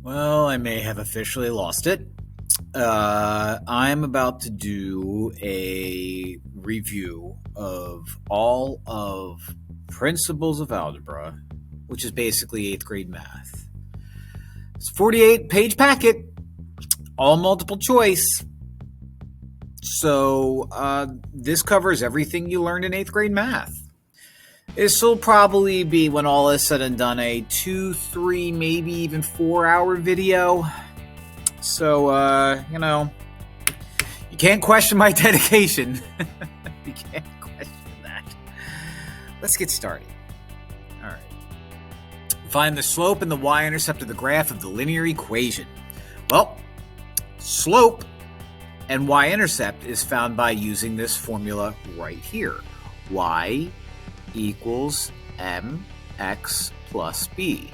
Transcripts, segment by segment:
Well, I may have officially lost it. I'm about to do a review of all of Principles of Algebra, which is basically 8th grade math. It's a 48-page packet, all multiple choice. So this covers everything you learned in 8th grade math. This will probably be, when all is said and done, a 2, 3, maybe even 4-hour video. So, you can't question my dedication. You can't question that. Let's get started. All right. Find the slope and the y-intercept of the graph of the linear equation. Well, slope and y-intercept is found by using this formula right here. Y equals mx plus b.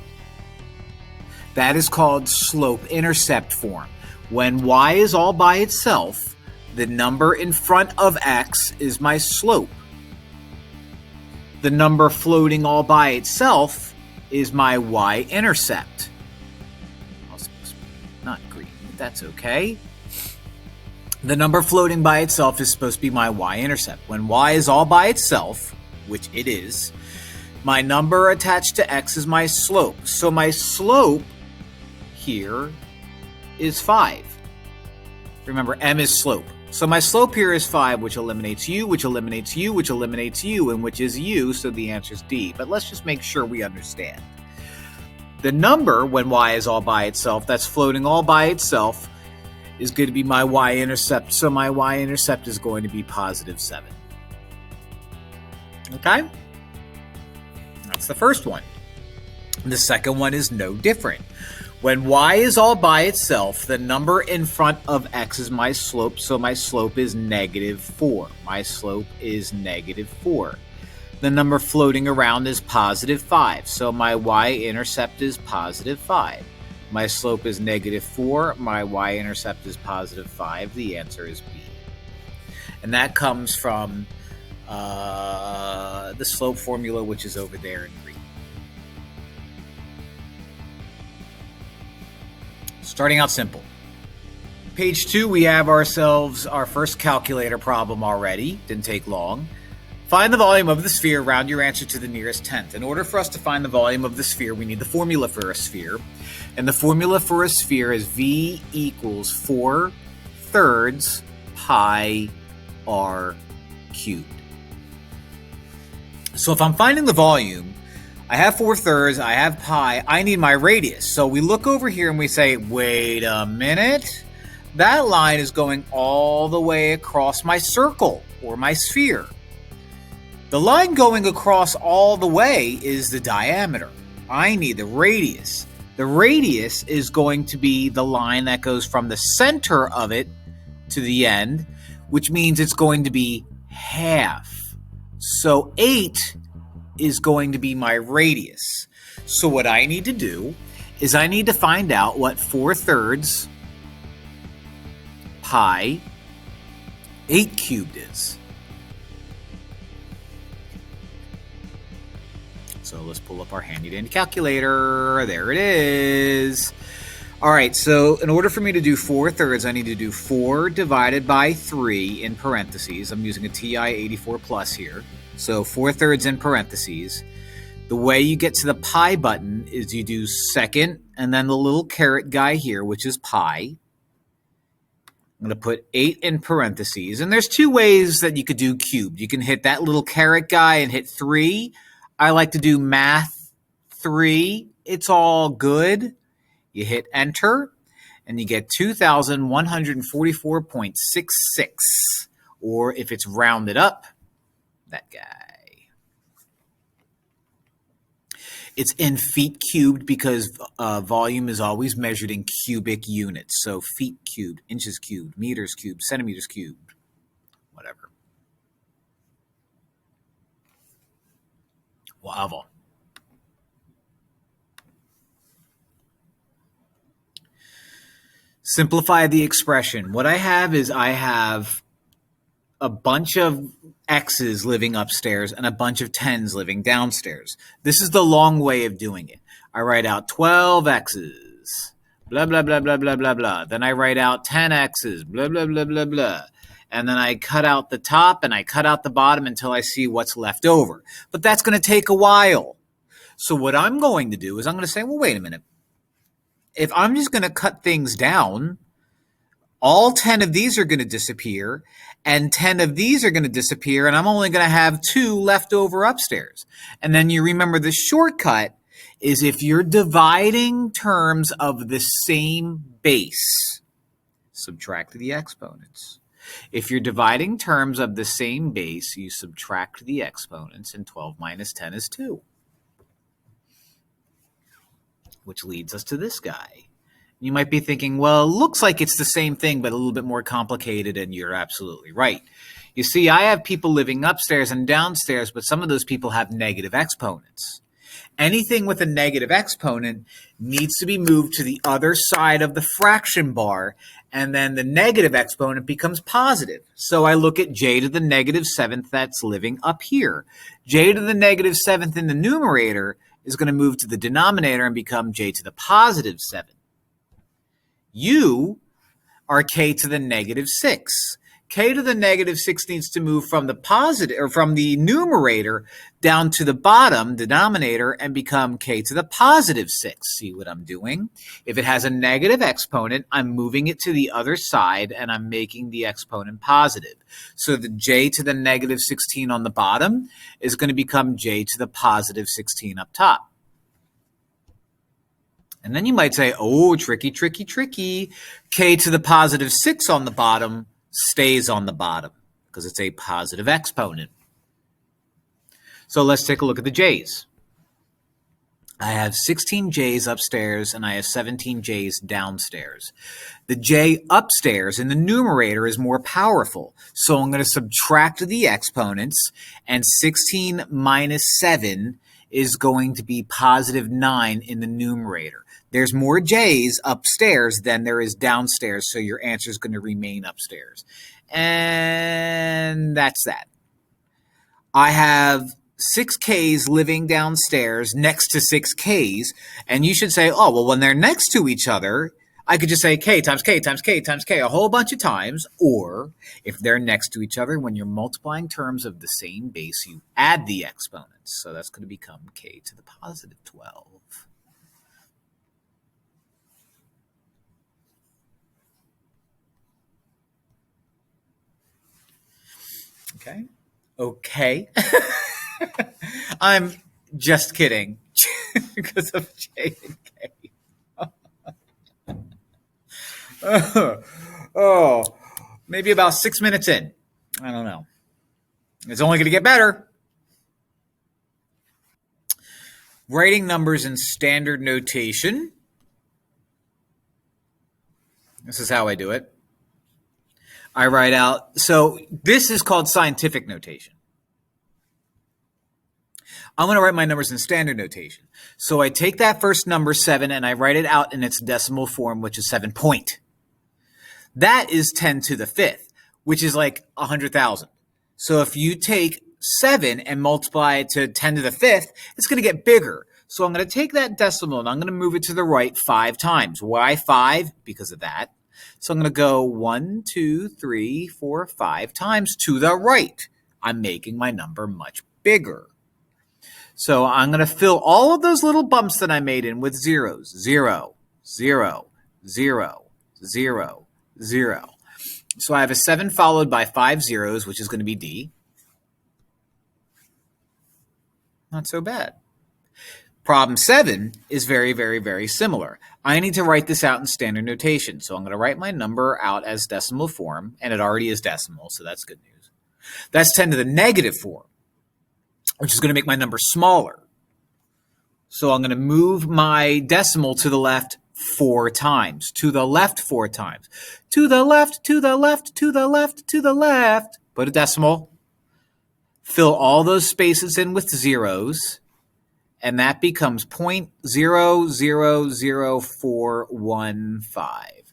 That is called slope-intercept form. When y is all by itself, the number in front of x is my slope. The number floating all by itself is my y-intercept. I'm supposed to be not green, but that's okay. The number floating by itself is supposed to be my y-intercept. When y is all by itself, which it is, my number attached to x is my slope. So my slope here is 5. Remember, m is slope. So my slope here is 5, which eliminates u, which eliminates u, which eliminates u, and which is u, so the answer is D. But let's just make sure we understand. The number, when y is all by itself, that's floating all by itself, is going to be my y-intercept. So my y-intercept is going to be positive 7. Okay? That's the first one. The second one is no different. When y is all by itself, the number in front of x is my slope, so my slope is negative 4. My slope is negative 4. The number floating around is positive 5, so my y-intercept is positive 5. My slope is negative 4. My y-intercept is positive 5. The answer is B. And that comes from the slope formula, which is over there in green. Starting out simple. Page 2, we have ourselves our first calculator problem already. Didn't take long. Find the volume of the sphere, round your answer to the nearest tenth. In order for us to find the volume of the sphere, we need the formula for a sphere. And the formula for a sphere is V equals 4/3 pi r cubed. So if I'm finding the volume, I have 4/3, I have pi, I need my radius. So we look over here and we say, wait a minute, that line is going all the way across my circle or my sphere. The line going across all the way is the diameter. I need the radius. The radius is going to be the line that goes from the center of it to the end, which means it's going to be half. So 8 is going to be my radius. So what I need to do is I need to find out what 4/3 pi 8 cubed is. So let's pull up our handy dandy calculator. There it is. All right, so in order for me to do 4/3, I need to do 4 divided by 3 in parentheses. I'm using a TI-84 plus here. So 4/3 in parentheses. The way you get to the pi button is you do second and then the little caret guy here, which is pi. I'm going to put 8 in parentheses. And there's 2 ways that you could do cubed. You can hit that little caret guy and hit 3. I like to do math 3. It's all good. You hit enter, and you get 2,144.66, or if it's rounded up, that guy. It's in feet cubed because volume is always measured in cubic units. So feet cubed, inches cubed, meters cubed, centimeters cubed, whatever. Whatever. Simplify the expression. What I have is I have a bunch of x's living upstairs and a bunch of 10s living downstairs. This is the long way of doing it. I write out 12 x's blah, blah, blah, blah, blah, blah, blah. Then I write out 10x's, blah, blah, blah, blah, blah. And then I cut out the top and I cut out the bottom until I see what's left over. But that's going to take a while. So what I'm going to do is I'm going to say, well, wait a minute. If I'm just going to cut things down, all 10 of these are going to disappear, and 10 of these are going to disappear, and I'm only going to have 2 left over upstairs. And then you remember the shortcut is if you're dividing terms of the same base, subtract the exponents. If you're dividing terms of the same base, you subtract the exponents, and 12 minus 10 is 2. Which leads us to this guy. You might be thinking, well, it looks like it's the same thing, but a little bit more complicated, and you're absolutely right. You see, I have people living upstairs and downstairs, but some of those people have negative exponents. Anything with a negative exponent needs to be moved to the other side of the fraction bar, and then the negative exponent becomes positive. So I look at j to the negative 7th that's living up here. J to the negative 7th in the numerator is going to move to the denominator and become j to the positive 7. You are k to the negative 6. K to the negative 6 needs to move from the positive or from the numerator down to the bottom denominator and become k to the positive 6. See what I'm doing? If it has a negative exponent, I'm moving it to the other side and I'm making the exponent positive. So the j to the negative 16 on the bottom is going to become j to the positive 16 up top. And then you might say, oh, tricky, tricky, tricky. K to the positive 6 on the bottom stays on the bottom because it's a positive exponent. So let's take a look at the j's. I have 16 j's upstairs and I have 17 j's downstairs. The j upstairs in the numerator is more powerful. So I'm going to subtract the exponents, and 16 minus 7 is going to be positive 9 in the numerator. There's more j's upstairs than there is downstairs, so your answer is going to remain upstairs. And that's that. I have 6k's living downstairs next to 6k's, and you should say, oh, well, when they're next to each other, I could just say k times k times k times k a whole bunch of times, or if they're next to each other, when you're multiplying terms of the same base, you add the exponents. So that's going to become k to the positive 12. Okay. Okay. I'm just kidding because of J and K. Maybe about 6 minutes in. I don't know. It's only going to get better. Writing numbers in standard notation. This is how I do it. I write out, so this is called scientific notation. I'm going to write my numbers in standard notation. So I take that first number, 7, and I write it out in its decimal form, which is 7 point. That is 10 to the 5th, which is like 100,000. So if you take 7 and multiply it to 10 to the 5th, it's going to get bigger. So I'm going to take that decimal and I'm going to move it to the right 5 times. Why 5? Because of that. So I'm going to go 1, 2, 3, 4, 5 times to the right. I'm making my number much bigger. So I'm going to fill all of those little bumps that I made in with zeros. 0, 0, 0, 0, 0. So I have a 7 followed by 5 zeros, which is going to be D. Not so bad. Problem 7 is very, very, very similar. I need to write this out in standard notation. So I'm going to write my number out as decimal form, and it already is decimal, so that's good news. That's 10 to the negative 4, which is going to make my number smaller. So I'm going to move my decimal to the left 4 times. To the left 4 times. To the left, to the left, to the left, to the left. Put a decimal. Fill all those spaces in with zeros. And that becomes 0.000415.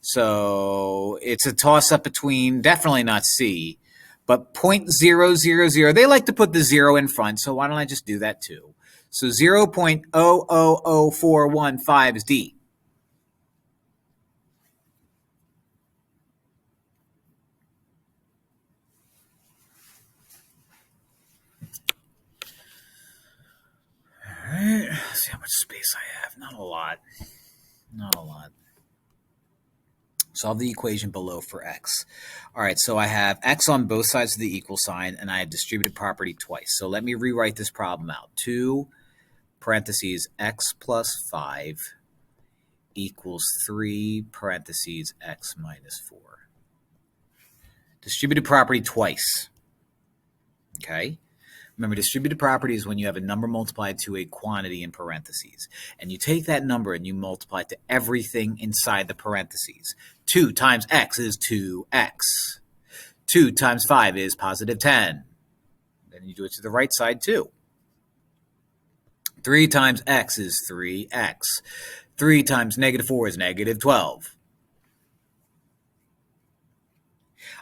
So it's a toss-up between, definitely not C, but 0.000. They like to put the 0 in front, so why don't I just do that too? So 0.000415 is D. much space I have. Not a lot. Not a lot. Solve the equation below for x. All right, so I have x on both sides of the equal sign, and I have distributed property twice. So let me rewrite this problem out. 2 parentheses x plus 5 equals 3 parentheses x minus 4. Distributed property twice. Okay? Remember, distributed property is when you have a number multiplied to a quantity in parentheses. And you take that number and you multiply it to everything inside the parentheses. 2 times x is 2x. 2 times 5 is positive 10. Then you do it to the right side too. 3 times x is 3x. 3 times negative 4 is negative 12.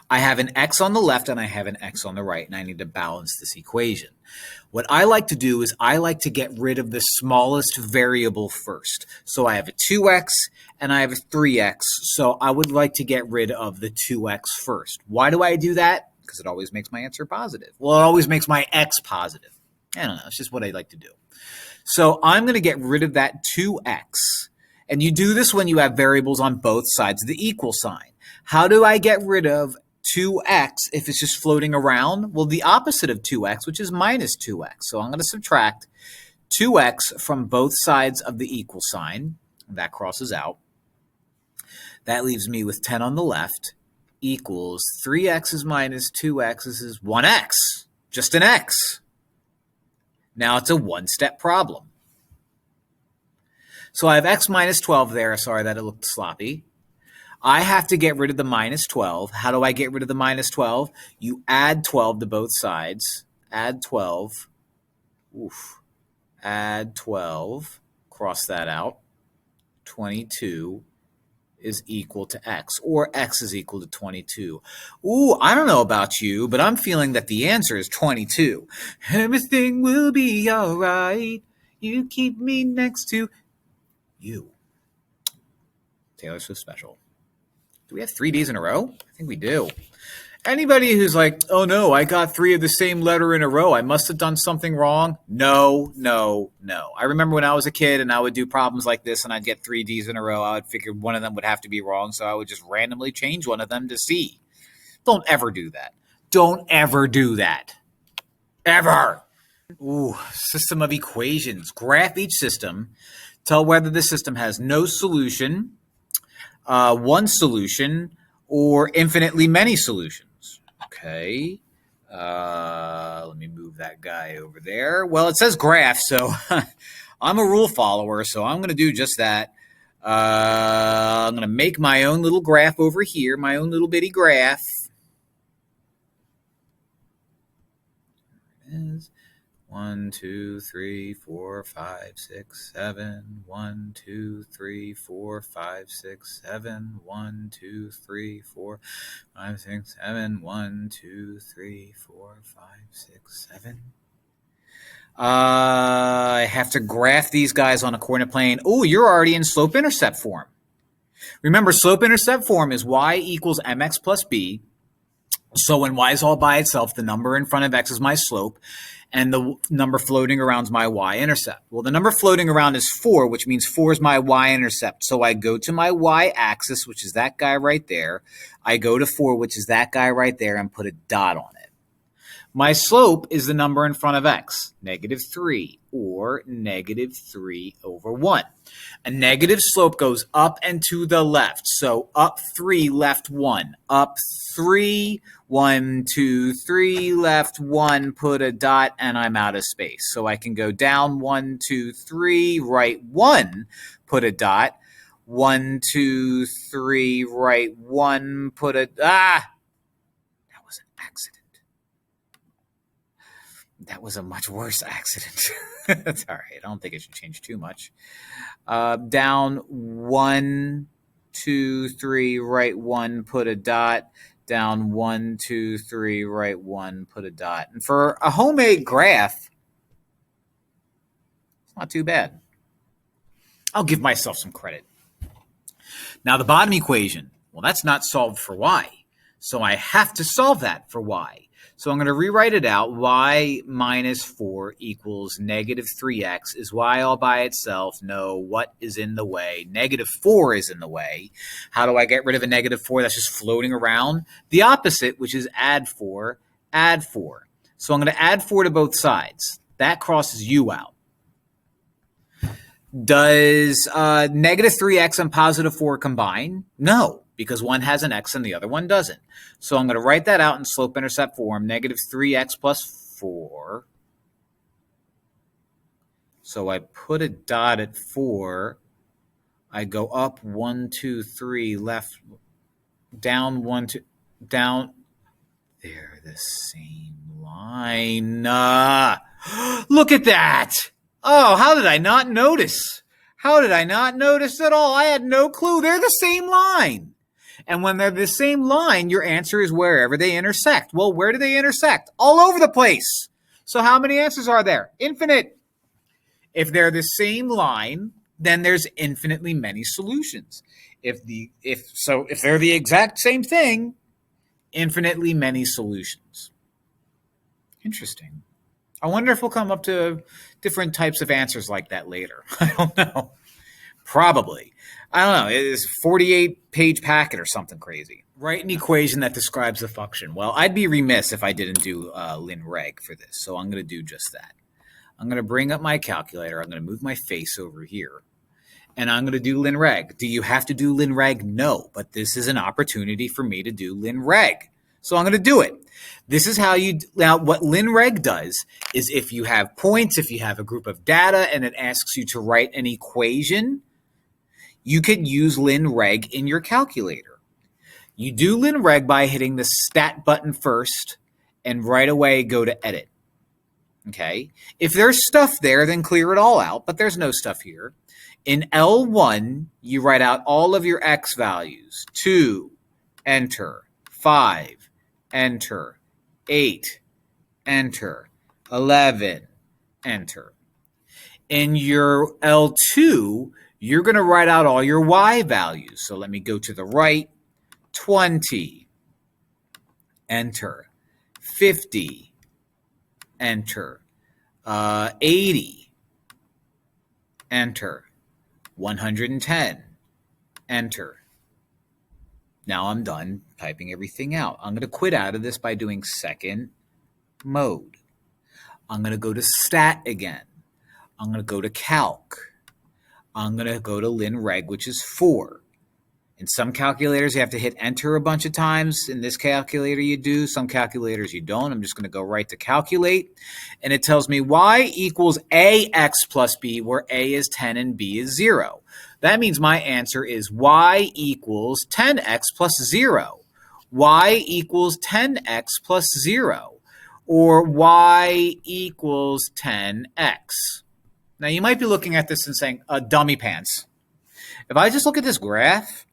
I have an x on the left and I have an x on the right, and I need to balance this equation. What I like to do is I like to get rid of the smallest variable first. So I have a 2x and I have a 3x, so I would like to get rid of the 2x first. Why do I do that? Because it always makes my answer positive. Well, it always makes my x positive. I don't know. It's just what I like to do. So I'm going to get rid of that 2x. And you do this when you have variables on both sides of the equal sign. How do I get rid of 2x if it's just floating around? Well, the opposite of 2x, which is minus 2x. So I'm going to subtract 2x from both sides of the equal sign. That crosses out. That leaves me with 10 on the left equals 3x's minus 2x's is 1x. Just an x. Now it's a one-step problem. So I have x minus 12 there. Sorry that it looked sloppy. I have to get rid of the minus 12. How do I get rid of the minus 12? You add 12 to both sides. Add 12. Add 12. Cross that out. 22 is equal to x, or x is equal to 22. I don't know about you, but I'm feeling that the answer is 22. Everything will be all right. You keep me next to you. Taylor Swift special. Do we have 3 Ds in a row? I think we do. Anybody who's like, oh no, I got 3 of the same letter in a row, I must have done something wrong. No. I remember when I was a kid and I would do problems like this and I'd get 3 Ds in a row, I would figure one of them would have to be wrong, so I would just randomly change one of them to C. Don't ever do that. Don't ever do that. Ever. System of equations. Graph each system. Tell whether the system has no solution, one solution, or infinitely many solutions. Okay. Let me move that guy over there. Well, it says graph, so I'm a rule follower, so I'm going to do just that. I'm going to make my own little graph over here, my own little bitty graph. There it is. 1, 2, 3, 4, 5, 6, 7. 1, 2, 3, 4, 5, 6, 7. 1, 2, 3, 4, 5, 6, 7. 1, 2, 3, 4, 5, 6, 7. I have to graph these guys on a coordinate plane. You're already in slope-intercept form. Remember, slope-intercept form is y equals mx plus b. So when y is all by itself, the number in front of x is my slope, and the number floating around is my y-intercept. Well, the number floating around is 4, which means 4 is my y-intercept. So I go to my y-axis, which is that guy right there. I go to 4, which is that guy right there, and put a dot on it. My slope is the number in front of x, -3, or -3/1. A negative slope goes up and to the left. So up 3, left 1. Up 3, 1, 2, 3, left 1, put a dot, and I'm out of space. So I can go down 1, 2, 3, right 1, put a dot. 1, 2, 3, right 1, put a... That was an accident. That was a much worse accident. That's all right. I don't think it should change too much. Down 1, 2, 3, right 1, put a dot. Down 1, 2, 3, right 1, put a dot. And for a homemade graph, it's not too bad. I'll give myself some credit. Now the bottom equation, well, that's not solved for y. So I have to solve that for y. So I'm going to rewrite it out. Y minus 4 equals negative 3x. Is y all by itself? No. What is in the way? Negative 4 is in the way. How do I get rid of a negative 4 that's just floating around? The opposite, which is add 4, add 4. So I'm going to add 4 to both sides. That crosses u out. Does negative 3x and positive 4 combine? No, because one has an x and the other one doesn't. So I'm going to write that out in slope-intercept form, negative 3x plus 4. So I put a dot at 4. I go up 1, 2, 3, left, down 1, 2, down. They're the same line. Look at that. Oh, how did I not notice? How did I not notice at all? I had no clue. They're the same line. And when they're the same line, your answer is wherever they intersect. Well, where do they intersect? All over the place. So how many answers are there? Infinite. If they're the same line, then there's infinitely many solutions. If they're the exact same thing, infinitely many solutions. Interesting. I wonder if we'll come up to different types of answers like that later. I don't know. Probably. I don't know. It is a 48-page packet or something crazy. Write an equation that describes the function. Well, I'd be remiss if I didn't do lin-reg for this, so I'm going to do just that. I'm going to bring up my calculator. I'm going to move my face over here, and I'm going to do lin-reg. Do you have to do lin-reg? No, but this is an opportunity for me to do lin-reg. So I'm going to do it. This is how you – now, what lin-reg does is if you have points, if you have a group of data, and it asks you to write an equation, you can use lin-reg in your calculator. You do lin-reg by hitting the stat button first and right away go to edit. Okay? If there's stuff there, then clear it all out, but there's no stuff here. In L1, you write out all of your x values. 2, enter. 5, enter. 8, enter. 11, enter. In your L2, you're going to write out all your y values. So let me go to the right. 20, enter. 50, enter. 80, enter. 110, enter. Now I'm done typing everything out. I'm going to quit out of this by doing second mode. I'm going to go to stat again. I'm going to go to calc. I'm going to go to lin-reg, which is 4. In some calculators, you have to hit enter a bunch of times. In this calculator, you do. Some calculators, you don't. I'm just going to go right to calculate. And it tells me y equals ax plus b, where a is 10 and b is 0. That means my answer is y equals 10x plus 0. Y equals 10x plus 0. Or y equals 10x. Now, you might be looking at this and saying, dummy pants. If I just look at this graph,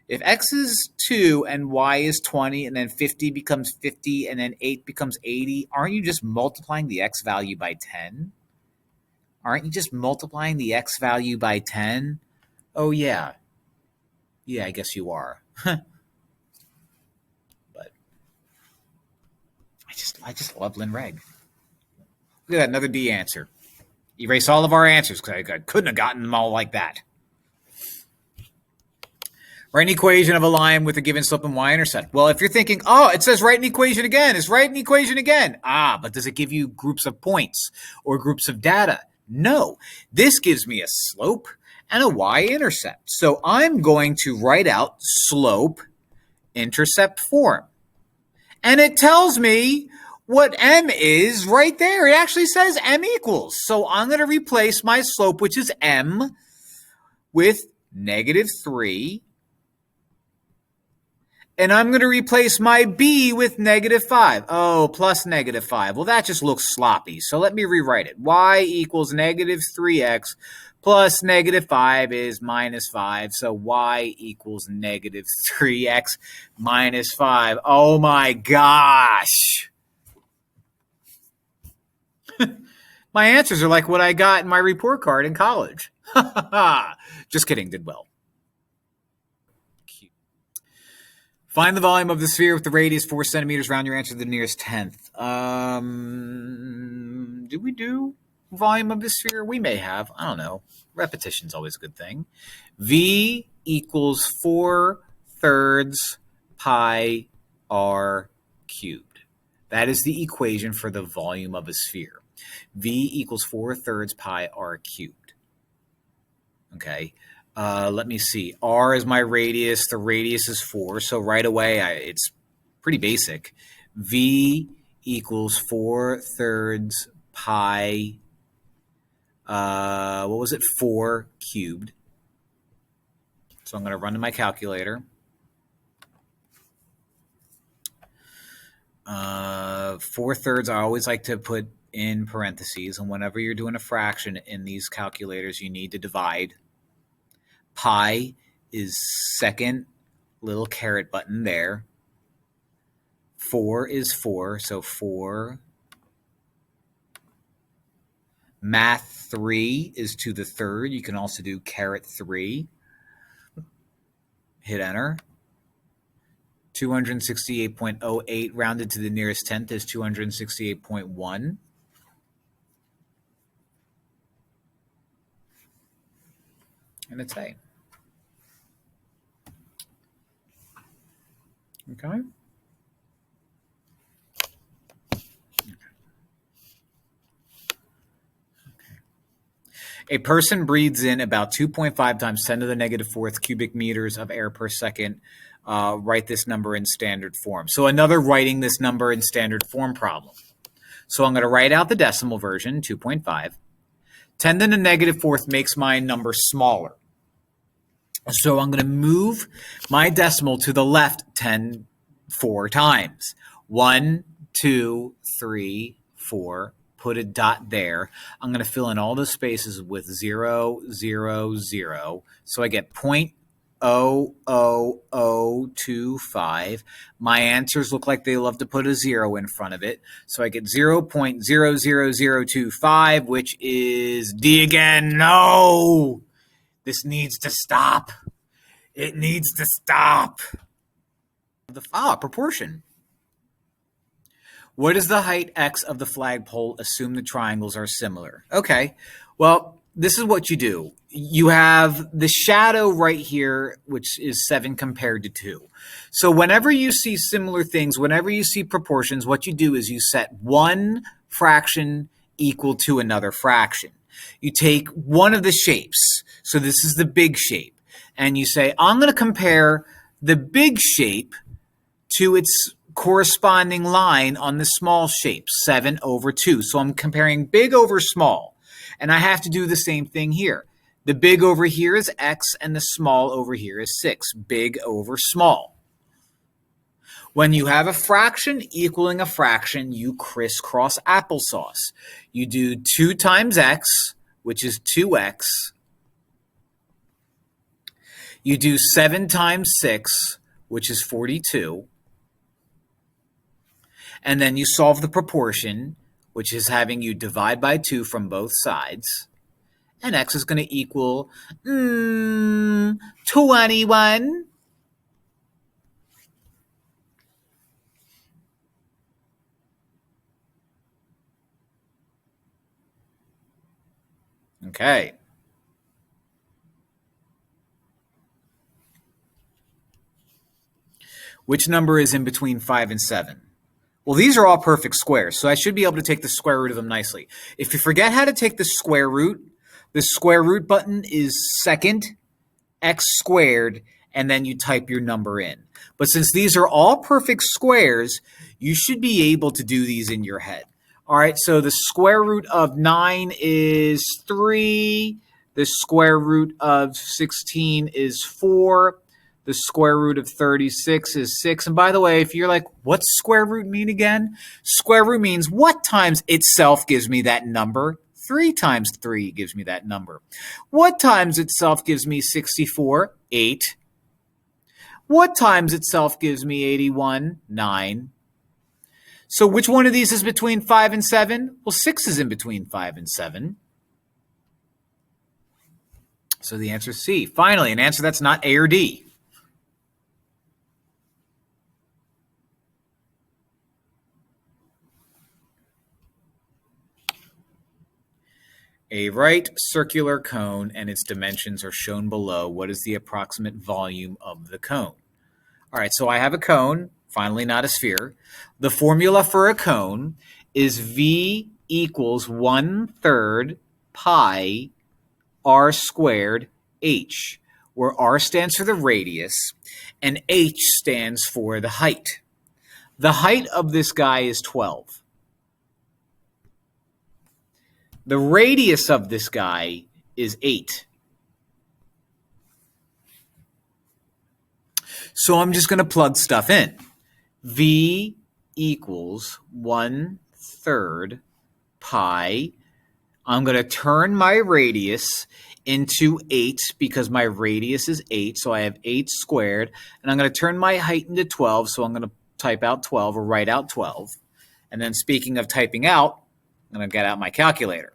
if x is 2 and y is 20 and then 50 becomes 50 and then 8 becomes 80, aren't you just multiplying the x value by 10? Aren't you just multiplying the x value by 10? Oh, yeah. Yeah, I guess you are. But I just love lin-reg. Look at that, another D answer. Erase all of our answers because I couldn't have gotten them all like that. Write an equation of a line with a given slope and y-intercept. Well, if you're thinking, oh, it says write an equation again. It's write an equation again. But does it give you groups of points or groups of data? No. This gives me a slope and a y-intercept. So I'm going to write out slope-intercept form. And it tells me what m is right there. It actually says m equals. So I'm going to replace my slope, which is m, with negative 3. And I'm going to replace my b with negative 5. Oh, plus negative 5. Well, that just looks sloppy. So let me rewrite it. Y equals negative 3x plus negative 5 is minus 5. So y equals negative 3x minus 5. Oh, my gosh. My answers are like what I got in my report card in college. Just kidding. Did well. Find the volume of the sphere with the radius 4 centimeters. Round your answer to the nearest tenth. Do we do volume of the sphere? We may have. I don't know. Repetition's always a good thing. V equals 4/3 pi r cubed. That is the equation for the volume of a sphere. V equals 4/3 pi r cubed. Okay. Let me see. R is my radius. The radius is 4. So right away, it's pretty basic. V equals 4/3 pi, 4 cubed. So I'm going to run to my calculator. 4/3, I always like to put in parentheses. And whenever you're doing a fraction in these calculators, you need to divide. Pi is second little caret button there. 4 is 4, so 4. Math 3 is to the third. You can also do caret 3. Hit enter. 268.08 rounded to the nearest tenth is 268.1. And it's A. Okay. A person breathes in about 2.5 times 10 to the negative fourth cubic meters of air per second. Write this number in standard form. So another writing this number in standard form problem. So I'm going to write out the decimal version, 2.5. 10 to the negative fourth makes my number smaller. So I'm going to move my decimal to the left 4 times. 1, 2, 3, 4. Put a dot there. I'm going to fill in all the spaces with 0, 0, 0. So I get 0.00025. My answers look like they love to put a 0 in front of it. So I get 0.00025, which is D again. No! This needs to stop. It needs to stop. Proportion. What is the height x of the flagpole? Assume the triangles are similar. Okay, well, this is what you do. You have the shadow right here, which is 7 compared to 2. So whenever you see similar things, whenever you see proportions, what you do is you set one fraction equal to another fraction. You take one of the shapes. So this is the big shape. And you say, I'm going to compare the big shape to its corresponding line on the small shape, 7/2. So I'm comparing big over small. And I have to do the same thing here. The big over here is x, and the small over here is 6. Big over small. When you have a fraction equaling a fraction, you crisscross applesauce. You do 2 times x, which is 2x. You do 7 times 6, which is 42. And then you solve the proportion, which is having you divide by 2 from both sides. And x is going to equal 21. Okay. Which number is in between 5 and 7? Well, these are all perfect squares, so I should be able to take the square root of them nicely. If you forget how to take the square root button is second x squared, and then you type your number in. But since these are all perfect squares, you should be able to do these in your head. All right, so the square root of 9 is 3. The square root of 16 is 4. The square root of 36 is 6. And by the way, if you're like, what's square root mean again? Square root means what times itself gives me that number? 3 times 3 gives me that number. What times itself gives me 64? 8. What times itself gives me 81? 9. So which one of these is between 5 and 7? Well, 6 is in between 5 and 7. So the answer is C. Finally, an answer that's not A or D. A right circular cone and its dimensions are shown below. What is the approximate volume of the cone? All right, so I have a cone, finally not a sphere. The formula for a cone is V equals 1/3 pi r squared h, where r stands for the radius and h stands for the height. The height of this guy is 12. The radius of this guy is 8. So I'm just going to plug stuff in. V equals 1/3 pi. I'm going to turn my radius into 8 because my radius is 8. So I have 8 squared. And I'm going to turn my height into 12. So I'm going to type out 12 or write out 12. And then speaking of typing out, I'm going to get out my calculator.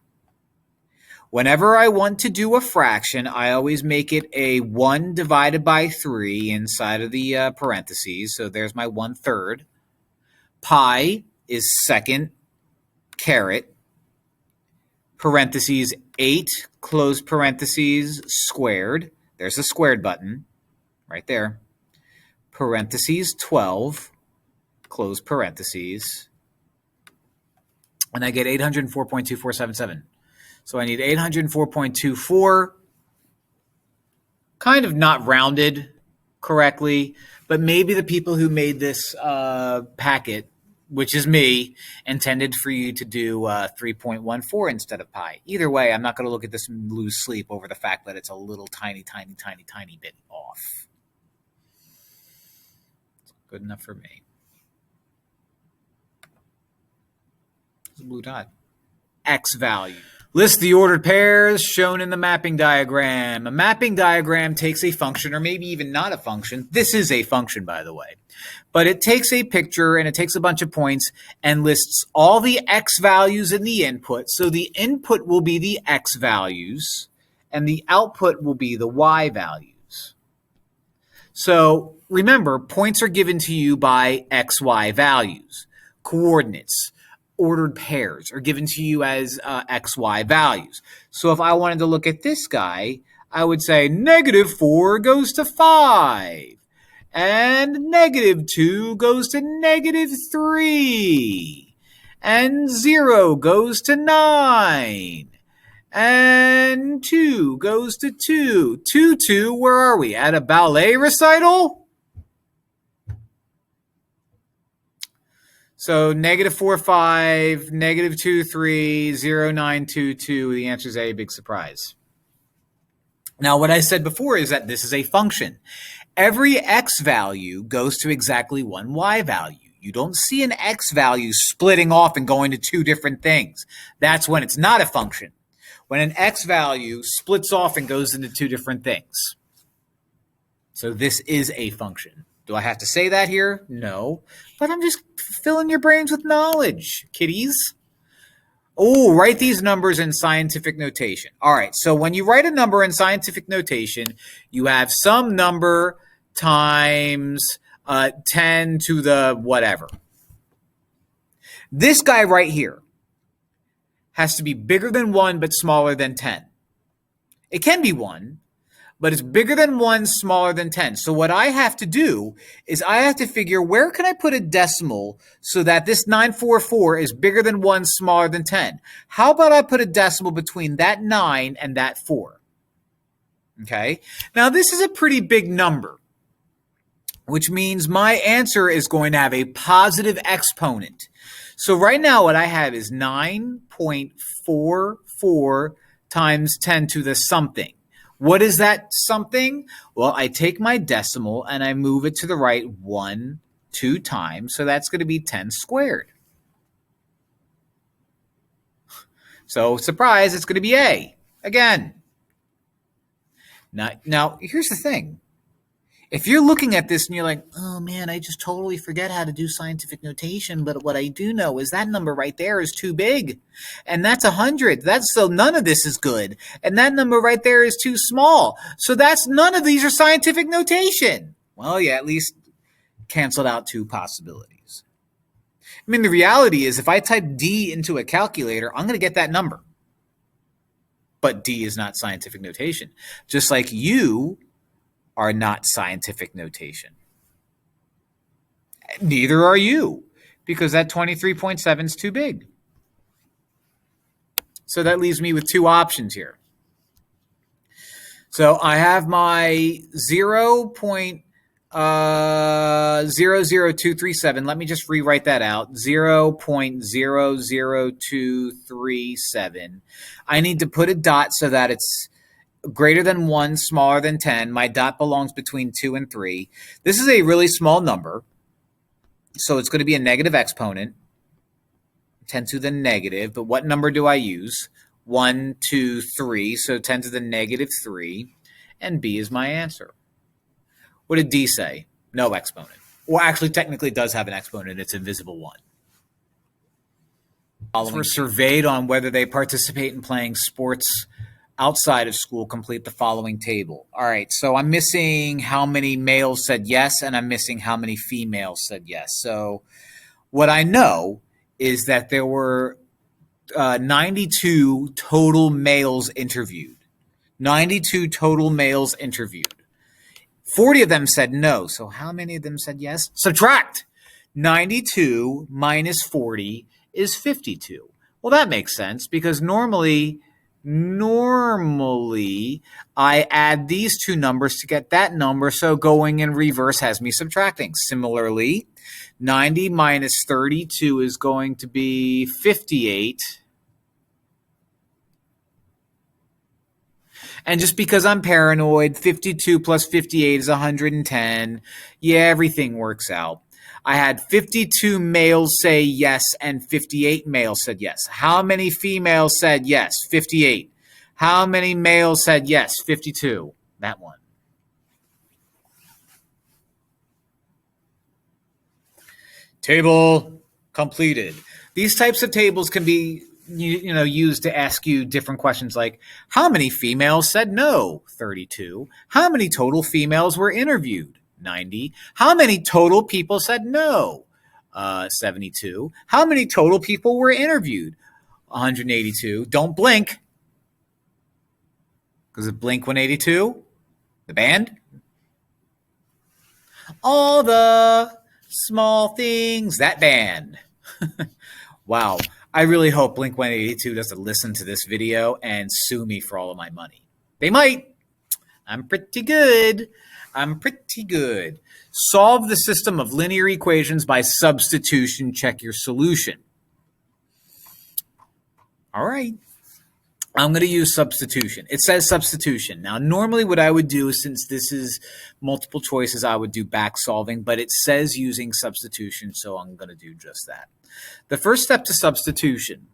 Whenever I want to do a fraction, I always make it a 1 divided by 3 inside of the parentheses. So there's my 1/3. Pi is second caret, parentheses 8, close parentheses, squared. There's the squared button right there. Parentheses 12, close parentheses. And I get 804.2477. So I need 804.24, kind of not rounded correctly, but maybe the people who made this packet, which is me, intended for you to do 3.14 instead of pi. Either way, I'm not going to look at this and lose sleep over the fact that it's a little tiny bit off. It's good enough for me. It's a blue dot. Xvalue. List the ordered pairs shown in the mapping diagram. A mapping diagram takes a function, or maybe even not a function. This is a function, by the way. But it takes a picture and it takes a bunch of points and lists all the x values in the input. So the input will be the x values and the output will be the y values. So remember, points are given to you by x, y values. Coordinates, ordered pairs are given to you as x, y values. So if I wanted to look at this guy, I would say -4 goes to 5. And -2 goes to -3. And 0 goes to 9. And 2 goes to 2. 2, where are we? At a ballet recital? So -4, 5, -2, 3, 0, 9, 2, 2. The answer is A, big surprise. Now, what I said before is that this is a function. Every x value goes to exactly one y value. You don't see an x value splitting off and going to two different things. That's when it's not a function. When an x value splits off and goes into two different things. So this is a function. Do I have to say that here? No. But I'm just filling your brains with knowledge, kiddies. Oh, write these numbers in scientific notation. All right, so when you write a number in scientific notation, you have some number times 10 to the whatever. This guy right here has to be bigger than 1 but smaller than 10. It can be 1. But it's bigger than 1, smaller than 10. So what I have to do is I have to figure where can I put a decimal so that this 944 is bigger than 1, smaller than 10. How about I put a decimal between that 9 and that 4? Okay. Now this is a pretty big number, which means my answer is going to have a positive exponent. So right now what I have is 9.44 times 10 to the something. What is that something? Well, I take my decimal and I move it to the right 1, 2 times. So that's going to be 10 squared. So surprise, it's going to be A again. Now, here's the thing. If you're looking at this and you're like, oh man, I just totally forget how to do scientific notation, but what I do know is that number right there is too big. And that's 100. So none of this is good. And that number right there is too small. So none of these are scientific notation. Well, yeah, at least canceled out 2 possibilities. I mean, the reality is if I type D into a calculator, I'm going to get that number. But D is not scientific notation. Just like you are not scientific notation. Neither are you, because that 23.7 is too big. So that leaves me with two options here. So I have my 0.00237. Let me just rewrite that out. 0.00237. I need to put a dot so that it's greater than 1, smaller than 10. My dot belongs between 2 and 3. This is a really small number, so it's going to be a negative exponent, 10 to the negative. But what number do I use? 1, 2, 3, so 10 to the negative 3, and B is my answer. What did D say? No exponent. Well, actually, technically it does have an exponent. It's invisible 1. We're surveyed on whether they participate in playing sports outside of school. Complete the following table. All right, so I'm missing how many males said yes, and I'm missing how many females said yes. So what I know is that there were 92 total males interviewed. 92 total males interviewed. 40 of them said no. So how many of them said yes? Subtract. 92 minus 40 is 52. Well, that makes sense because normally I add these two numbers to get that number. So going in reverse has me subtracting. Similarly, 90 minus 32 is going to be 58. And just because I'm paranoid, 52 plus 58 is 110. Yeah, everything works out. I had 52 males say yes and 58 males said yes. How many females said yes? 58. How many males said yes? 52. That one. Table completed. These types of tables can be used to ask you different questions like, how many females said no? 32. How many total females were interviewed? 90. How many total people said no? 72. How many total people were interviewed? 182. Don't blink. Because of Blink 182, the band. All the small things, that band. Wow. I really hope Blink 182 doesn't listen to this video and sue me for all of my money. They might. I'm pretty good. Solve the system of linear equations by substitution. Check your solution. All right. I'm going to use substitution. It says substitution. Now, normally what I would do, since this is multiple choices, I would do back solving, but it says using substitution, so I'm going to do just that. The first step to substitution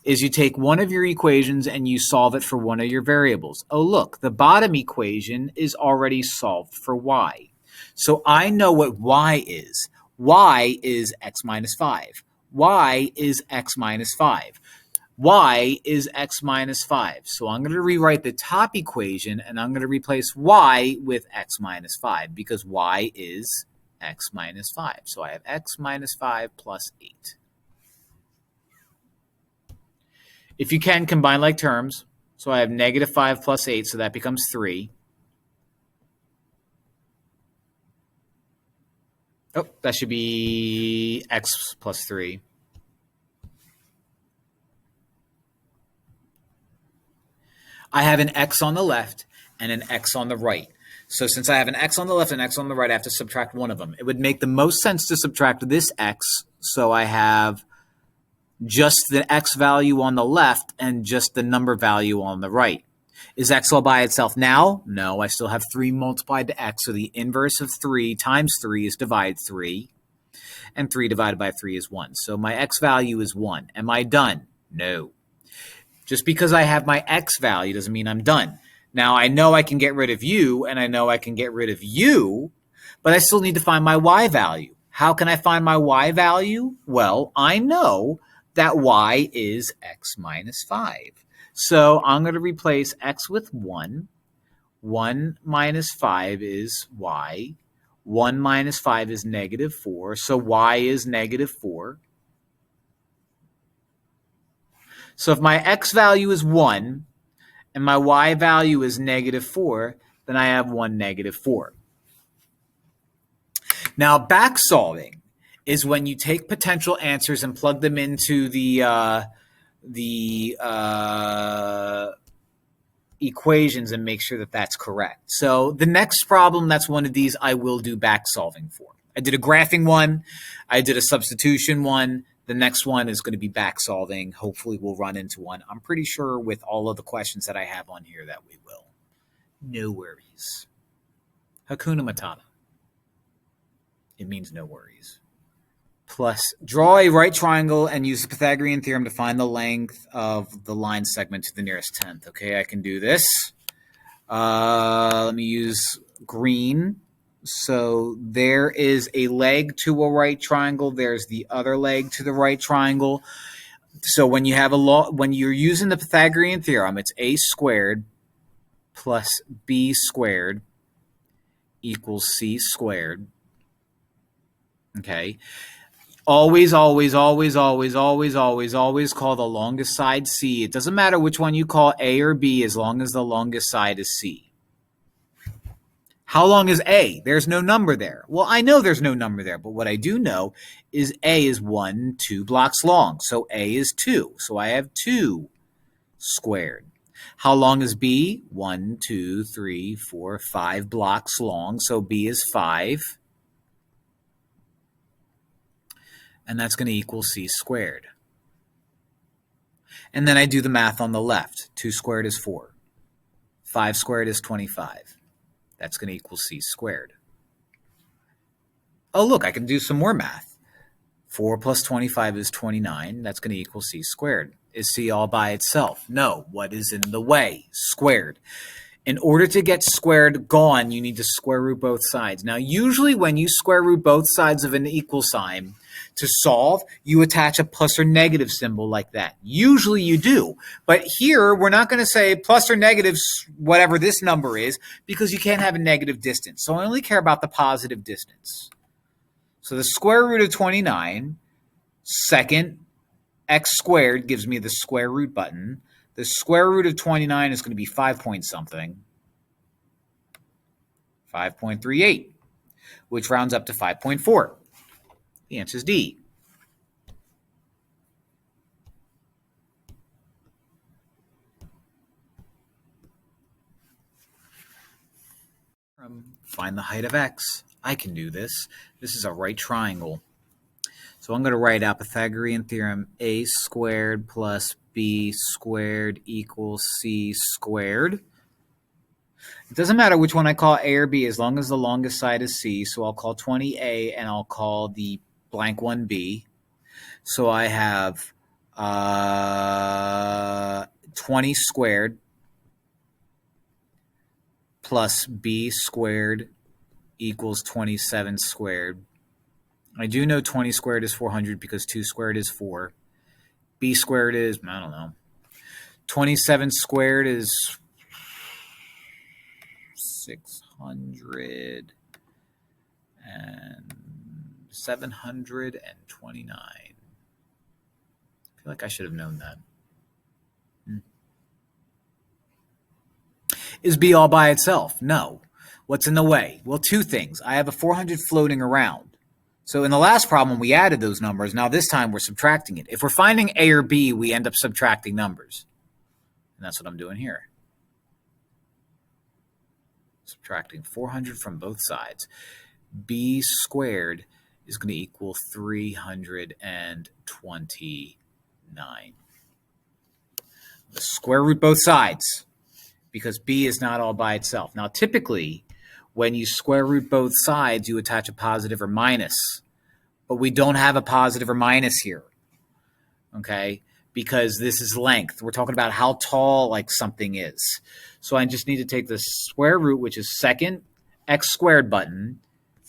is you take one of your equations and you solve it for one of your variables. Oh, look, the bottom equation is already solved for y. So I know what y is. Y is x minus 5. Y is x minus 5. Y is x minus 5. So I'm going to rewrite the top equation, and I'm going to replace y with x minus 5 because y is x minus 5. So I have x minus 5 plus 8. If you can, combine like terms. So I have negative 5 plus 8, so that becomes 3. Oh, that should be x plus 3. I have an x on the left and an x on the right. So since I have an x on the left and an x on the right, I have to subtract one of them. It would make the most sense to subtract this x, so I have just the x value on the left and just the number value on the right. Is x all by itself now? No, I still have 3 multiplied to x, so the inverse of 3 times 3 is divide 3, and 3 divided by 3 is 1. So my x value is 1. Am I done? No. Just because I have my x value doesn't mean I'm done. Now, I know I can get rid of u, and I know I can get rid of u, but I still need to find my y value. How can I find my y value? Well, I know that y is x minus 5. So I'm going to replace x with 1. 1 minus 5 is y. 1 minus 5 is negative 4. So y is negative 4. So if my x value is 1 and my y value is -4, then I have 1, -4. Now, back solving is when you take potential answers and plug them into the equations and make sure that that's correct. So the next problem that's one of these I will do back solving for. I did a graphing one. I did a substitution one. The next one is going to be back solving. Hopefully we'll run into one. I'm pretty sure with all of the questions that I have on here that we will. No worries. Hakuna Matata. It means no worries. Plus, draw a right triangle and use the Pythagorean theorem to find the length of the line segment to the nearest tenth. Okay, I can do this. Let me use green. So there is a leg to a right triangle. There's the other leg to the right triangle. So when you have when you're using the Pythagorean theorem, it's a squared plus b squared equals c squared. Okay. Always, always, always, always, always, always, always call the longest side C. It doesn't matter which one you call A or B as long as the longest side is C. How long is A? There's no number there. Well, I know there's no number there, but what I do know is A is 1, 2 blocks long. So A is 2. So I have 2 squared. How long is B? 1, 2, 3, 4, 5 blocks long. So B is 5. And that's going to equal c squared. And then I do the math on the left. 2 squared is 4. 5 squared is 25. That's going to equal c squared. Oh, look, I can do some more math. 4 plus 25 is 29. That's going to equal c squared. Is c all by itself? No. What is in the way? Squared. In order to get squared gone, you need to square root both sides. Now, usually when you square root both sides of an equal sign, to solve, you attach a plus or negative symbol like that. Usually you do. But here, we're not going to say plus or negative whatever this number is because you can't have a negative distance. So I only care about the positive distance. So the square root of 29, second, x squared gives me the square root button. The square root of 29 is going to be 5 point something. 5.38, which rounds up to 5.4. The answer is D. Find the height of x. I can do this. This is a right triangle. So I'm going to write out Pythagorean theorem a squared plus b squared equals c squared. It doesn't matter which one I call a or b as long as the longest side is c. So I'll call 20a and I'll call the blank one b. So I have 20 squared plus b squared equals 27 squared. I do know 20 squared is 400 because 2 squared is 4. B squared is, I don't know. 27 squared is 600 and 729. I feel like I should have known that. Is B all by itself? No. What's in the way? Well, two things. I have a 400 floating around. So in the last problem, we added those numbers. Now this time we're subtracting it. If we're finding A or B, we end up subtracting numbers. And that's what I'm doing here. Subtracting 400 from both sides. B squared is going to equal 329. The square root both sides because B is not all by itself. Now, typically, when you square root both sides, you attach a positive or minus. But we don't have a positive or minus here, okay, because this is length. We're talking about how tall like something is. So I just need to take the square root, which is second x squared button,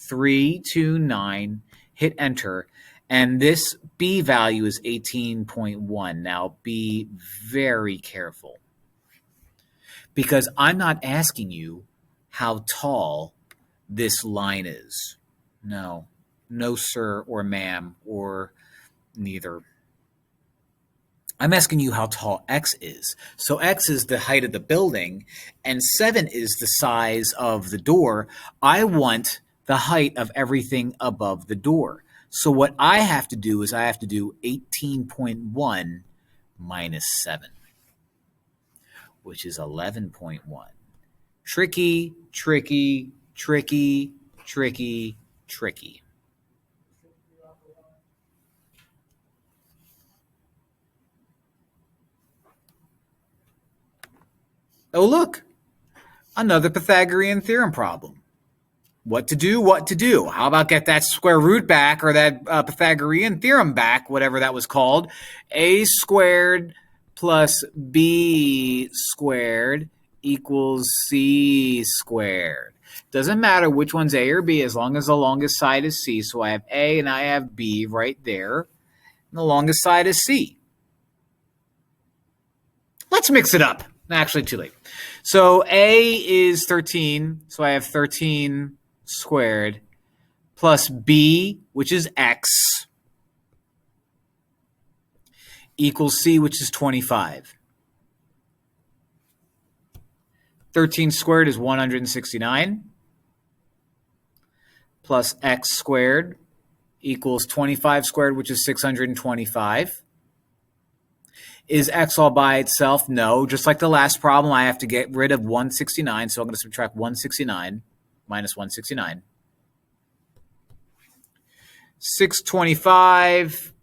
329, hit enter, and this B value is 18.1. Now, be very careful because I'm not asking you how tall this line is. No. No, sir, or ma'am, or neither. I'm asking you how tall x is. So x is the height of the building, and 7 is the size of the door. I want the height of everything above the door. So what I have to do is I have to do 18.1 minus 7, which is 11.1. Tricky, tricky, tricky, tricky, tricky. Oh, look, another Pythagorean theorem problem. What to do, what to do. How about get that square root back, or that Pythagorean theorem back, whatever that was called. A squared plus b squared equals c squared. Doesn't matter which one's a or b as long as the longest side is c. So I have a and I have b right there. And the longest side is c. Let's mix it up. Actually, too late. So a is 13. So I have 13 squared plus b, which is x, equals c, which is 25. 13 squared is 169 plus x squared equals 25 squared, which is 625. Is x all by itself? No. Just like the last problem, I have to get rid of 169. So I'm going to subtract 169 minus 169. 625.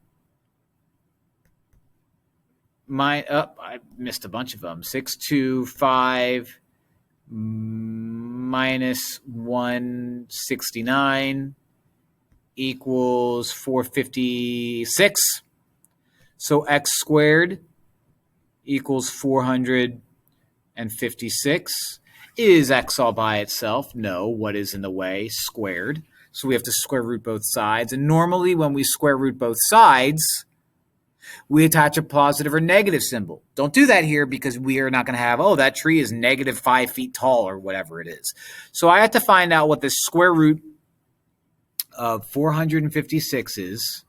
I missed a bunch of them. 625 minus 169 equals 456. So x squared equals 456. Is x all by itself? No. What is in the way? Squared. So we have to square root both sides. And normally when we square root both sides, we attach a positive or negative symbol. Don't do that here because we are not going to have, oh, that tree is negative 5 feet tall or whatever it is. So I have to find out what the square root of 456 is.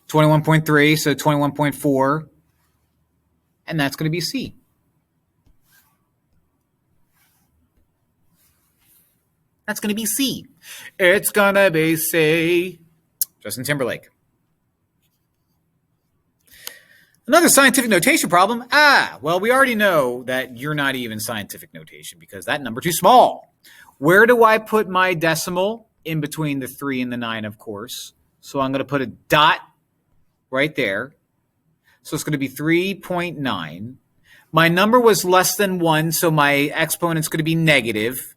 $21.3, so 21.4, and that's going to be C. That's going to be C. It's going to be C. Justin Timberlake. Another scientific notation problem. Well, we already know that you're not even scientific notation because that number too small. Where do I put my decimal? In between the 3 and the 9, of course. So I'm going to put a dot right there. So it's going to be 3.9. My number was less than 1, so my exponent's going to be negative.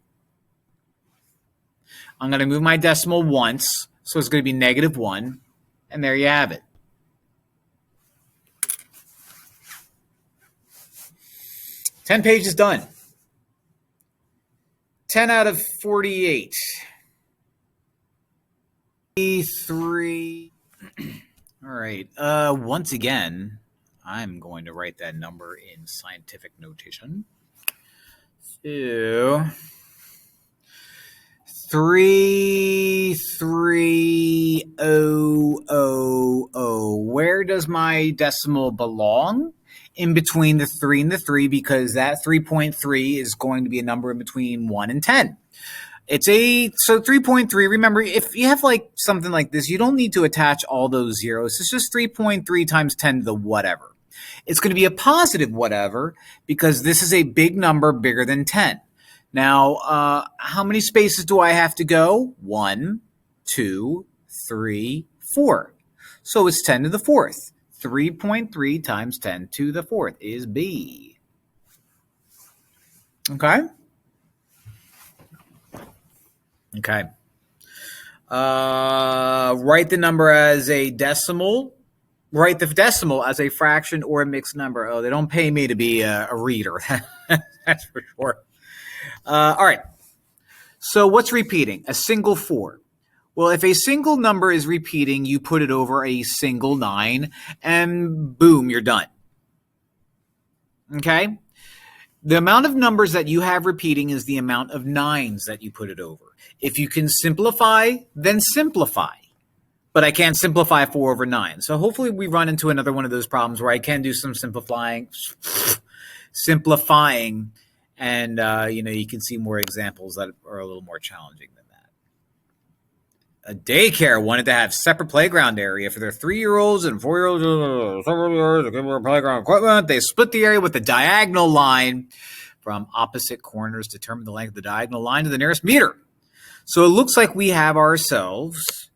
I'm going to move my decimal once, so it's going to be negative 1. And there you have it. Ten pages done. 10 out of 48. 3. All right. Once again, I'm going to write that number in scientific notation. So 33000. Where does my decimal belong? In between the 3 and the 3, because that 3.3 is going to be a number in between 1 and 10. So 3.3, remember, if you have like something like this, you don't need to attach all those zeros. It's just 3.3 times 10 to the whatever. It's going to be a positive whatever because this is a big number bigger than 10. Now, how many spaces do I have to go? 1, 2, 3, 4. So it's 10 to the 4th. 3.3 times 10 to the 4th is B. Okay? Okay. Write the number as a decimal. Write the decimal as a fraction or a mixed number. Oh, they don't pay me to be a reader. That's for sure. All right. So what's repeating? A single 4. Well, if a single number is repeating, you put it over a single 9, and boom, you're done. Okay? The amount of numbers that you have repeating is the amount of 9s that you put it over. If you can simplify, then simplify. But I can't simplify 4 over 9. So hopefully we run into another one of those problems where I can do some simplifying, and you can see more examples that are a little more challenging than that. A daycare wanted to have separate playground area for their 3-year-olds and 4-year-olds. Playground equipment. They split the area with a diagonal line from opposite corners to determine the length of the diagonal line to the nearest meter. So it looks like we have ourselves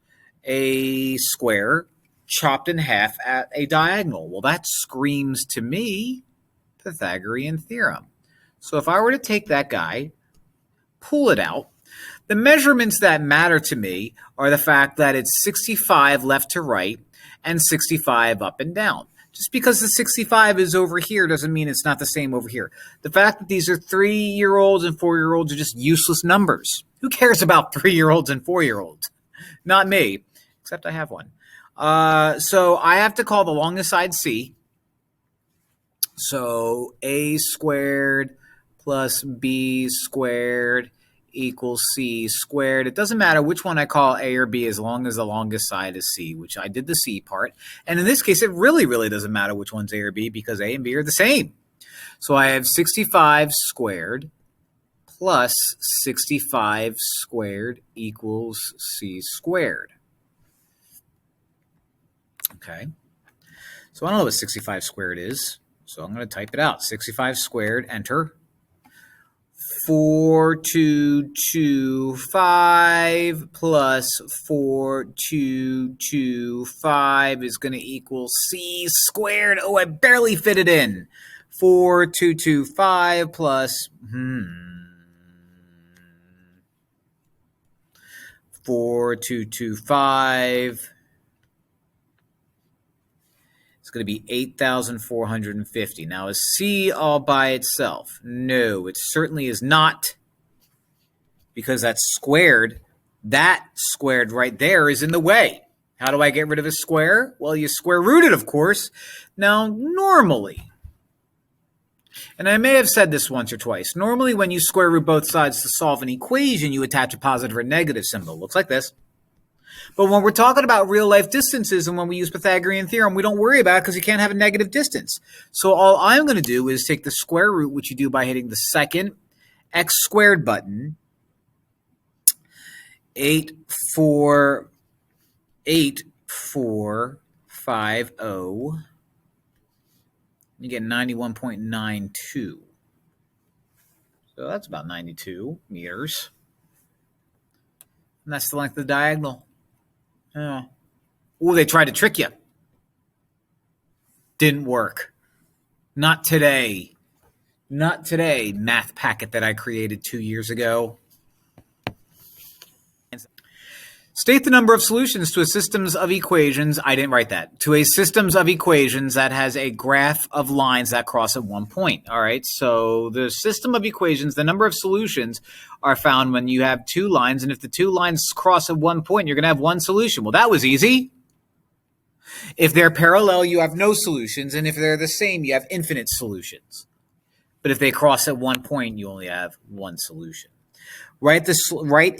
a square chopped in half at a diagonal. Well, that screams to me Pythagorean theorem. So if I were to take that guy, pull it out, the measurements that matter to me are the fact that it's 65 left to right and 65 up and down. Just because the 65 is over here doesn't mean it's not the same over here. The fact that these are 3-year-olds and 4-year-olds are just useless numbers. Who cares about 3-year-olds and 4-year-olds? Not me, except I have one. So I have to call the longest side C. So a squared plus b squared equals c squared. It doesn't matter which one I call a or b as long as the longest side is c, which I did the c part. And in this case, it really doesn't matter which one's a or b because a and b are the same. So I have 65 squared plus 65 squared equals c squared. Okay. So I don't know what 65 squared is. So I'm going to type it out. 65 squared, enter. 4225 plus 4225 is going to equal c squared. Oh, I barely fit it in. 4225 plus 4225. It's going to be 8,450. Now, is C all by itself? No, it certainly is not, because that's squared. That squared right there is in the way. How do I get rid of a square? Well, you square root it, of course. Now, normally, and I may have said this once or twice, normally when you square root both sides to solve an equation, you attach a positive or negative symbol. It looks like this. But when we're talking about real-life distances and when we use Pythagorean theorem, we don't worry about it because you can't have a negative distance. So all I'm going to do is take the square root, which you do by hitting the second x squared button, 8450. You get 91.92. So that's about 92 meters. And that's the length of the diagonal. Oh, they tried to trick you. Didn't work. Not today. Not today, math packet that I created 2 years ago. State the number of solutions to a systems of equations. I didn't write that. To a systems of equations that has a graph of lines that cross at one point. All right, so the system of equations, the number of solutions are found when you have two lines, and if the two lines cross at one point, you're going to have one solution. Well, that was easy. If they're parallel, you have no solutions, and if they're the same, you have infinite solutions. But if they cross at one point, you only have one solution. Write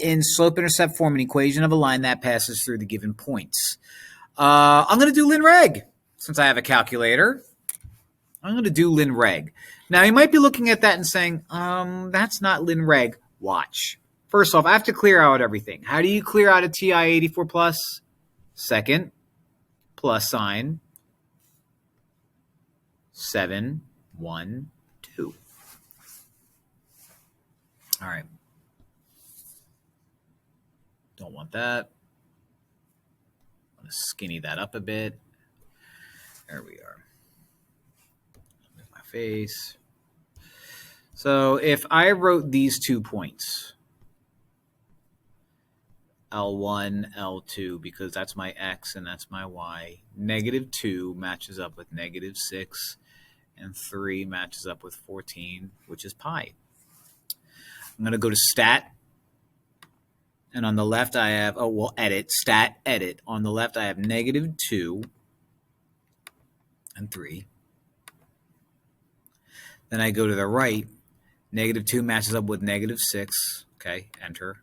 in slope-intercept form an equation of a line that passes through the given points. I'm going to do lin-reg. Since I have a calculator, I'm going to do lin-reg. Now, you might be looking at that and saying, that's not lin-reg. Watch. First off, I have to clear out everything. How do you clear out a TI-84 plus? Second, plus sign, 7, 1, 2. All right. Don't want that. I'm going to skinny that up a bit. There we are. Move my face. So if I wrote these 2 points, L1, L2, because that's my X and that's my Y, -2 matches up with -6, and 3 matches up with 14, which is pi. I'm going to go to stat. And on the left, I have, edit, stat, edit. On the left, I have -2 and 3. Then I go to the right, Negative 2 matches up with negative 6. Okay, enter.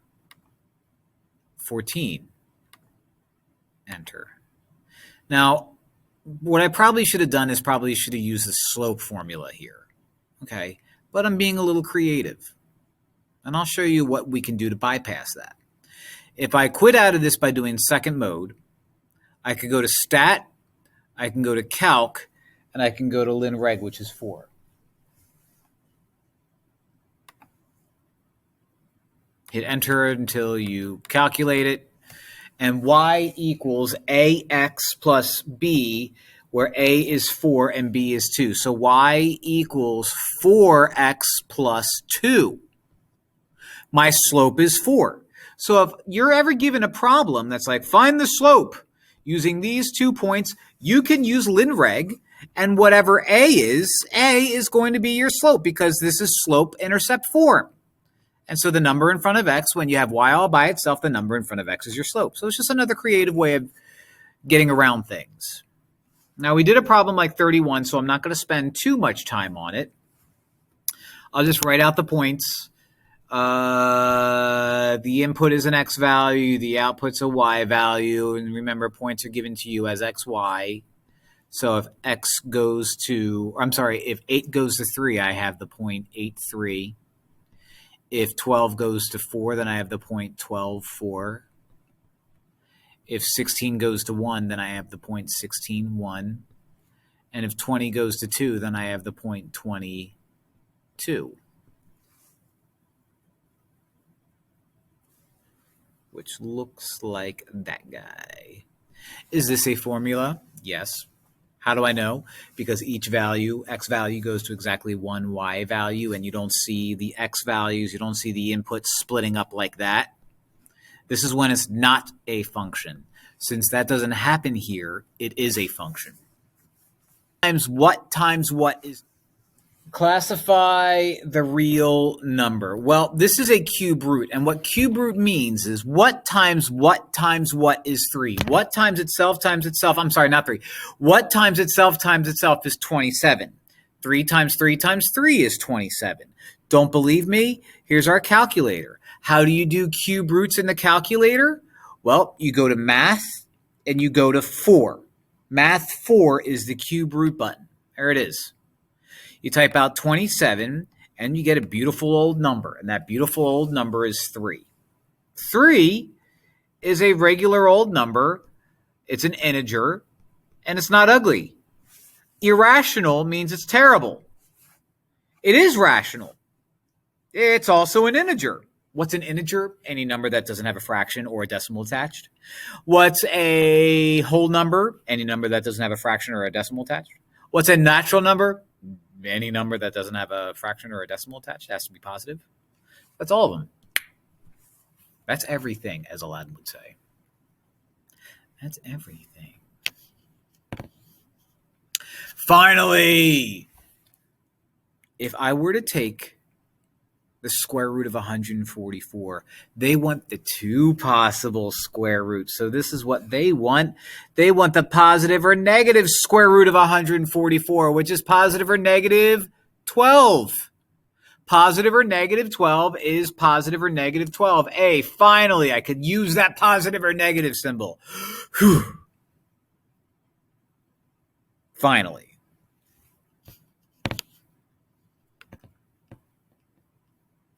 14. Enter. Now, what I probably should have done is probably should have used the slope formula here. Okay, but I'm being a little creative. And I'll show you what we can do to bypass that. If I quit out of this by doing second mode, I could go to stat, I can go to calc, and I can go to linreg, which is 4. Hit enter until you calculate it. And y equals ax plus b, where a is 4 and b is 2. So y equals 4x plus 2. My slope is 4. So if you're ever given a problem that's like, find the slope using these 2 points, you can use linreg, and whatever a is going to be your slope because this is slope-intercept form. And so the number in front of x, when you have y all by itself, the number in front of x is your slope. So it's just another creative way of getting around things. Now, we did a problem like 31, so I'm not going to spend too much time on it. I'll just write out the points. The input is an x value. The output's a y value. And remember, points are given to you as x, y. So if x goes to, I'm sorry, if 8 goes to 3, I have the point 8, 3. If 12 goes to 4, then I have the point 12, 4. If 16 goes to 1, then I have the point 16, 1. And if 20 goes to 2, then I have the point 22. Which looks like that guy. Is this a formula? Yes. How do I know? Because each value, x value, goes to exactly one y value, and you don't see the x values, you don't see the inputs splitting up like that. This is when it's not a function. Since that doesn't happen here, it is a function. Times what is... Classify the real number. Well, this is a cube root, and what cube root means is what times what is 3. What times itself, I'm sorry, not 3. What times itself is 27. 3 times 3 times 3 is 27. Don't believe me? Here's our calculator. How do you do cube roots in the calculator? Well, you go to math, and you go to 4. Math 4 is the cube root button. There it is. You type out 27, and you get a beautiful old number, and that beautiful old number is 3. 3 is a regular old number. It's an integer, and it's not ugly. Irrational means it's terrible. It is rational. It's also an integer. What's an integer? Any number that doesn't have a fraction or a decimal attached. What's a whole number? Any number that doesn't have a fraction or a decimal attached. What's a natural number? Any number that doesn't have a fraction or a decimal attached. It has to be positive. That's all of them. That's everything, as Aladdin would say. That's everything. Finally, if I were to take the square root of 144, they want the 2 possible square roots. So this is what they want. They want the positive or negative square root of 144, which is positive or negative 12. Positive or negative 12 is positive or negative 12. Hey, finally, I could use that positive or negative symbol. Whew. Finally.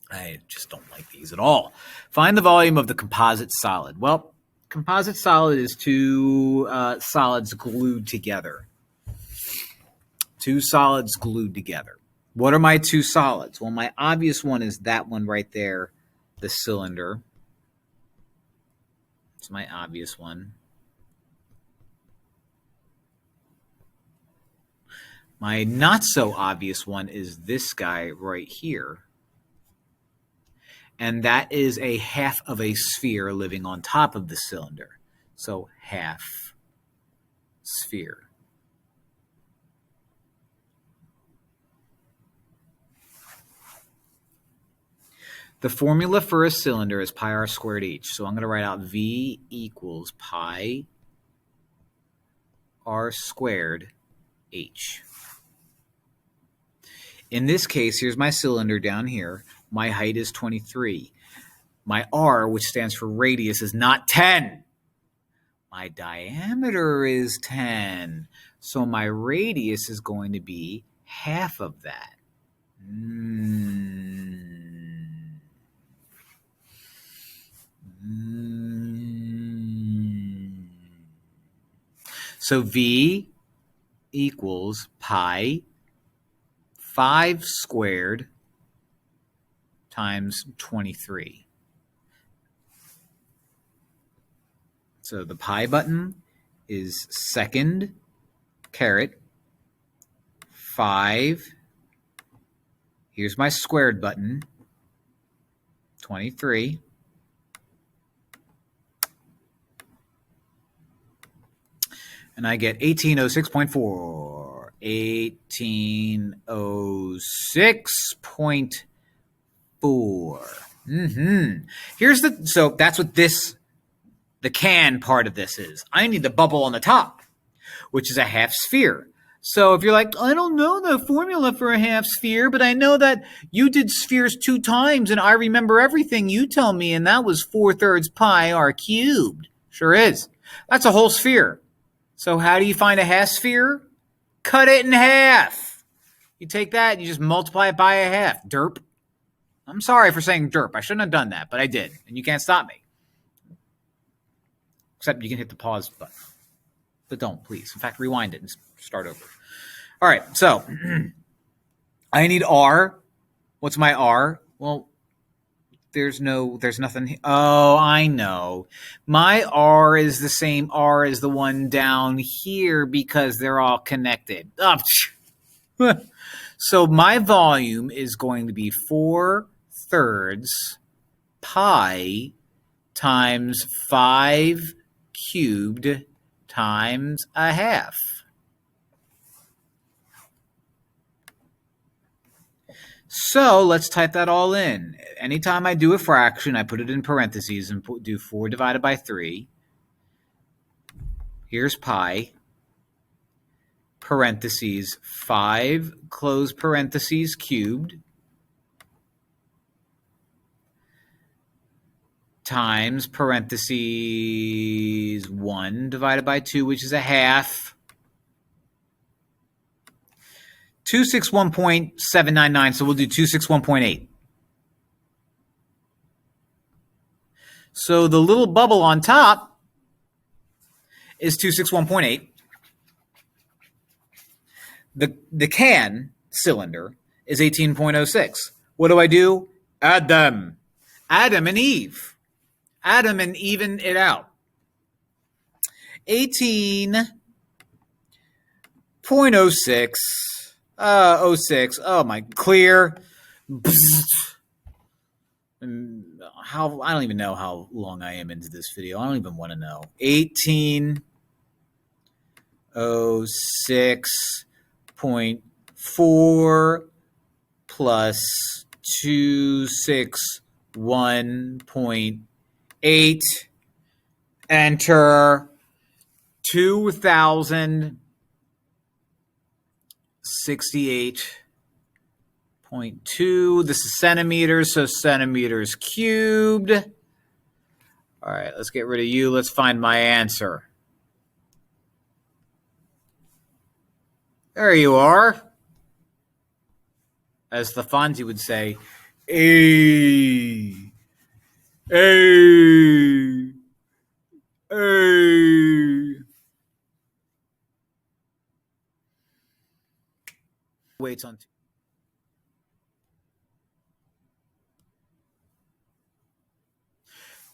I just don't like these at all. Find the volume of the composite solid. Well, composite solid is 2 solids glued together. 2 solids glued together. What are my 2 solids? Well, my obvious one is that one right there, the cylinder. It's my obvious one. My not so obvious one is this guy right here. And that is a half of a sphere living on top of the cylinder. So half sphere. The formula for a cylinder is pi r squared h. So I'm going to write out V equals pi r squared h. In this case, here's my cylinder down here. My height is 23. My R, which stands for radius, is not 10. My diameter is 10. So my radius is going to be half of that. So V equals pi 5 squared times 23. So the pi button is second caret 5. Here's my squared button, 23. And I get 1806.4. 1806.4. Here's so that's what the can part of this is. I need the bubble on the top, which is a half sphere. So if you're like, I don't know the formula for a half sphere, but I know that you did spheres 2 times and I remember everything you tell me, and that was 4/3 pi r cubed. Sure is. That's a whole sphere. So how do you find a half sphere? Cut it in half. You take that and you just multiply it by a half. Derp. I'm sorry for saying derp. I shouldn't have done that, but I did. And you can't stop me. Except you can hit the pause button. But don't, please. In fact, rewind it and start over. All right, so I need R. What's my R? Well, there's nothing. Oh, I know. My R is the same R as the one down here because they're all connected. So my volume is going to be 4/3 pi times 5 cubed times a half. So let's type that all in. Anytime I do a fraction, I put it in parentheses and do 4 divided by 3. Here's pi, parentheses, 5, close parentheses, cubed, times parentheses 1 divided by 2, which is a half. 261.799, so we'll do 261.8. So the little bubble on top is 261.8. The can cylinder is 18.06. What do? Add them. Adam and Eve. Add them and even it out. 18.06. 06. Oh my, clear. How, I don't even know how long I am into this video. I don't even want to know. 18.06.4 plus 261.8. Enter. 2068.2. This is centimeters, so centimeters cubed. All right, let's get rid of you. Let's find my answer. There you are. As the Fonzie would say, A. Weights on.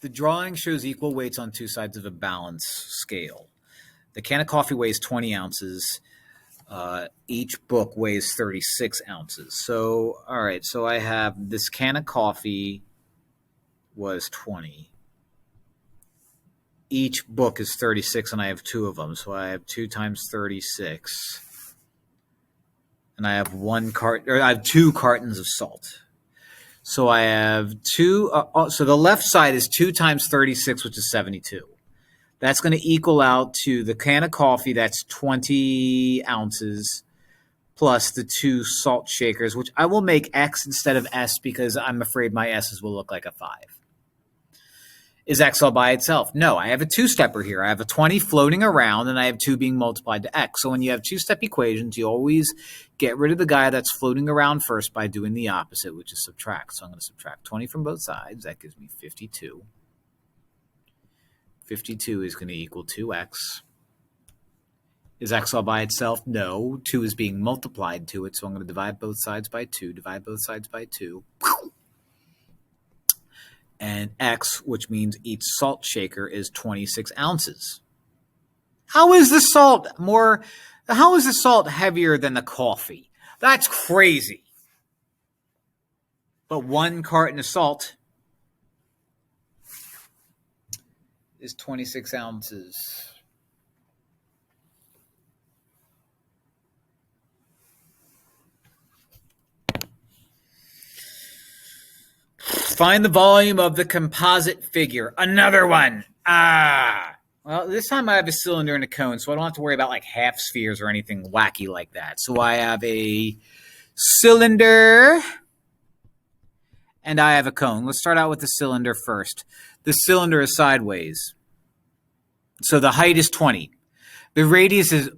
The drawing shows equal weights on 2 sides of a balance scale. The can of coffee weighs 20 ounces. Each book weighs 36 ounces. So, all right, so I have this can of coffee was 20. Each book is 36, and I have 2 of them. So I have 2 times 36. And I have 2 cartons of salt. So I have 2. So the left side is 2 times 36, which is 72. That's going to equal out to the can of coffee. That's 20 ounces plus the 2 salt shakers, which I will make X instead of S because I'm afraid my S's will look like a 5. Is X all by itself? No, I have a two-stepper here. I have a 20 floating around, and I have 2 being multiplied to X. So when you have two-step equations, you always get rid of the guy that's floating around first by doing the opposite, which is subtract. So I'm going to subtract 20 from both sides. That gives me 52. 52 is going to equal 2X. Is X all by itself? No. 2 is being multiplied to it, so I'm going to divide both sides by 2. Divide both sides by 2. And X, which means each salt shaker, is 26 ounces. How is the salt heavier than the coffee? That's crazy. But 1 carton of salt is 26 ounces. Find the volume of the composite figure. Another one. Well, this time I have a cylinder and a cone, so I don't have to worry about like half spheres or anything wacky like that. So I have a cylinder and I have a cone. Let's start out with the cylinder first. The cylinder is sideways. So the height is 20. The radius is,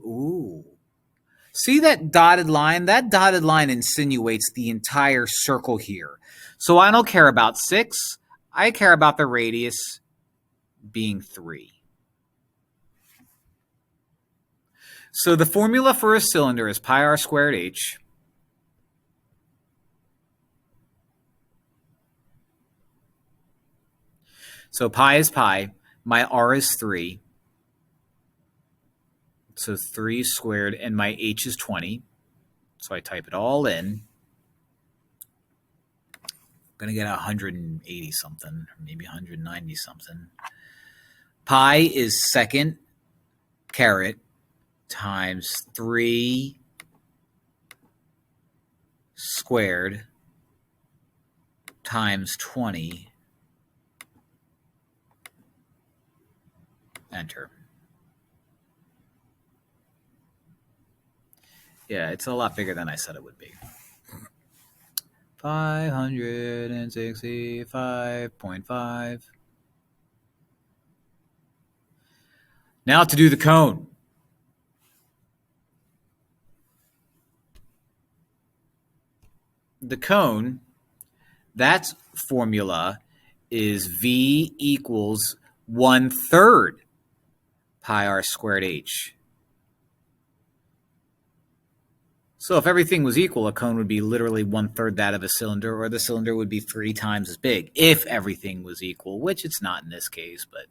see that dotted line? That dotted line insinuates the entire circle here. So I don't care about 6. I care about the radius being 3. So the formula for a cylinder is pi r squared h. So pi is pi. My r is 3. So 3 squared, and my h is 20. So I type it all in. I'm going to get 180 something, or maybe 190 something. Pi is second caret times 3 squared times 20. Enter. Yeah, it's a lot bigger than I said it would be. 565.5. Now to do the cone. The cone, that formula is V equals 1/3 pi r squared h. So if everything was equal, a cone would be literally 1/3 that of a cylinder, or the cylinder would be 3 times as big if everything was equal, which it's not in this case, but a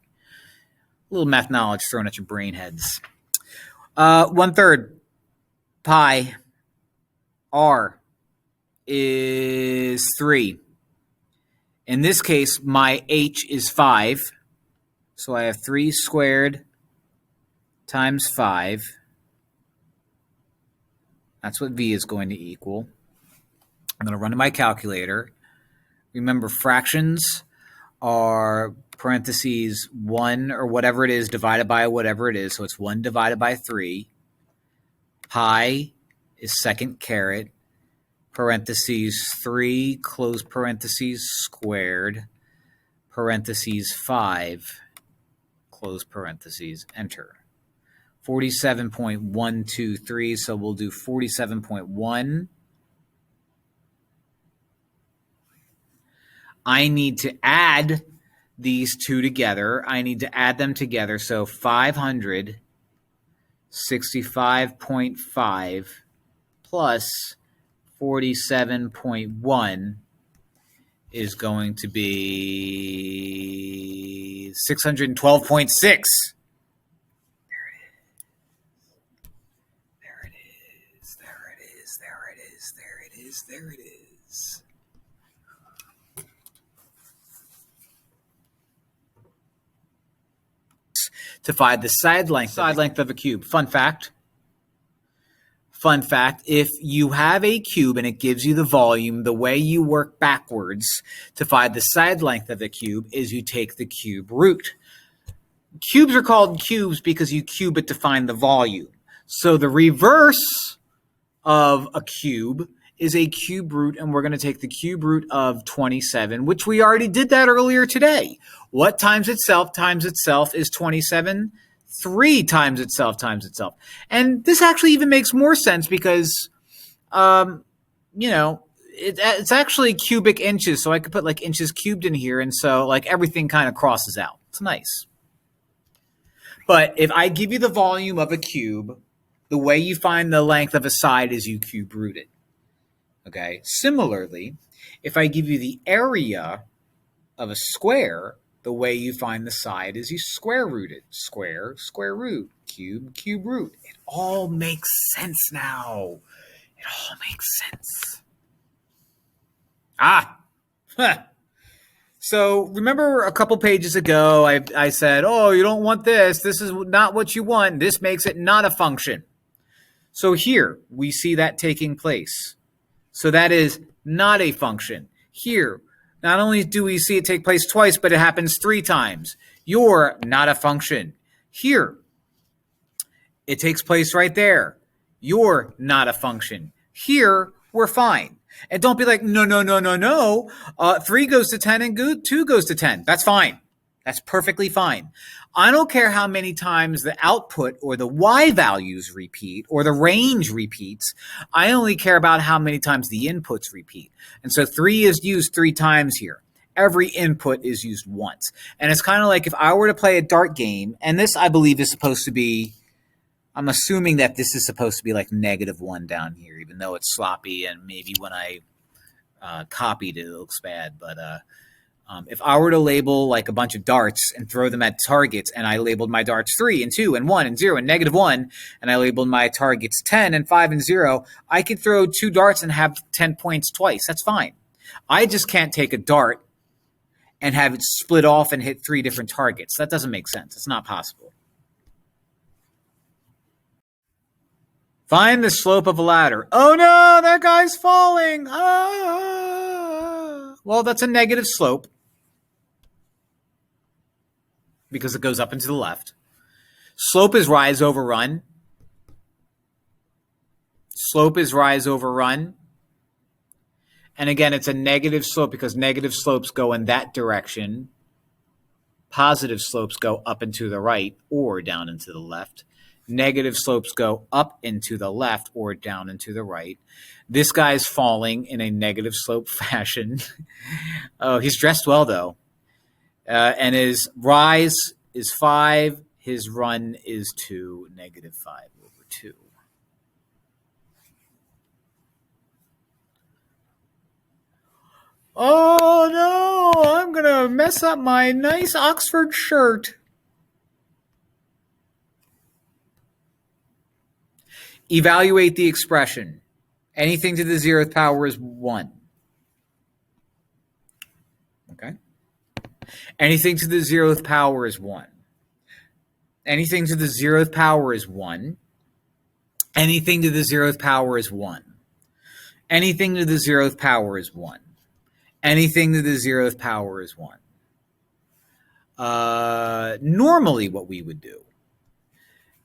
little math knowledge thrown at your brain heads. 1/3 pi r is 3. In this case, my h is 5. So I have 3 squared times 5. That's what V is going to equal. I'm going to run to my calculator. Remember, fractions are parentheses 1 or whatever it is divided by whatever it is. So it's 1 divided by 3. Pi is second caret, parentheses 3, close parentheses, squared, parentheses 5, close parentheses, enter. 47.123, so we'll do 47.1. I need to add these two together. I need to add them together, so 565.5 plus 47.1 is going to be 612.6. There it is. To find the side length of a cube. Fun fact, if you have a cube and it gives you the volume, the way you work backwards to find the side length of the cube is you take the cube root. Cubes are called cubes because you cube it to find the volume. So the reverse of a cube is a cube root, and we're going to take the cube root of 27, which we already did that earlier today. What times itself is 27? 3 times itself times itself. And this actually even makes more sense because, it's actually cubic inches, so I could put like inches cubed in here, and so like everything kind of crosses out. It's nice. But if I give you the volume of a cube, the way you find the length of a side is you cube root it. Okay. Similarly, if I give you the area of a square, the way you find the side is you square root it. Square, square root, cube, cube root. It all makes sense now. It all makes sense. So remember a couple pages ago, I said, oh, you don't want this. This is not what you want. This makes it not a function. So here we see that taking place. So that is not a function. Here, not only do we see it take place twice, but it happens 3 times. You're not a function. Here, it takes place right there. You're not a function. Here, we're fine. And don't be like, no. 3 goes to 10 and 2 goes to 10. That's fine. That's perfectly fine. I don't care how many times the output or the y values repeat or the range repeats. I only care about how many times the inputs repeat. And so 3 is used 3 times here. Every input is used once. And it's kind of like if I were to play a dart game, and this I believe is supposed to be, I'm assuming that this is supposed to be like -1 down here, even though it's sloppy and maybe when I copied it, it looks bad. But if I were to label like a bunch of darts and throw them at targets, and I labeled my darts 3 and 2 and 1 and 0 and -1, and I labeled my targets 10 and 5 and 0, I could throw 2 darts and have 10 points twice. That's fine. I just can't take a dart and have it split off and hit 3 different targets. That doesn't make sense. It's not possible. Find the slope of a ladder. Oh no, that guy's falling. Well, that's a negative slope because it goes up and to the left. Slope is rise over run. Slope is rise over run. And again, it's a negative slope because negative slopes go in that direction. Positive slopes go up and to the right or down and to the left. Negative slopes go up and to the left or down and to the right. This guy's falling in a negative slope fashion. Oh, he's dressed well, though. And his rise is 5. His run is 2, -5/2. Oh, no, I'm going to mess up my nice Oxford shirt. Evaluate the expression. Anything to the 0th power is 1. Okay? Anything to the 0th power is 1. Anything to the 0th power is 1. Anything to the 0th power is 1. Anything to the 0th power is 1. Anything to the 0th power is 1. Normally what we would do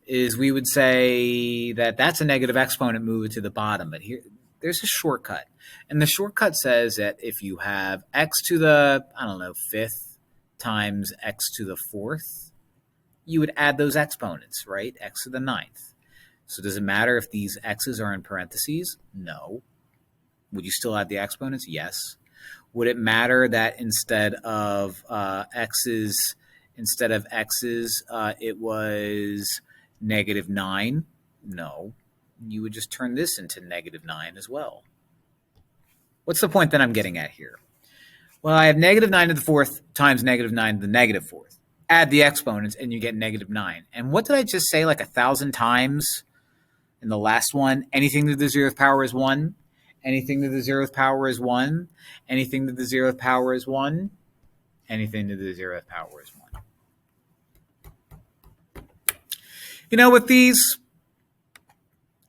is we would say that that's a negative exponent, move it to the bottom. But here, there's a shortcut. And the shortcut says that if you have x to the, 5th times x to the 4th, you would add those exponents, right? X to the 9th. So does it matter if these x's are in parentheses? No. Would you still add the exponents? Yes. Would it matter that instead of x's, it was -9? No. You would just turn this into -9 as well. What's the point that I'm getting at here? Well, I have -9 to the 4th times -9 to the -4th. Add the exponents and you get -9. And what did I just say like 1,000 times in the last one? Anything to the 0th power is 1. Anything to the 0th power is 1. Anything to the 0th power is 1. Anything to the 0th power is 1. With these,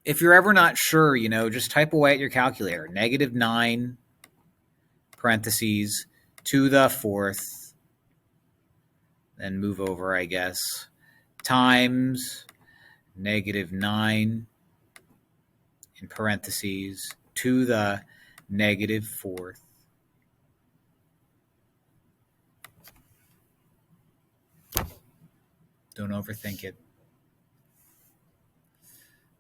if you're ever not sure, just type away at your calculator. -9, parentheses, to the 4th, then move over, I guess, times -9 in parentheses to the negative fourth Don't overthink it.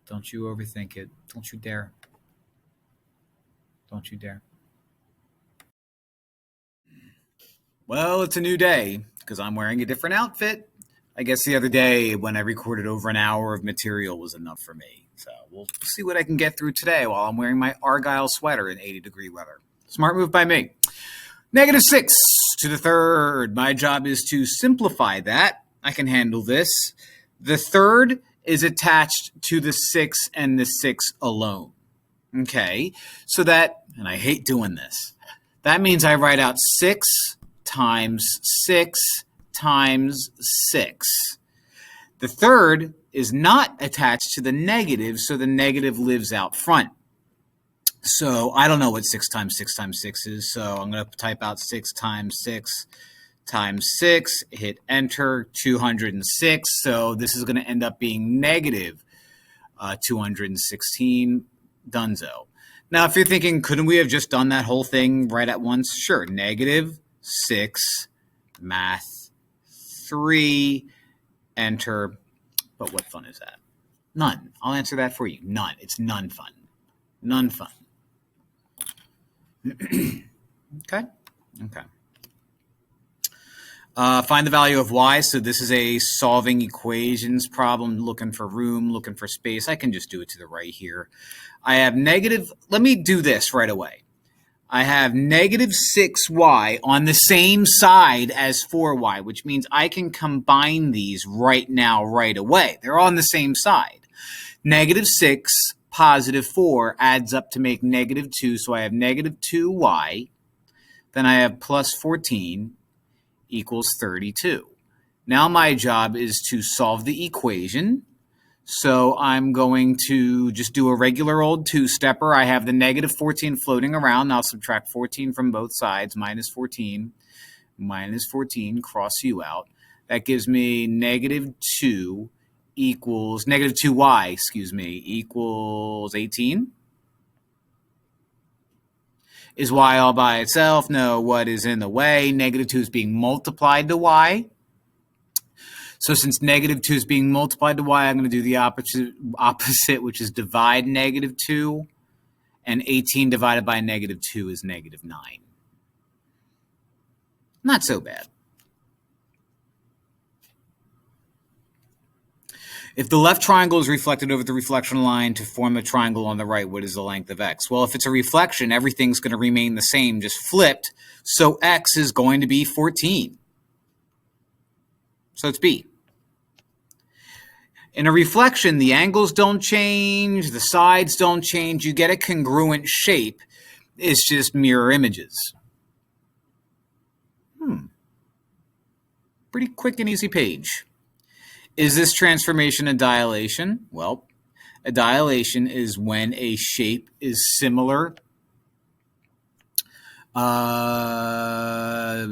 Don't you overthink it. Don't you dare. Don't you dare. Well, it's a new day because I'm wearing a different outfit. I guess the other day when I recorded over an hour of material was enough for me. So we'll see what I can get through today while I'm wearing my Argyle sweater in 80-degree weather. Smart move by me. -6 to the third. My job is to simplify that. I can handle this. The third is attached to the 6 and the 6 alone. Okay, so that, and I hate doing this, that means I write out 6 times 6 times 6. The third is not attached to the negative, so the negative lives out front. So I don't know what 6 times 6 times 6 is, so I'm going to type out 6 times 6 times 6, hit enter, 206. So this is going to end up being negative 216, donezo. Now, if you're thinking, couldn't we have just done that whole thing right at once? Sure, -6, math, 3, enter. But what fun is that? None. I'll answer that for you. None. It's none fun. None fun. Okay. Find the value of y. So this is a solving equations problem, looking for room, looking for space. I can just do it to the right here. I have negative, let me do this right away. I have -6y on the same side as 4y, which means I can combine these right now, right away. They're on the same side. -6 +4 adds up to make -2, so I have -2y. Then I have +14 equals 32. Now my job is to solve the equation. So I'm going to just do a regular old two-stepper. I have the -14 floating around. I'll subtract 14 from both sides. -14, cross you out. That gives me -2 equals, -2y, equals 18. Is y all by itself? No. What is in the way? -2 is being multiplied to y. So since -2 is being multiplied to y, I'm going to do the opposite, which is divide -2. And 18 divided by -2 is -9. Not so bad. If the left triangle is reflected over the reflection line to form a triangle on the right, what is the length of x? Well, if it's a reflection, everything's going to remain the same, just flipped. So x is going to be 14. So it's B. In a reflection, the angles don't change, the sides don't change. You get a congruent shape. It's just mirror images. Pretty quick and easy page. Is this transformation a dilation? Well, a dilation is when a shape is similar.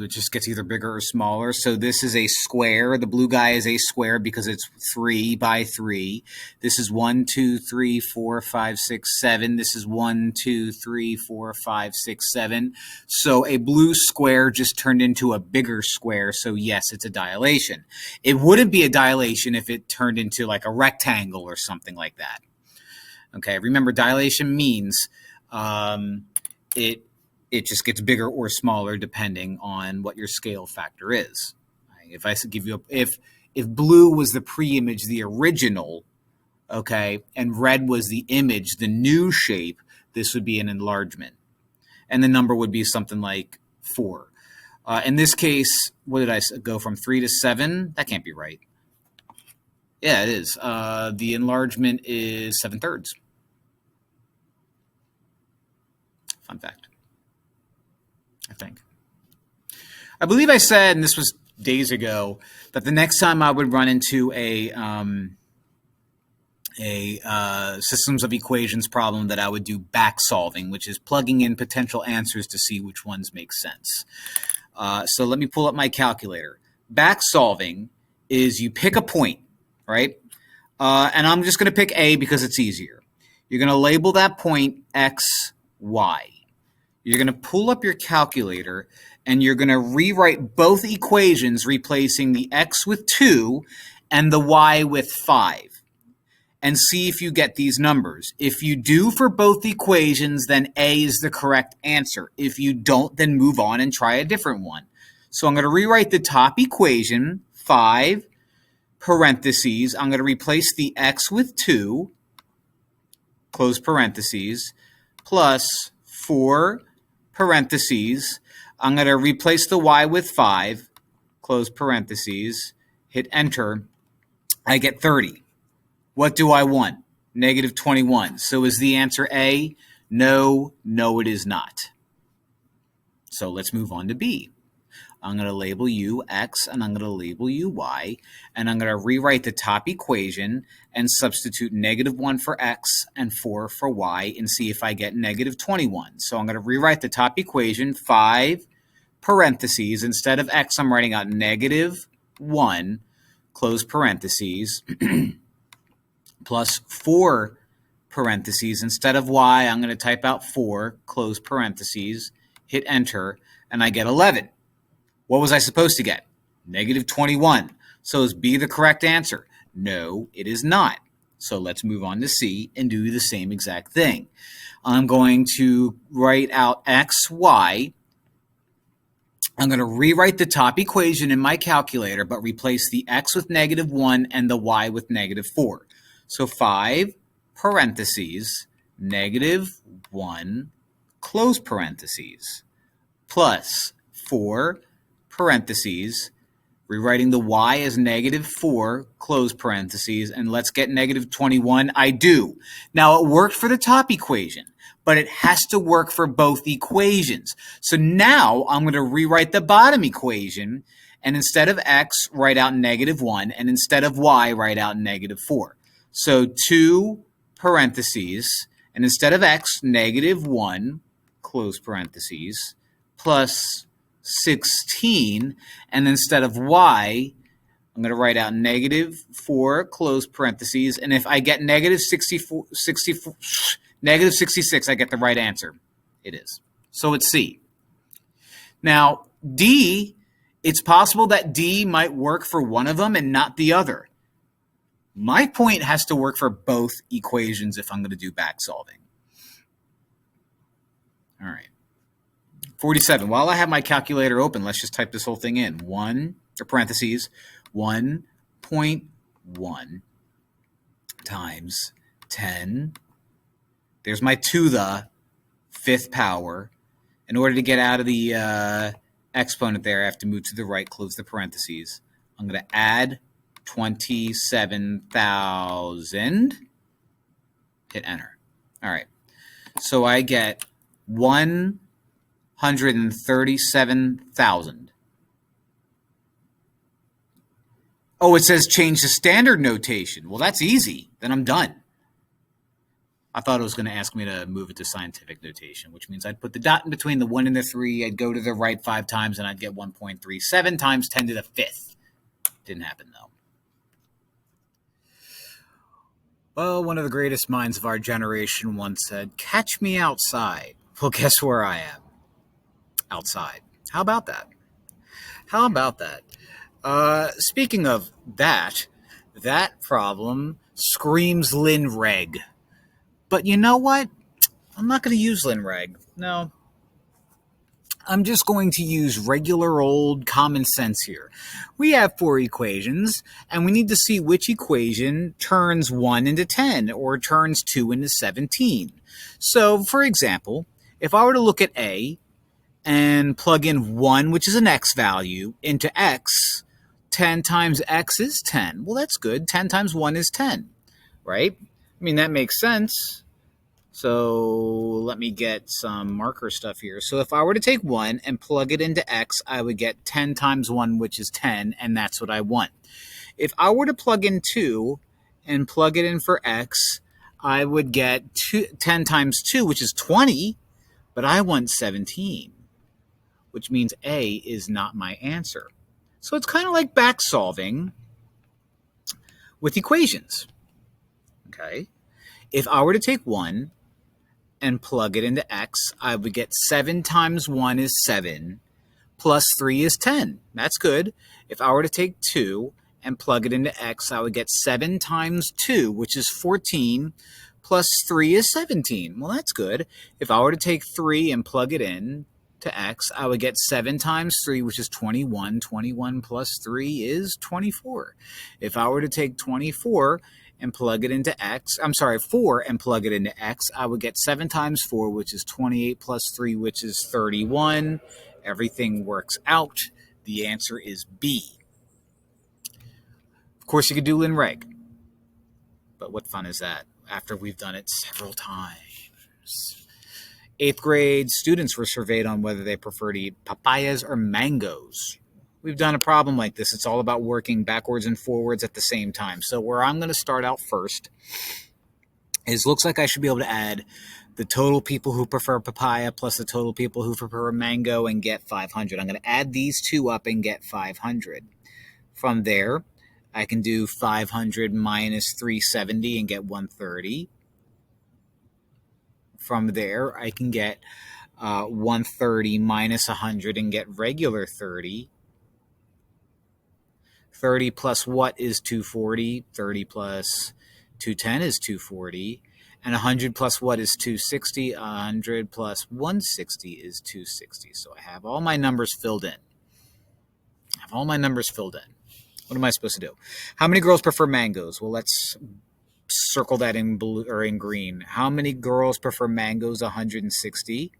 It just gets either bigger or smaller. So this is a square. The blue guy is a square because it's 3 by 3. This is 1, 2, 3, 4, 5, 6, 7. This is 1, 2, 3, 4, 5, 6, 7. So a blue square just turned into a bigger square. So yes, it's a dilation. It wouldn't be a dilation if it turned into like a rectangle or something like that. Okay, remember dilation means it just gets bigger or smaller depending on what your scale factor is. If I give you if blue was the pre-image, the original, okay, and red was the image, the new shape, this would be an enlargement. And the number would be something like 4. In this case, what did I go from 3 to 7? That can't be right. Yeah, it is. The enlargement is 7/3. Fun fact. I think. I believe I said, and this was days ago, that the next time I would run into a systems of equations problem that I would do back solving, which is plugging in potential answers to see which ones make sense. So let me pull up my calculator. Back solving is you pick a point, right? And I'm just going to pick A because it's easier. You're going to label that point x, y. You're going to pull up your calculator, and you're going to rewrite both equations, replacing the x with 2 and the y with 5, and see if you get these numbers. If you do for both equations, then A is the correct answer. If you don't, then move on and try a different one. So I'm going to rewrite the top equation, 5, parentheses. I'm going to replace the x with 2, close parentheses, plus 4, parentheses. I'm going to replace the y with 5, close parentheses, hit enter. I get 30. What do I want? Negative 21. So is the answer A? No, no, it is not. So let's move on to B. I'm going to label U X, and I'm going to label U Y, and I'm going to rewrite the top equation and substitute negative 1 for X and 4 for Y and see if I get negative 21. So I'm going to rewrite the top equation, 5, parentheses. Instead of X, I'm writing out negative 1, close parentheses, plus 4, parentheses. Instead of Y, I'm going to type out 4, close parentheses, hit enter, and I get 11. What was I supposed to get? Negative 21. So is B the correct answer? No, it is not. So let's move on to C and do the same exact thing. I'm going to write out X, Y. I'm going to rewrite the top equation in my calculator, but replace the X with negative 1 and the Y with negative 4. So 5, parentheses, negative 1, close parentheses, plus 4, parentheses, rewriting the y as negative 4, close parentheses, and let's get negative 21. I do. Now, it worked for the top equation, but it has to work for both equations. So now I'm going to rewrite the bottom equation, and instead of x, write out negative 1, and instead of y, write out negative 4. So 2 parentheses, and instead of x, negative 1, close parentheses, plus 16, and instead of y, I'm going to write out negative 4, close parentheses, and if I get negative 66, I get the right answer. It is. So it's C. Now, D, it's possible that D might work for one of them and not the other. My point has to work for both equations if I'm going to do back solving. All right. 47. While I have my calculator open, let's just type this whole thing in. 1, or parentheses, 1.1 times 10. There's my to the 5th power. In order to get out of the exponent there, I have to move to the right, close the parentheses. I'm going to add 27,000. Hit enter. All right. So I get 137,000. Oh, it says change to standard notation. Well, that's easy. Then I'm done. I thought it was going to ask me to move it to scientific notation, which means I'd put the dot in between the 1 and the 3. I'd go to the right 5 times, and I'd get 1.37 times 10 to the 5th. Didn't happen, though. Well, one of the greatest minds of our generation once said, "Catch me outside." Well, guess where I am? Outside. How about that? How about that? Speaking of that problem screams linreg. But you know what? I'm not going to use linreg. No. I'm just going to use regular old common sense here. We have 4 equations, and we need to see which equation turns 1 into 10 or turns 2 into 17. So, for example, if I were to look at A and plug in 1, which is an x value, into x, 10 times x is 10. Well, that's good. 10 times 1 is 10, right? I mean, that makes sense. So let me get some marker stuff here. So if I were to take 1 and plug it into x, I would get 10 times 1, which is 10, and that's what I want. If I were to plug in 2 and plug it in for x, I would get 10 times 2, which is 20, but I want 17, which means A is not my answer. So it's kind of like back solving with equations. Okay? If I were to take 1 and plug it into x, I would get 7 times 1 is 7, plus 3 is 10. That's good. If I were to take 2 and plug it into x, I would get 7 times 2, which is 14, plus 3 is 17. Well, that's good. If I were to take 3 and plug it in to x, I would get 7 times 3, which is 21. 21 plus 3 is 24. If I were to take 24 and plug it into x, 4 and plug it into x, I would get 7 times 4, which is 28, plus 3, which is 31. Everything works out. The answer is B. Of course, you could do lin reg, but what fun is that after we've done it several times? 8th grade students were surveyed on whether they prefer to eat papayas or mangoes. We've done a problem like this. It's all about working backwards and forwards at the same time. So where I'm going to start out first is, looks like I should be able to add the total people who prefer papaya plus the total people who prefer mango and get 500. I'm going to add these two up and get 500. From there, I can do 500 minus 370 and get 130. From there, I can get 130 minus 100 and get regular 30. 30 plus what is 240? 30 plus 210 is 240. And 100 plus what is 260? 100 plus 160 is 260. So I have all my numbers filled in. What am I supposed to do? How many girls prefer mangoes? Well, let's circle that in blue or in green. How many girls prefer mangoes? 160,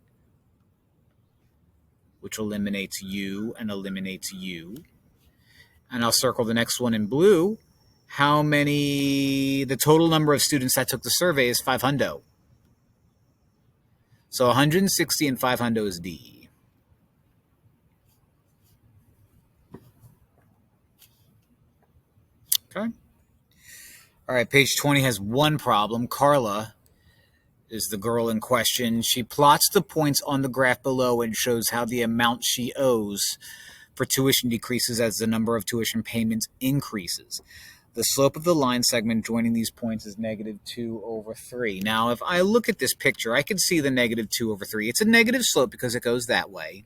which eliminates you and eliminates you. And I'll circle the next one in blue. The total number of students that took the survey is 500. So 160 and 500 is D. Okay. All right, page 20 has one problem. Carla is the girl in question. She plots the points on the graph below and shows how the amount she owes for tuition decreases as the number of tuition payments increases. The slope of the line segment joining these points is -2/3. Now, if I look at this picture, I can see the -2/3. It's a negative slope because it goes that way.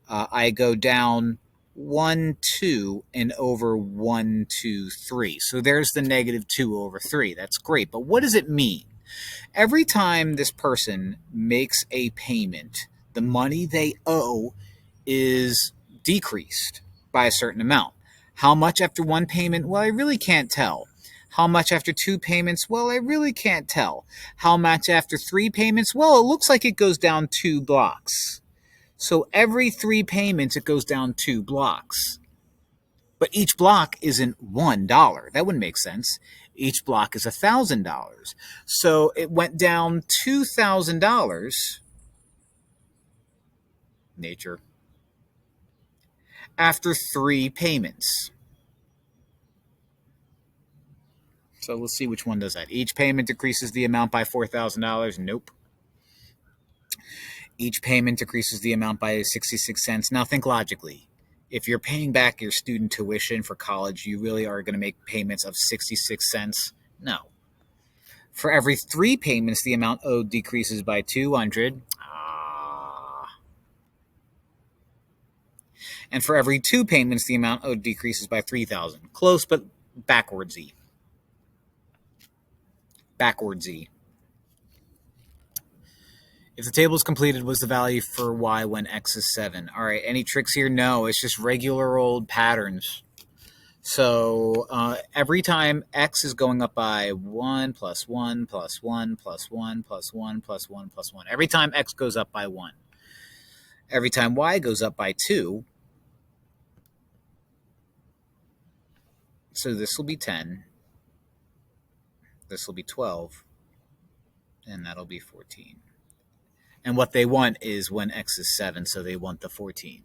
I go down 1, 2, and over 1, 2, 3. So there's the -2/3. That's great. But what does it mean? Every time this person makes a payment, the money they owe is decreased by a certain amount. How much after one payment? Well, I really can't tell. How much after 2 payments? Well, I really can't tell. How much after 3 payments? Well, it looks like it goes down 2 blocks. So every 3 payments, it goes down 2 blocks. But each block isn't $1. That wouldn't make sense. Each block is $1,000. So it went down $2,000. Nature. After 3 payments. So let's see which one does that. Each payment decreases the amount by $4,000. Nope. Each payment decreases the amount by 66 cents. Now think logically. If you're paying back your student tuition for college, you really are going to make payments of 66 cents? No. For every 3 payments, the amount owed decreases by 200. And for every 2 payments, the amount owed decreases by 3,000. Close, but backwardsy. If the table is completed, what's the value for y when x is 7? All right, any tricks here? No, it's just regular old patterns. So every time x is going up by 1 plus 1 plus 1 plus 1 plus 1 plus 1 plus 1. Every time x goes up by 1. Every time y goes up by 2. So this will be 10. This will be 12. And that'll be 14. And what they want is when x is 7, so they want the 14.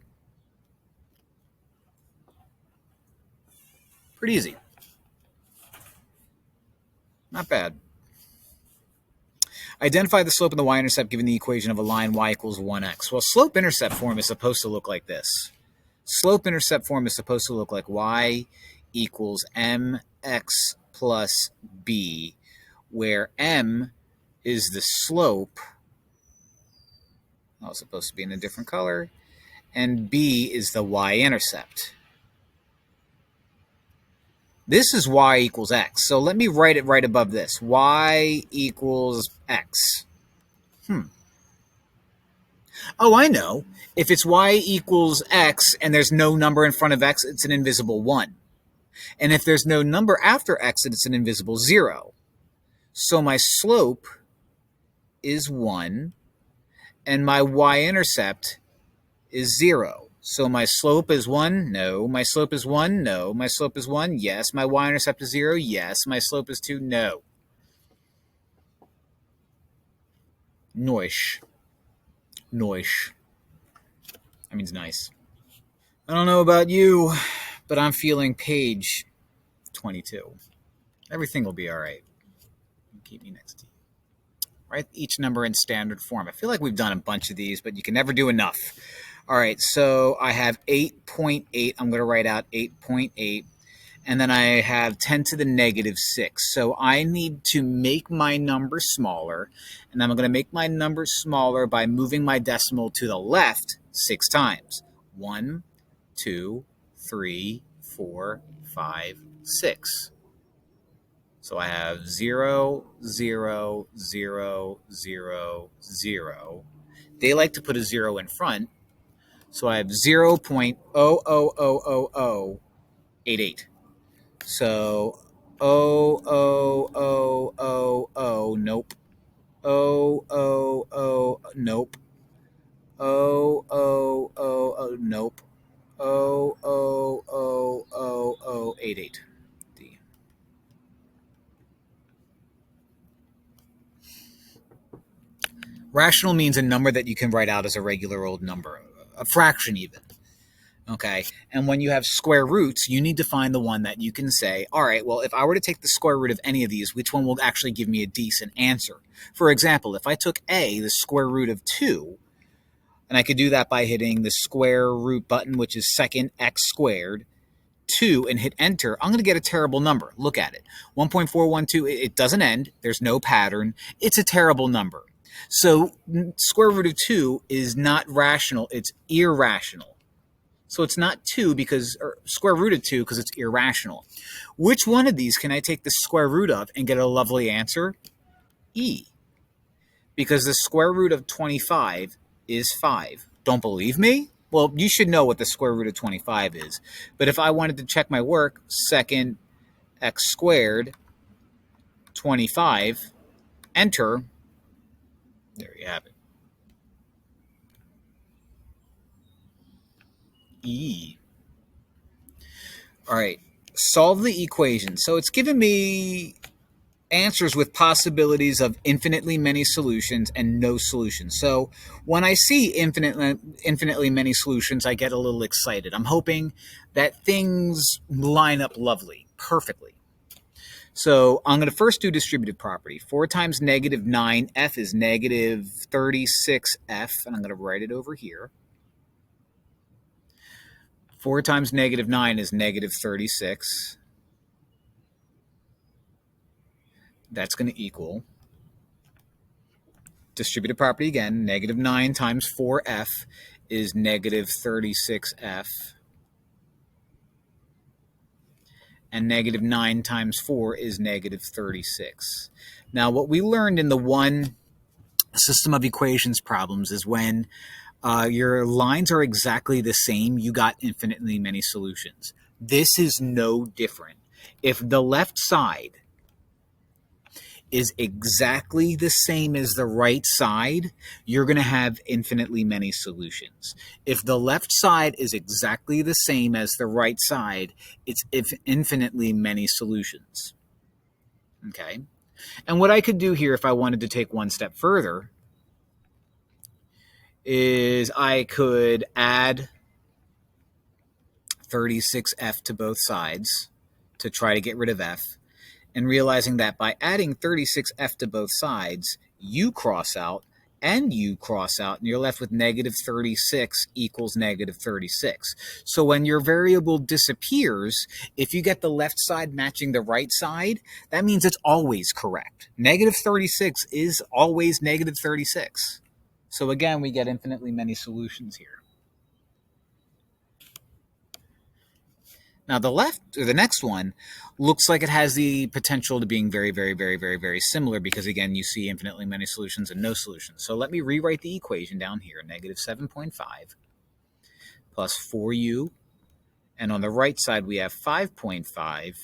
Pretty easy. Not bad. Identify the slope of the y-intercept given the equation of a line y equals 1x. Well, slope-intercept form is supposed to look like this. Slope-intercept form is supposed to look like y equals mx plus b, where m is the slope. Oh, it's supposed to be in a different color. And b is the y-intercept. This is y equals x. So let me write it right above this. Y equals x. Oh, I know. If it's y equals x and there's no number in front of x, it's an invisible 1. And if there's no number after x, it's an invisible 0. So my slope is 1, and my y-intercept is 0. So my slope is 1? No. My slope is 1? No. My slope is 1? Yes. My y-intercept is 0? Yes. My slope is 2? No. Noish. Noish. That means nice. I don't know about you, but I'm feeling page 22. Everything will be all right. Keep me next to you. Write each number in standard form. I feel like we've done a bunch of these, but you can never do enough. All right, so I have 8.8. I'm going to write out 8.8. And then I have 10 to the negative 6. So I need to make my number smaller. And I'm going to make my number smaller by moving my decimal to the left 6 times. 1, 2, 3, 4, 5, 6. So I have 0, 0, 0, 0, 0. They like to put a 0 in front. So I have 0.0000088. So 00000, nope. 000, nope. 000, nope. 0000088. D. Rational means a number that you can write out as a regular old number, a fraction even. Okay, and when you have square roots, you need to find the one that you can say, all right, well, if I were to take the square root of any of these, which one will actually give me a decent answer? For example, if I took a, the square root of 2, and I could do that by hitting the square root button, which is second x squared, 2, and hit enter, I'm going to get a terrible number. Look at it. 1.412, it doesn't end. There's no pattern. It's a terrible number. So square root of 2 is not rational. It's irrational. So it's not 2 because, or square root of 2 because it's irrational. Which one of these can I take the square root of and get a lovely answer? E. Because the square root of 25 is 5. Don't believe me? Well, you should know what the square root of 25 is. But if I wanted to check my work, second x squared, 25, enter. There you have it. E. All right, solve the equation. So it's given me answers with possibilities of infinitely many solutions and no solutions. So when I see infinitely many solutions, I get a little excited. I'm hoping that things line up lovely, perfectly. So I'm going to first do distributive property. 4 times negative 9f is negative 36f, and I'm going to write it over here. 4 times negative 9 is negative 36. That's going to equal, distributive property again, negative 9 times 4f is negative 36f. And negative 9 times 4 is negative 36. Now, what we learned in the one system of equations problems is when your lines are exactly the same, you got infinitely many solutions. This is no different. If the left side is exactly the same as the right side, you're going to have infinitely many solutions. If the left side is exactly the same as the right side, it's infinitely many solutions. Okay? And what I could do here if I wanted to take one step further is I could add 36f to both sides to try to get rid of f, and realizing that by adding 36f to both sides, you cross out, and u cross out, and you're left with negative 36 equals negative 36. So when your variable disappears, if you get the left side matching the right side, that means it's always correct. Negative 36 is always negative 36. So again, we get infinitely many solutions here. Now the next one looks like it has the potential to being very, very, very, very, very similar because again, you see infinitely many solutions and no solutions. So let me rewrite the equation down here, negative 7.5 plus 4u, and on the right side we have 5.5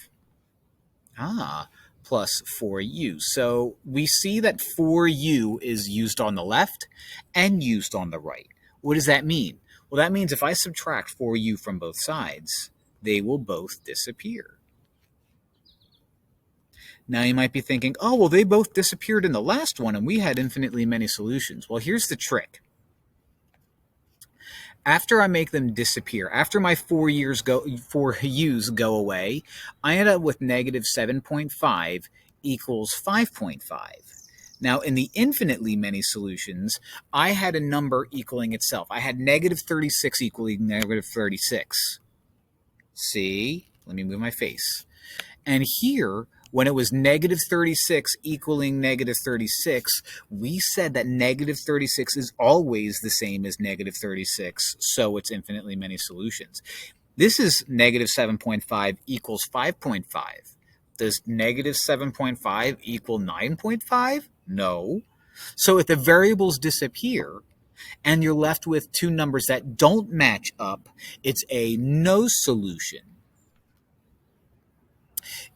plus 4u. So we see that 4u is used on the left and used on the right. What does that mean? Well, that means if I subtract 4u from both sides, they will both disappear. Now you might be thinking, oh, well, they both disappeared in the last one and we had infinitely many solutions. Well, here's the trick. After I make them disappear, after my 4u's go away, I end up with negative 7.5 equals 5.5. Now, in the infinitely many solutions, I had a number equaling itself. I had negative 36 equaling negative 36. See? Let me move my face. And here, when it was negative 36 equaling negative 36, we said that negative 36 is always the same as negative 36, so it's infinitely many solutions. This is negative 7.5 equals 5.5. Does negative 7.5 equal 9.5? No. So if the variables disappear, and you're left with two numbers that don't match up, it's a no solution.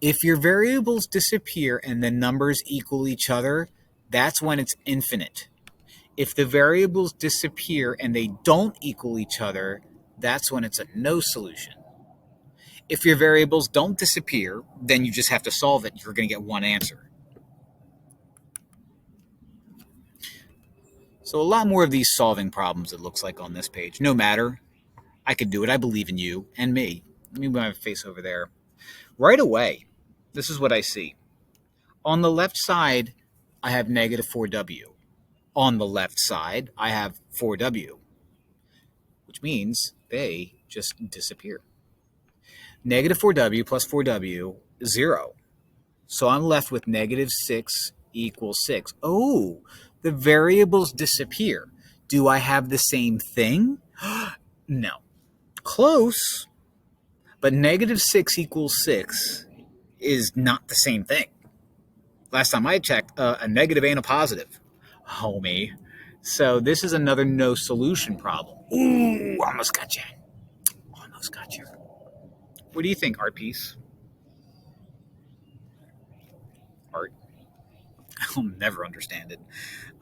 If your variables disappear and the numbers equal each other, that's when it's infinite. If the variables disappear and they don't equal each other, that's when it's a no solution. If your variables don't disappear, then you just have to solve it. You're going to get one answer. So a lot more of these solving problems, it looks like, on this page. No matter. I could do it. I believe in you and me. Let me move my face over there. Right away, this is what I see. On the left side, I have negative 4w. On the left side, I have 4w, which means they just disappear. Negative 4w plus 4w is 0. So I'm left with negative 6 equals 6. Oh, the variables disappear. Do I have the same thing? No. Close, but negative 6 equals 6 is not the same thing. Last time I checked, a negative ain't a positive, homie. So this is another no solution problem. Ooh, almost got you. Almost got you. What do you think, art piece? Art. I'll never understand it.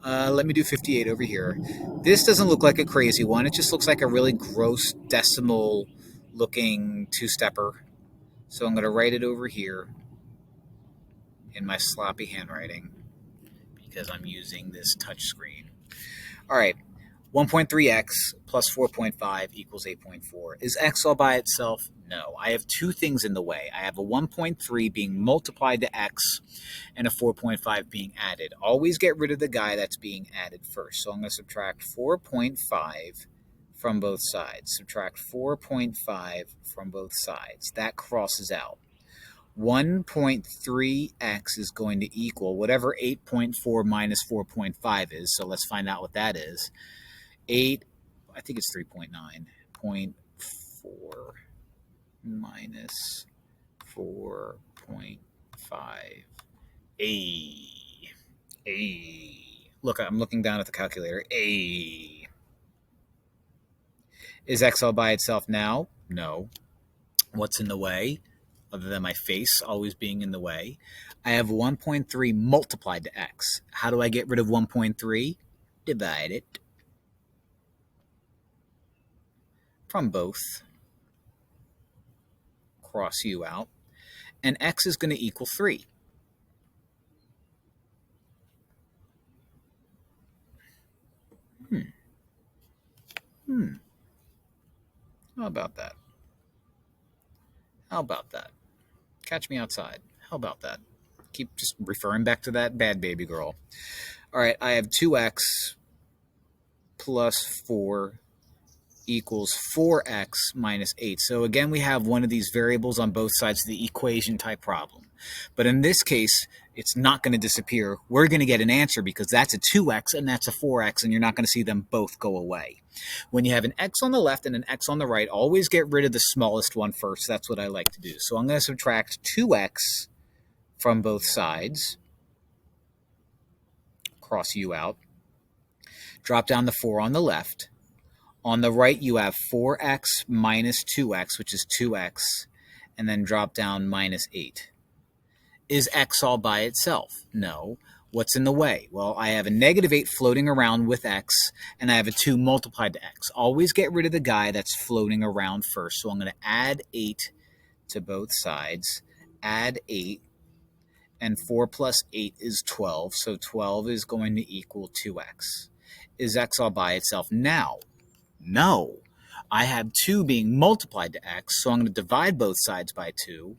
Let me do 58 over here. This doesn't look like a crazy one. It just looks like a really gross decimal looking two-stepper. So I'm going to write it over here in my sloppy handwriting because I'm using this touch screen. All right, 1.3x plus 4.5 equals 8.4. Is x all by itself? No. I have two things in the way. I have a 1.3 being multiplied to x and a 4.5 being added. Always get rid of the guy that's being added first. So I'm going to subtract 4.5 from both sides. Subtract 4.5 from both sides. That crosses out. 1.3x is going to equal whatever 8.4 minus 4.5 is. So let's find out what that is. 8, I think it's 3.9.4 minus 4.5. Look, I'm looking down at the calculator. Is x all by itself now? No. What's in the way? Other than my face always being in the way. I have 1.3 multiplied to x. How do I get rid of 1.3? Divide it from both. Cross u out. And x is going to equal 3. How about that? How about that? Catch me outside. How about that? Keep just referring back to that bad baby girl. All right, I have 2x plus 4 equals 4x minus 8. So again, we have one of these variables on both sides of the equation type problem. But in this case, it's not going to disappear. We're going to get an answer because that's a 2x and that's a 4x, and you're not going to see them both go away. When you have an x on the left and an x on the right, always get rid of the smallest one first. That's what I like to do. So I'm going to subtract 2x from both sides. Cross u out. Drop down the 4 on the left. On the right, you have 4x minus 2x, which is 2x, and then drop down minus 8. Is x all by itself? No. What's in the way? Well, I have a negative 8 floating around with x, and I have a 2 multiplied to x. Always get rid of the guy that's floating around first. So I'm going to add 8 to both sides, add 8, and 4 plus 8 is 12. So 12 is going to equal 2x. Is x all by itself? Now, no. I have 2 being multiplied to x, so I'm going to divide both sides by 2.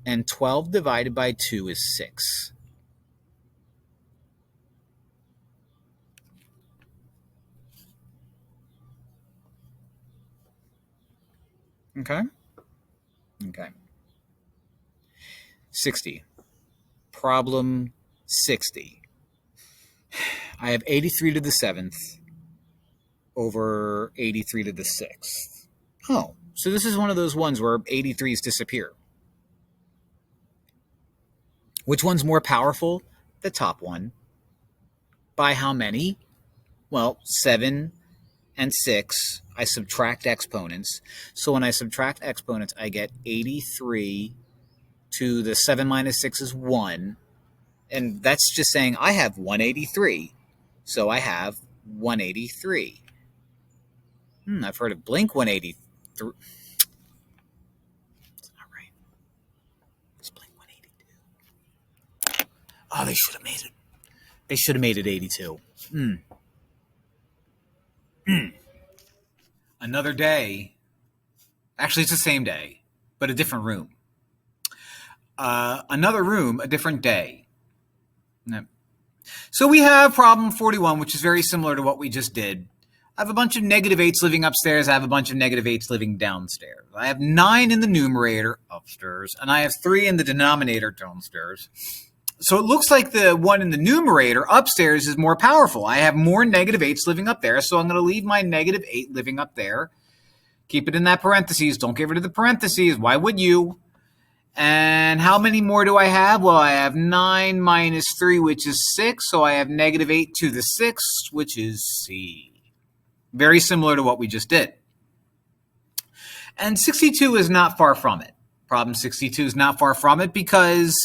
And 12 divided by 2 is 6. Okay? Okay. 60. Problem 60. I have 83 to the 7th over 83 to the 6th. Oh, so this is one of those ones where 83s disappear. Which one's more powerful? The top one. By how many? Well, 7 and 6. I subtract exponents. So when I subtract exponents, I get 83 to the 7 minus 6 is 1. And that's just saying I have 183. So I have 183. I've heard of Blink 183. It's not right. It's Blink 182. Oh, they should have made it. They should have made it 82. Another day. Actually, it's the same day, but a different room. Another room, a different day. So we have problem 41, which is very similar to what we just did. I have a bunch of negative 8s living upstairs. I have a bunch of negative 8s living downstairs. I have 9 in the numerator upstairs, and I have 3 in the denominator downstairs. So it looks like the one in the numerator upstairs is more powerful. I have more negative 8s living up there, so I'm going to leave my negative 8 living up there. Keep it in that parentheses. Don't get rid of the parentheses. Why would you? And how many more do I have? Well, I have 9 minus 3, which is 6. So I have negative 8 to the 6th, which is C. Very similar to what we just did. And 62 is not far from it. Problem 62 is not far from it because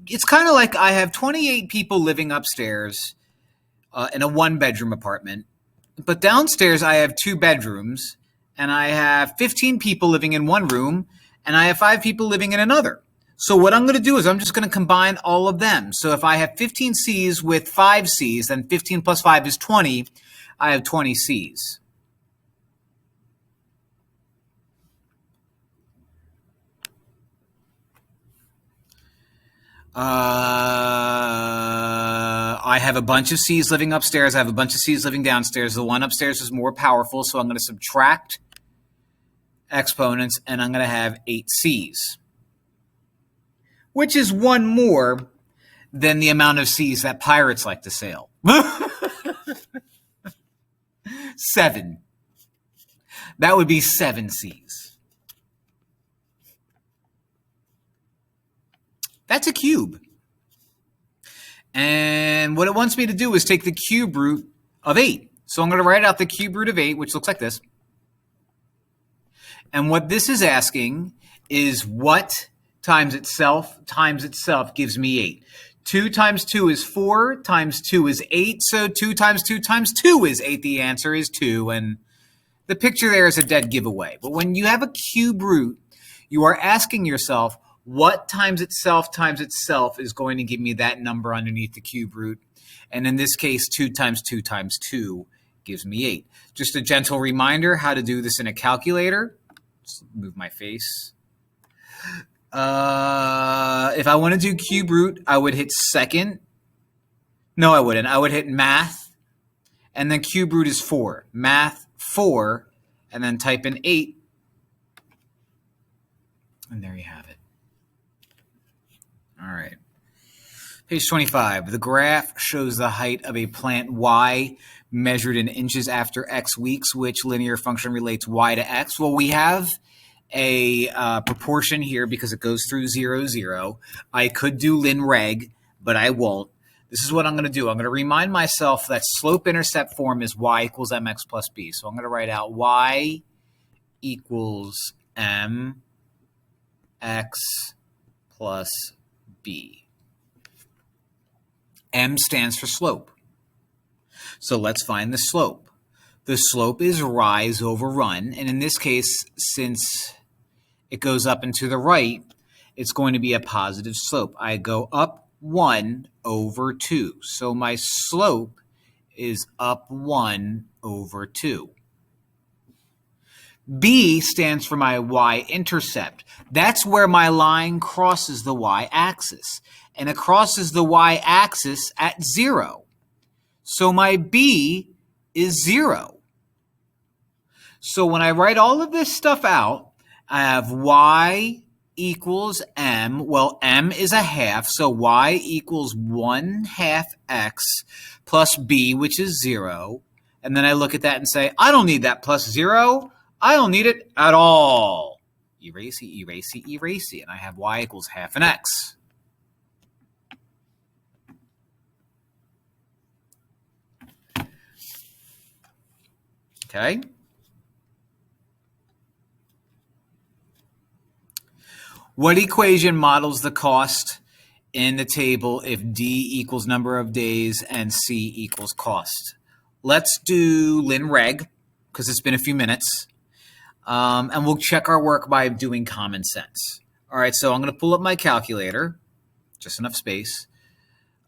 it's kind of like I have 28 people living upstairs in a 1-bedroom apartment. But downstairs I have 2 bedrooms, and I have 15 people living in one room, and I have 5 people living in another. So what I'm going to do is I'm just going to combine all of them. So if I have 15 C's with 5 C's, then 15 plus 5 is 20. I have 20 C's. I have a bunch of C's living upstairs. I have a bunch of C's living downstairs. The one upstairs is more powerful, so I'm going to subtract exponents, and I'm going to have 8 C's, which is 1 more than the amount of C's that pirates like to sail. 7. That would be 7 C's. That's a cube. And what it wants me to do is take the cube root of 8. So I'm going to write out the cube root of 8, which looks like this. And what this is asking is what times itself gives me 8. 2 times 2 is 4, times 2 is 8, so 2 times 2 times 2 is 8. The answer is 2, and the picture there is a dead giveaway. But when you have a cube root, you are asking yourself, what times itself is going to give me that number underneath the cube root? And in this case, 2 times 2 times 2 gives me 8. Just a gentle reminder how to do this in a calculator. Just move my face. If I want to do cube root, I would hit second. No, I wouldn't. I would hit math, And then cube root is 4. Math 4, and then type in 8. And there you have it. All right. Page 25. The graph shows the height of a plant y measured in inches after x weeks. Which linear function relates y to x? Well, we have a proportion here because it goes through 0, 0. I could do lin reg, but I won't. This is what I'm going to do. I'm going to remind myself that slope-intercept form is y equals mx plus b. So I'm going to write out y equals mx plus b. M stands for slope. So let's find the slope. The slope is rise over run. And in this case, since it goes up and to the right, it's going to be a positive slope. I go up 1 over 2. So my slope is up 1 over 2. B stands for my y-intercept. That's where my line crosses the y-axis. And it crosses the y-axis at 0. So my B is 0. So when I write all of this stuff out, I have y equals m. Well, m is a half, so y equals 1/2 x plus b, which is 0. And then I look at that and say, I don't need that plus 0. I don't need it at all. Erase, erase, erase, and I have y equals 1/2 an x. Okay. What equation models the cost in the table if D equals number of days and C equals cost? Let's do lin reg because it's been a few minutes. And we'll check our work by doing common sense. All right, so I'm going to pull up my calculator, just enough space.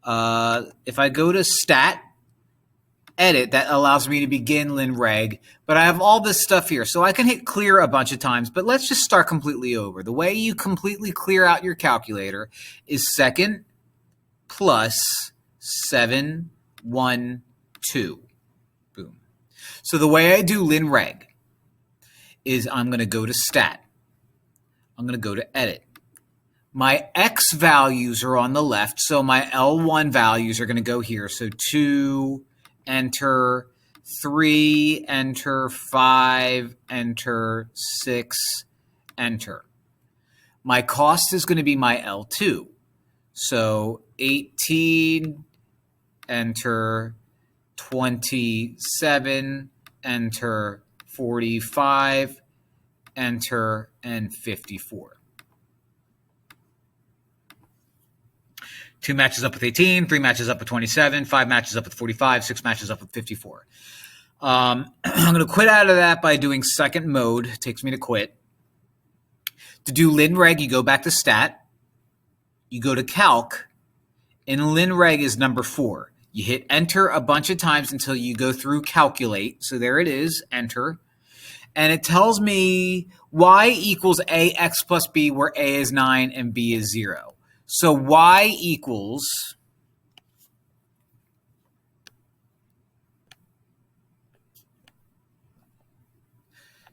If I go to stat, edit, that allows me to begin lin reg, but I have all this stuff here, so I can hit clear a bunch of times, but let's just start completely over. The way you completely clear out your calculator is second plus 7, 1, 2. Boom. So the way I do lin reg is I'm going to go to stat. I'm going to go to edit. My x values are on the left, so my L1 values are going to go here. So 2, enter, 3, enter, 5, enter, 6, enter. My cost is going to be my L2. So 18, enter, 27, enter, 45, enter, and 54. 2 matches up with 18, 3 matches up with 27, 5 matches up with 45, 6 matches up with 54. I'm going to quit out of that by doing second mode. It takes me to quit. To do lin reg, you go back to stat. You go to calc. And lin reg is number 4. You hit enter a bunch of times until you go through calculate. So there it is, enter. And it tells me y equals ax plus b, where a is 9 and b is 0. So y equals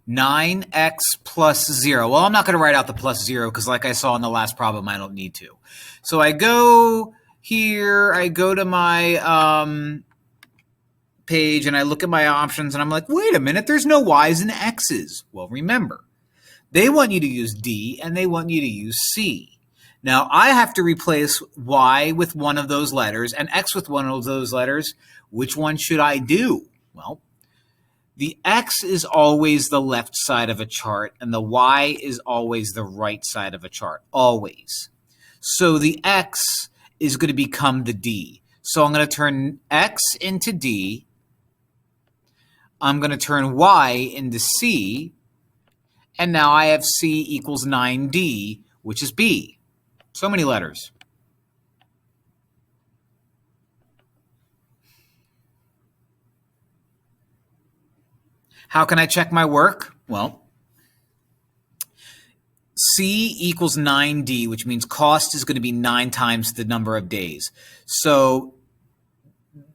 9x plus 0. Well, I'm not going to write out the plus 0 because like I saw in the last problem, I don't need to. So I go here, I go to my page and I look at my options and I'm like, wait a minute, there's no y's and x's. Well, remember, they want you to use D and they want you to use C. Now, I have to replace y with one of those letters and x with one of those letters. Which one should I do? Well, the x is always the left side of a chart and the y is always the right side of a chart, always. So the x is going to become the D. So I'm going to turn x into D. I'm going to turn y into C. And now I have C equals 9D, which is B. So many letters. How can I check my work? Well, C equals 9D, which means cost is going to be 9 times the number of days. So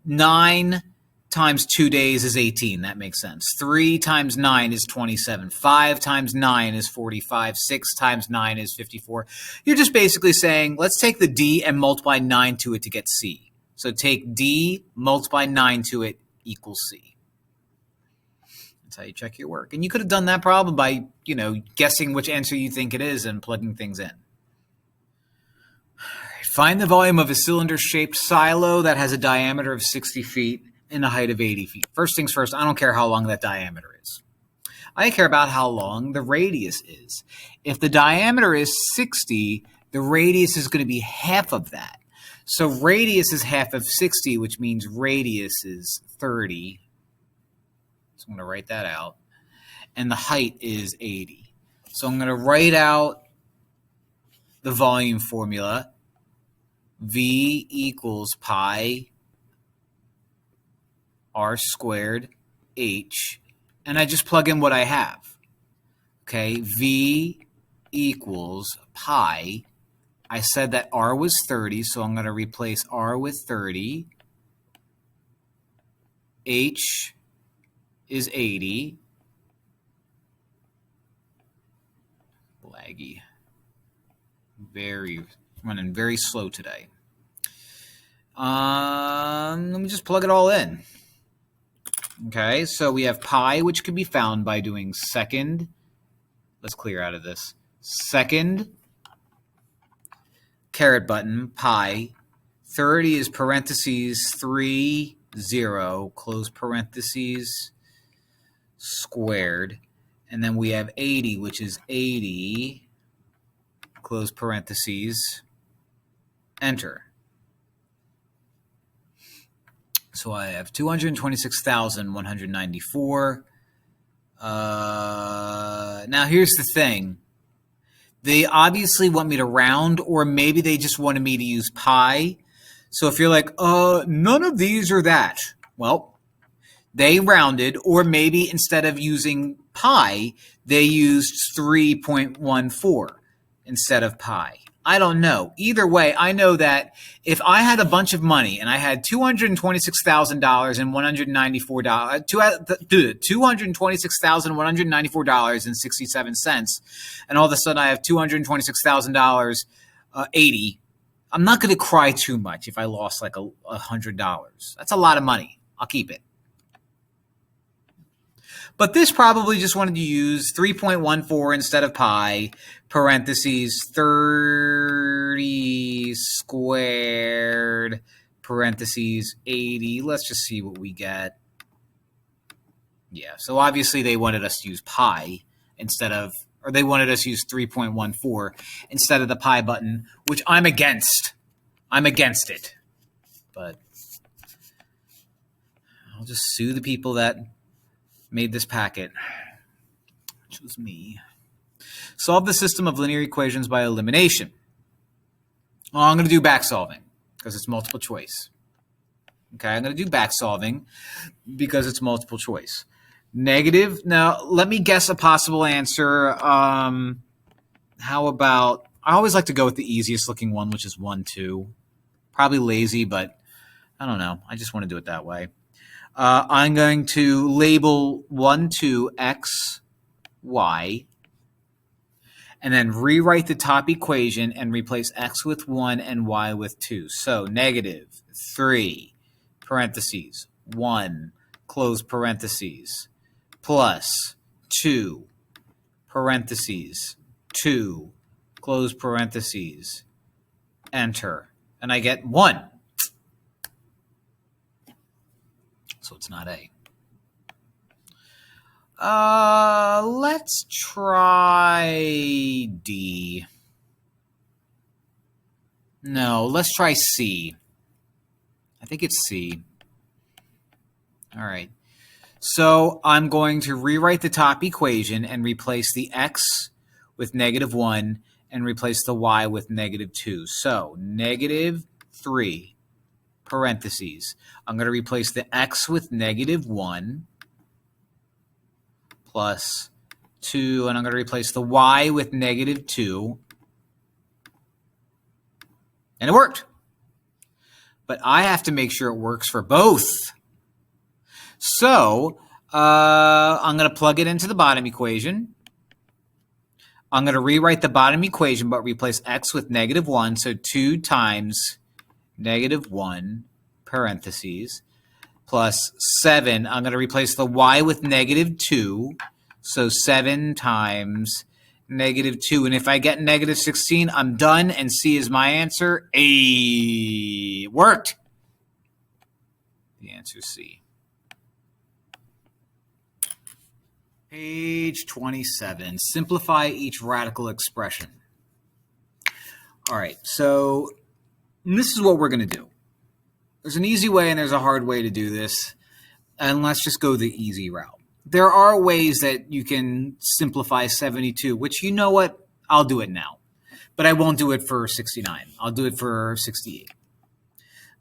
9 times 2 days is 18. That makes sense. 3 times 9 is 27. 5 times 9 is 45. 6 times 9 is 54. You're just basically saying, let's take the D and multiply 9 to it to get C. So take D, multiply 9 to it, equals C. That's how you check your work. And you could have done that problem by, guessing which answer you think it is and plugging things in. Find the volume of a cylinder-shaped silo that has a diameter of 60 feet and a height of 80 feet. First things first, I don't care how long that diameter is. I care about how long the radius is. If the diameter is 60, the radius is going to be half of that. So radius is half of 60, which means radius is 30. So I'm going to write that out. And the height is 80. So I'm going to write out the volume formula. V equals pi r squared h, and I just plug in what I have. Okay, V equals pi. I said that r was 30, so I'm going to replace r with 30. H is 80. Laggy. Running very slow today. Let me just plug it all in. Okay, so we have pi, which can be found by doing second. Let's clear out of this. Second caret button, pi. 30 is parentheses 3, 0, close parentheses, squared. And then we have 80, which is 80, close parentheses, enter. So I have 226,194. Now here's the thing. They obviously want me to round, or maybe they just wanted me to use pi. So if you're like, none of these are that. Well, they rounded, or maybe instead of using pi, they used 3.14 instead of pi. I don't know. Either way, I know that if I had a bunch of money and I had $226,000 and $226,194.67, and all of a sudden I have $226,000, 80, I'm not going to cry too much if I lost like $100. That's a lot of money. I'll keep it. But this probably just wanted to use 3.14 instead of pi, parentheses 30 squared, parentheses 80. Let's just see what we get. Yeah, so obviously they wanted us to use pi instead of, or they wanted us to use 3.14 instead of the pi button, which I'm against. I'm against it. But I'll just sue the people that made this packet, which was me. Solve the system of linear equations by elimination. Well, I'm going to do back solving because it's multiple choice. Okay, I'm going to do back solving because it's multiple choice. Negative. Now, let me guess a possible answer. How about, I always like to go with the easiest looking one, which is 1, 2. Probably lazy, but I don't know. I just want to do it that way. I'm going to label 1, 2, x, y, and then rewrite the top equation and replace x with 1 and y with 2. So negative 3, parentheses, 1, close parentheses, plus 2, parentheses, 2, close parentheses, enter. And I get 1. So it's not A. Let's try D. No, let's try C. I think it's C. All right. So I'm going to rewrite the top equation and replace the x with negative 1 and replace the y with negative 2. So negative 3. Parentheses. I'm going to replace the x with negative 1 plus 2, and I'm going to replace the y with negative 2. And it worked. But I have to make sure it works for both. So I'm going to plug it into the bottom equation. I'm going to rewrite the bottom equation, but replace x with -1. So 2 times -1 parentheses plus 7. I'm going to replace the y with -2. So 7 times -2. And if I get -16, I'm done, and C is my answer. It worked. The answer is C. Page 27. Simplify each radical expression. All right, so this is what we're going to do. There's an easy way and there's a hard way to do this, and let's just go the easy route. There are ways that you can simplify 72, which, you know what? I'll do it now, but I won't do it for 69. I'll do it for 68.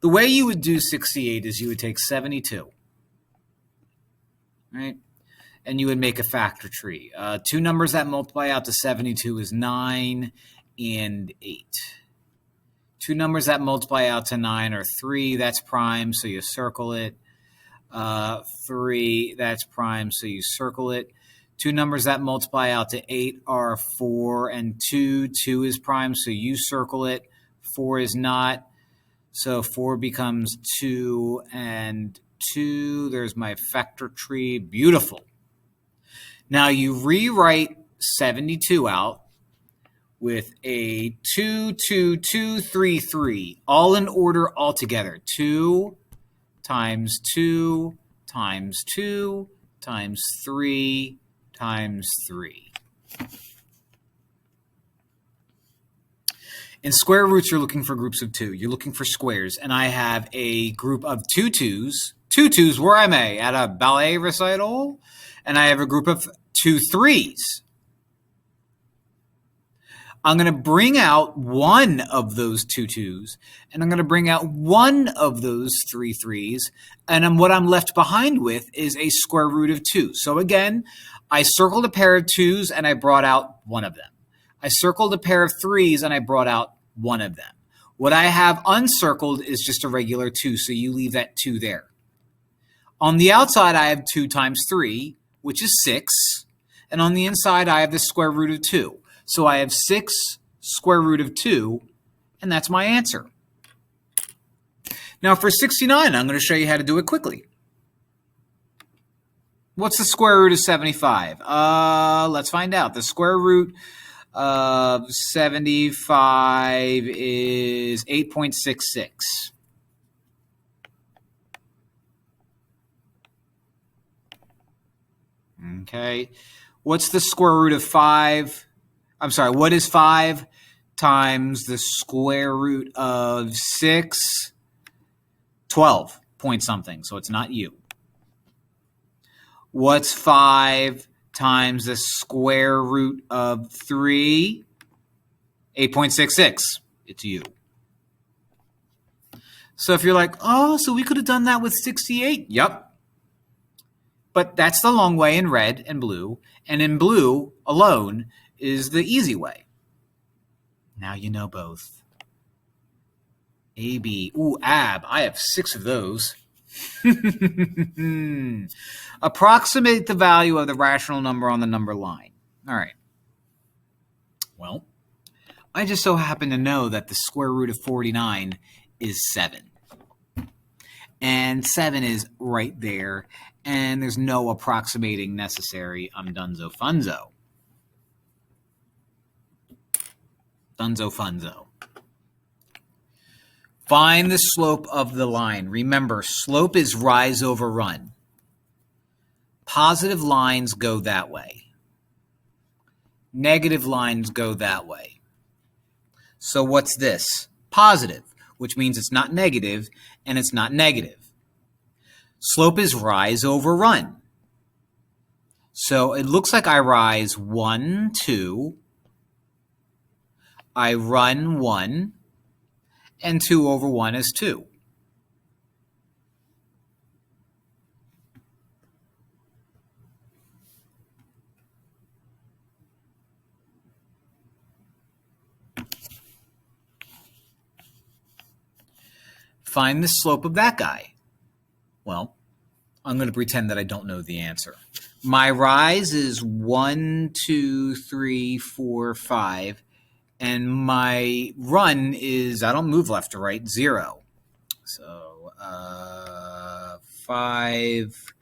The way you would do 68 is you would take 72, right? And you would make a factor tree. Two numbers that multiply out to 72 is 9 and 8. Two numbers that multiply out to 9 are 3, that's prime, so you circle it. 3, that's prime, so you circle it. Two numbers that multiply out to 8 are 4 and 2. 2 is prime, so you circle it. 4 is not, so 4 becomes 2 and 2. There's my factor tree. Beautiful. Now you rewrite 72 out with a 2, 2, 2, 3, 3, all in order altogether. 2 times 2 times 2 times 3 times 3. In square roots, you're looking for groups of 2. You're looking for squares, and I have a group of 2 2s. 2 2s, where am I? At a ballet recital? And I have a group of 2 3s. I'm going to bring out one of those 2 2s, and I'm going to bring out one of those 3 3s, and what I'm left behind with is a square root of 2. So again, I circled a pair of 2s, and I brought out one of them. I circled a pair of 3s, and I brought out one of them. What I have uncircled is just a regular 2, so you leave that 2 there. On the outside, I have 2 times 3, which is 6, and on the inside, I have the square root of 2. So I have 6 square root of 2, and that's my answer. Now for 69, I'm going to show you how to do it quickly. What's the square root of 75? Let's find out. The square root of 75 is 8.66. Okay. What's the square root of 5? I'm sorry, what is 5 times the square root of 6? 12 point something, so it's not you. What's 5 times the square root of 3? 8.66. It's you. So if you're like, oh, so we could have done that with 68? Yep. But that's the long way in red and blue, and in blue alone is the easy way. Now you know both. AB. Ooh, ab. I have 6 of those. Approximate the value of the rational number on the number line. All right. Well, I just so happen to know that the square root of 49 is 7. And 7 is right there, and there's no approximating necessary. I'm donezo funzo. Dunzo funzo. Find the slope of the line. Remember, slope is rise over run. Positive lines go that way. Negative lines go that way. So what's this? Positive, which means it's not negative and it's not negative. Slope is rise over run. So it looks like I rise 1, 2. I run 1, and 2 over 1 is 2. Find the slope of that guy. Well, I'm going to pretend that I don't know the answer. My rise is 1, 2, 3, 4, 5. And my run is, I don't move left to right, 0. So 5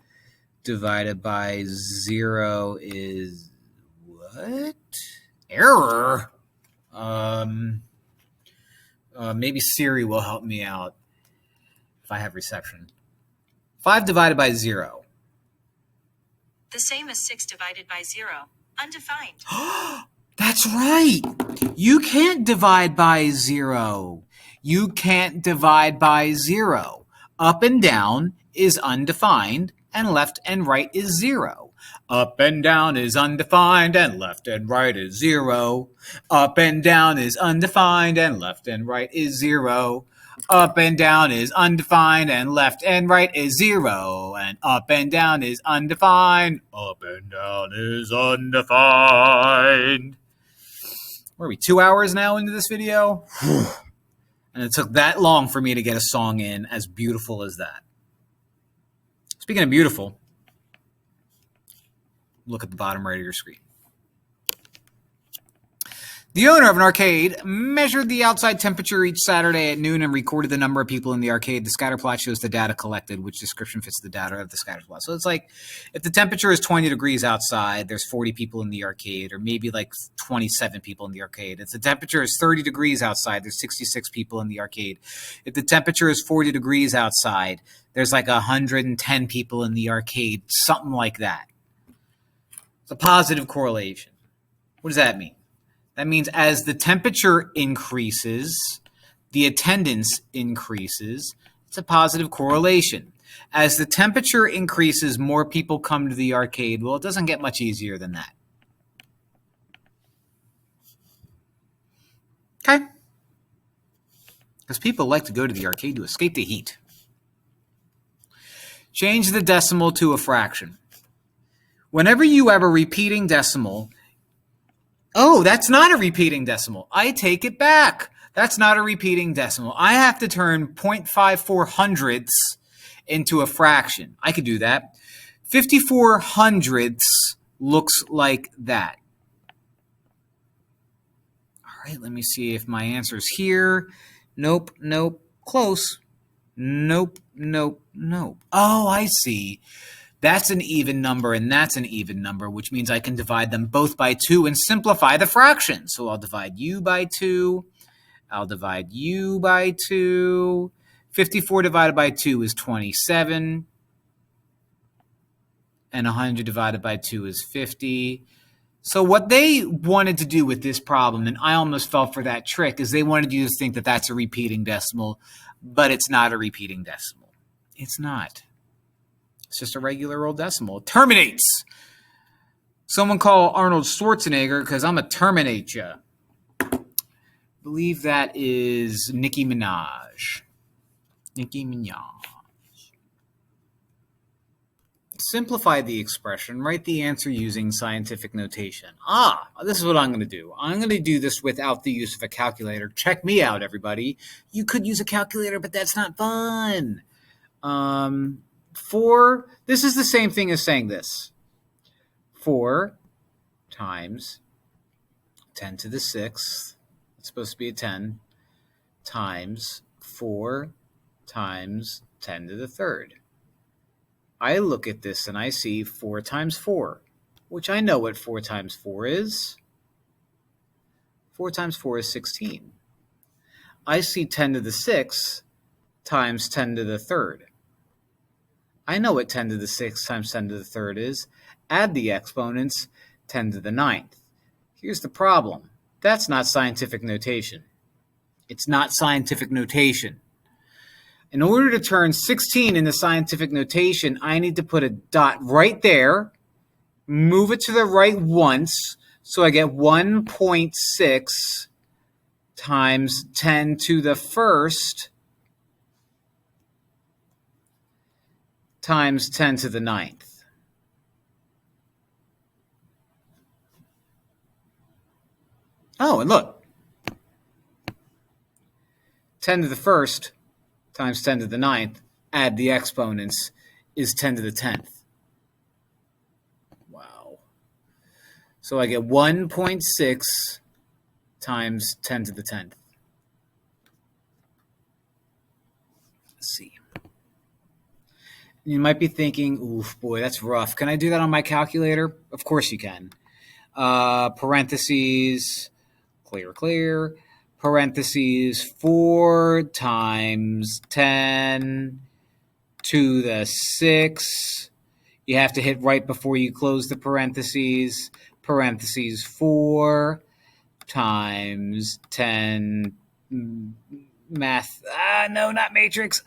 divided by 0 is what? Error. Maybe Siri will help me out if I have reception. 5 divided by 0. The same as 6 divided by 0. Undefined. That's right. You can't divide by 0. You can't divide by 0. Up and down is undefined, and left and right is 0. Up and down is undefined, and left and right is 0. Up and down is undefined, and left and right is 0. Up and down is undefined, and left and right is 0. And up and down is undefined. Up and down is undefined. Where are we, 2 hours now into this video? And it took that long for me to get a song in as beautiful as that. Speaking of beautiful, look at the bottom right of your screen. The owner of an arcade measured the outside temperature each Saturday at noon and recorded the number of people in the arcade. The scatter plot shows the data collected, which description fits the data of the scatter plot. So it's like if the temperature is 20 degrees outside, there's 40 people in the arcade, or maybe like 27 people in the arcade. If the temperature is 30 degrees outside, there's 66 people in the arcade. If the temperature is 40 degrees outside, there's like 110 people in the arcade, something like that. It's a positive correlation. What does that mean? That means as the temperature increases, the attendance increases. It's a positive correlation. As the temperature increases, more people come to the arcade. Well, it doesn't get much easier than that. Okay? Because people like to go to the arcade to escape the heat. Change the decimal to a fraction. Whenever you have a repeating decimal, oh, that's not a repeating decimal. I take it back. That's not a repeating decimal. I have to turn 0.54 hundredths into a fraction. I could do that. 54 hundredths looks like that. All right, let me see if my answer's here. Nope, nope, close. Nope, nope, nope. Oh, I see. That's an even number, and that's an even number, which means I can divide them both by 2 and simplify the fraction. So I'll divide u by 2. I'll divide u by 2. 54 divided by 2 is 27. And 100 divided by 2 is 50. So what they wanted to do with this problem, and I almost fell for that trick, is they wanted you to think that that's a repeating decimal, but it's not a repeating decimal. It's not. It's just a regular old decimal. It terminates. Someone call Arnold Schwarzenegger because I'm a terminate ya. I believe that is Nicki Minaj. Nicki Minaj. Simplify the expression. Write the answer using scientific notation. This is what I'm going to do. I'm going to do this without the use of a calculator. Check me out, everybody. You could use a calculator, but that's not fun. 4, this is the same thing as saying this. 4 times 10 to the 6th, it's supposed to be a 10, times 4 times 10 to the 3rd. I look at this and I see 4 times 4, which I know what 4 times 4 is. 4 times 4 is 16. I see 10 to the 6th times 10 to the 3rd. I know what 10 to the 6th times 10 to the 3rd is. Add the exponents, 10 to the 9th. Here's the problem. That's not scientific notation. It's not scientific notation. In order to turn 16 into scientific notation, I need to put a dot right there, move it to the right once, so I get 1.6 times 10 to the 1st times 10 to the 9th. Oh, and look. 10 to the 1st times 10 to the 9th, add the exponents, is 10 to the 10th. Wow. So I get 1.6 times 10 to the 10th. Let's see. You might be thinking, oof, boy, that's rough. Can I do that on my calculator? Of course you can. Parentheses, clear, parentheses, 4 times 10 to the 6. You have to hit right before you close the parentheses. Parentheses, 4 times 10. Math. No, not matrix.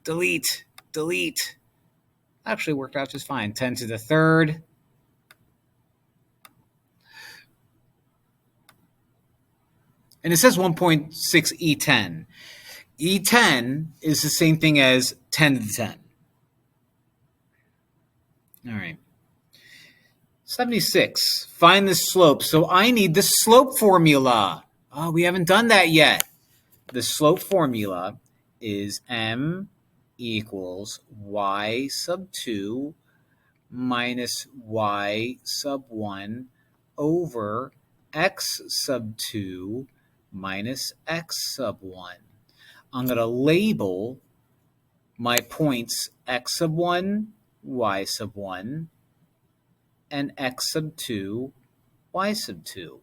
Delete. Actually worked out just fine. 10 to the 3rd. And it says 1.6 E10. E10 is the same thing as 10 to the 10. All right. 76. Find the slope. So I need the slope formula. Oh, we haven't done that yet. The slope formula is m equals y sub 2 minus y sub 1 over x sub 2 minus x sub 1. I'm going to label my points x sub 1, y sub 1, and x sub 2, y sub 2.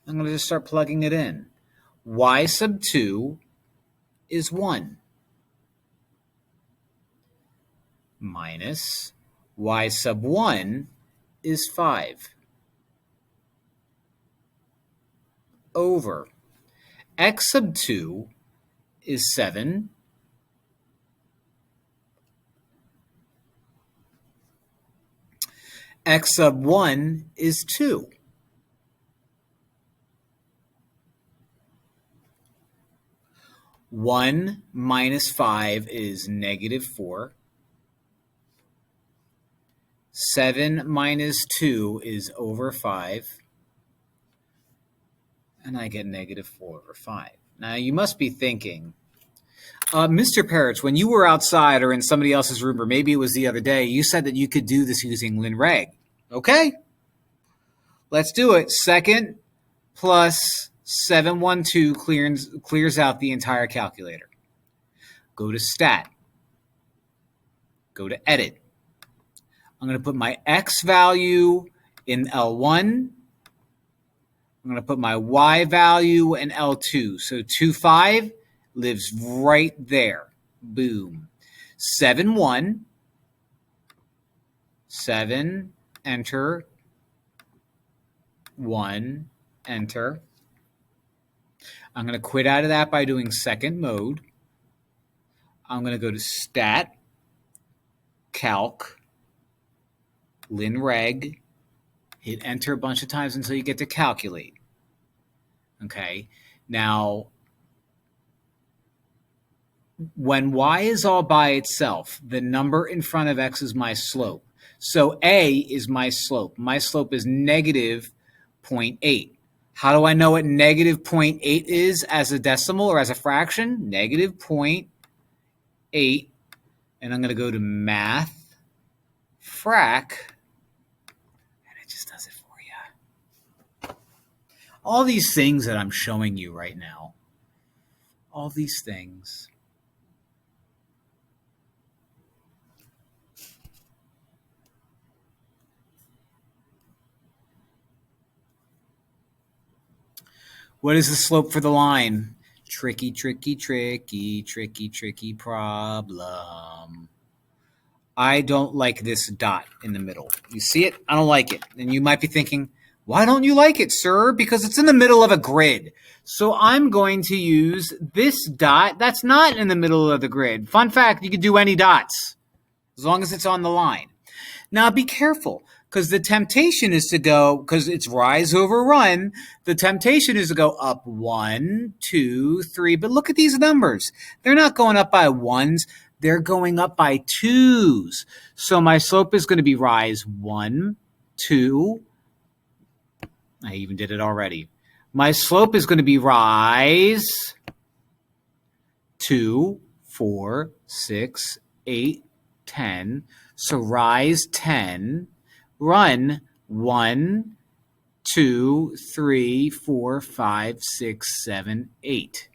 I'm going to just start plugging it in. Y sub 2 is 1 minus y sub 1 is 5 over x sub 2 is 7 x sub 1 is 2. One minus 5 is negative 4. 7 minus 2 is over 5. And I get negative 4 over 5. Now, you must be thinking, Mr. Perich, when you were outside or in somebody else's room, or maybe it was the other day, you said that you could do this using linreg. Okay, let's do it. Second plus 712 clears out the entire calculator. Go to Stat. Go to Edit. I'm going to put my X value in L1. I'm going to put my Y value in L2. So 2,5 lives right there. Boom. 7,1. 7, enter. 1, enter. I'm going to quit out of that by doing second mode. I'm going to go to Stat, Calc, linreg, hit enter a bunch of times until you get to calculate. Okay, now when y is all by itself, the number in front of x is my slope. So a is my slope. My slope is negative 0.8. How do I know what negative 0.8 is as a decimal or as a fraction? Negative 0.8. And I'm going to go to Math, Frac, and it just does it for you. All these things that I'm showing you right now, all these things. What is the slope for the line? Tricky problem. I don't like this dot in the middle. You see it? I don't like it. And you might be thinking, why don't you like it, sir? Because it's in the middle of a grid. So I'm going to use this dot that's not in the middle of the grid. Fun fact, you can do any dots as long as it's on the line. Now be careful, because the temptation is to go, because it's rise over run, the temptation is to go up 1, 2, 3. But look at these numbers. They're not going up by ones. They're going up by twos. So my slope is going to be rise 1, 2. I even did it already. My slope is going to be rise 2, 4, 6, 8, 10. So rise 10, run 1, 2, 3, 4, 5, 6, 7, 8.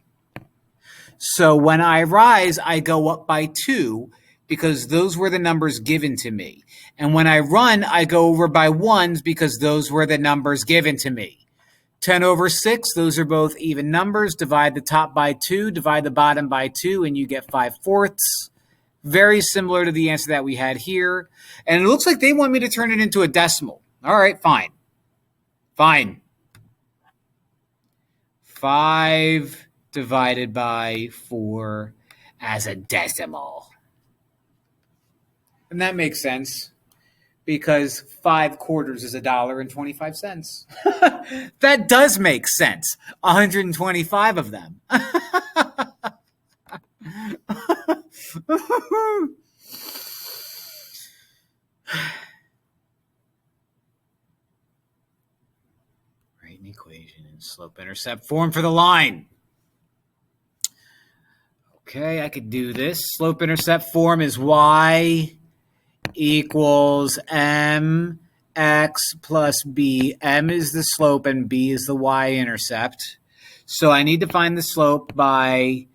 So when I rise, I go up by 2 because those were the numbers given to me. And when I run, I go over by 1s because those were the numbers given to me. 10 over 6, those are both even numbers. Divide the top by 2, divide the bottom by 2, and you get 5/4. Very similar to the answer that we had here. And it looks like they want me to turn it into a decimal. All right, fine. Fine. 5 divided by 4 as a decimal. And that makes sense because 5/4 is $1.25. That does make sense. 125 of them. Write an equation in slope-intercept form for the line. Okay, I could do this. Slope-intercept form is y equals mx plus b. M is the slope and b is the y-intercept. So I need to find the slope by,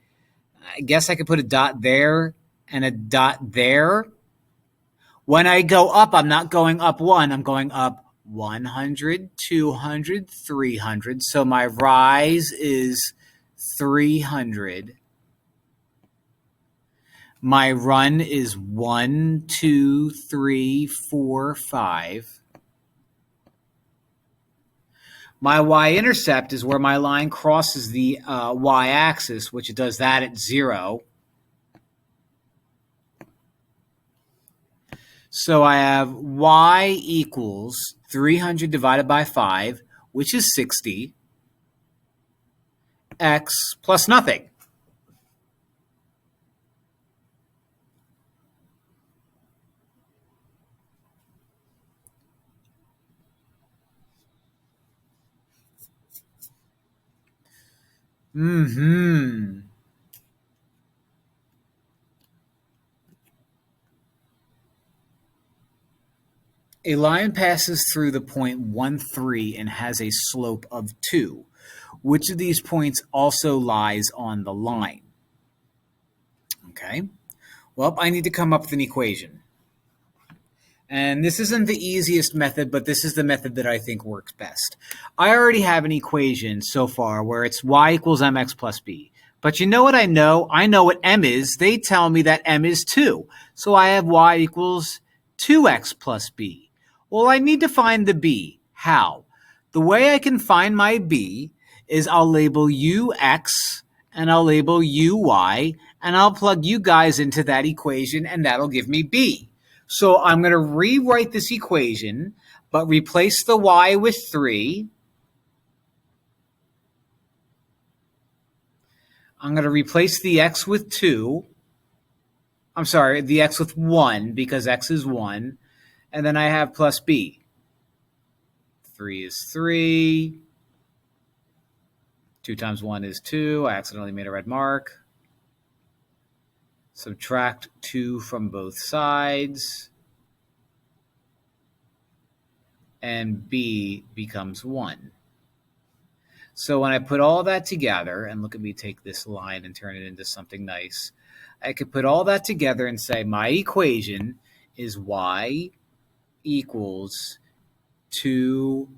I guess I could put a dot there and a dot there. When I go up, I'm not going up 1. I'm going up 100, 200, 300. So my rise is 300. My run is 1, 2, 3, 4, 5. My y-intercept is where my line crosses the y-axis, which it does that at 0. So I have y equals 300 divided by 5, which is 60, x plus nothing. A line passes through the point 1, 3 and has a slope of 2. Which of these points also lies on the line? Okay. Well, I need to come up with an equation. And this isn't the easiest method, but this is the method that I think works best. I already have an equation so far where it's y equals mx plus b. But you know what I know? I know what m is. They tell me that m is 2. So I have y equals 2x plus b. Well, I need to find the b. How? The way I can find my b is I'll label u x and I'll label u y, and I'll plug you guys into that equation, and that'll give me b. So I'm going to rewrite this equation, but replace the y with 3. I'm going to replace the x with 2. I'm sorry, the x with 1 because x is 1. And then I have plus b. 3 is 3. 2 times 1 is 2. I accidentally made a red mark. Subtract 2 from both sides. And b becomes 1. So when I put all that together, and look at me take this line and turn it into something nice, I could put all that together and say my equation is y equals 2x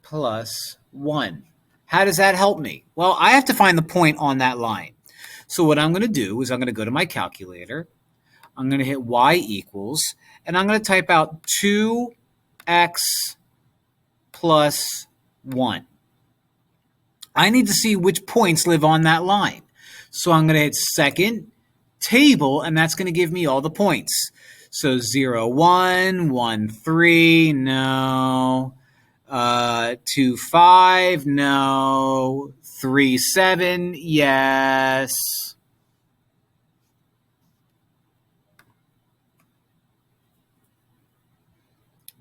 plus 1. How does that help me? Well, I have to find the point on that line. So what I'm going to do is I'm going to go to my calculator. I'm going to hit y equals, and I'm going to type out 2x plus 1. I need to see which points live on that line. So I'm going to hit second table, and that's going to give me all the points. So 0, 1, 1, 3, no. 2, 5, no. 3, 7, yes.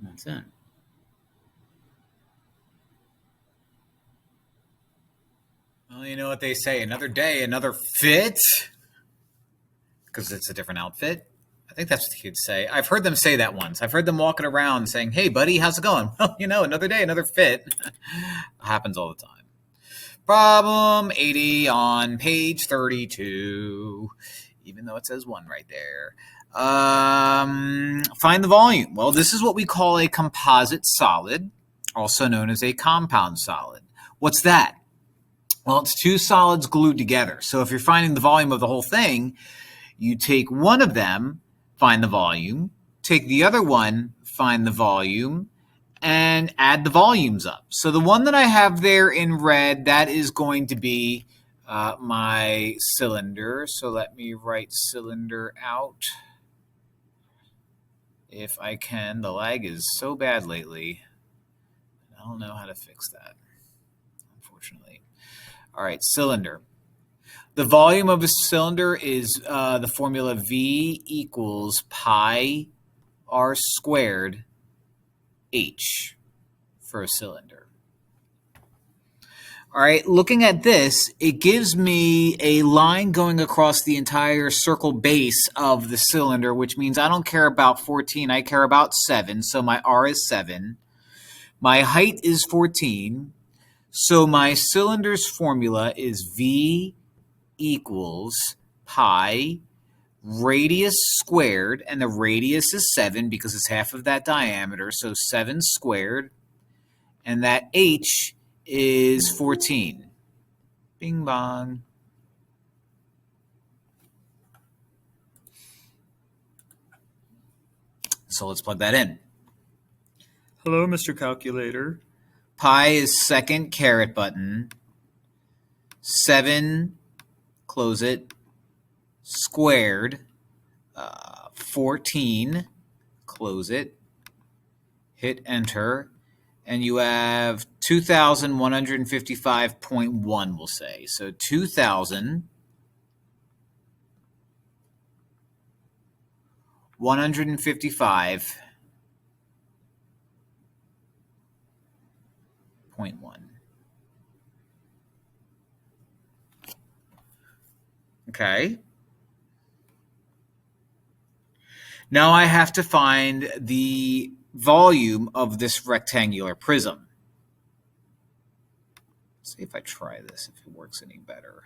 That's it. Well, you know what they say, another day, another fit. because it's a different outfit. I think that's what the kids say. I've heard them say that once. I've heard them walking around saying, "Hey, buddy, how's it going?" Well, another day, another fit. Happens all the time. Problem 80 on page 32, even though it says 1 right there. Find the volume. Well, this is what we call a composite solid, also known as a compound solid. What's that? Well, it's two solids glued together. So if you're finding the volume of the whole thing, you take one of them, find the volume, take the other one, find the volume, and add the volumes up. So the one that I have there in red, that is going to be my cylinder. So let me write cylinder out if I can. The lag is so bad lately. I don't know how to fix that, unfortunately. All right, cylinder. The volume of a cylinder is the formula V equals pi r squared h for a cylinder. All right, looking at this, it gives me a line going across the entire circle base of the cylinder, which means I don't care about 14, I care about 7, so my r is 7. My height is 14, so my cylinder's formula is V equals pi radius squared, and the radius is 7 because it's half of that diameter, so 7 squared, and that h is 14. Bing bong. So let's plug that in. Hello, Mr. Calculator. Pi is second caret button. 7, close it, squared, 14, close it, hit enter, and you have 2,155.1, we'll say. So 2,155.1. Okay. Now I have to find the volume of this rectangular prism. Let's see if I try this, if it works any better.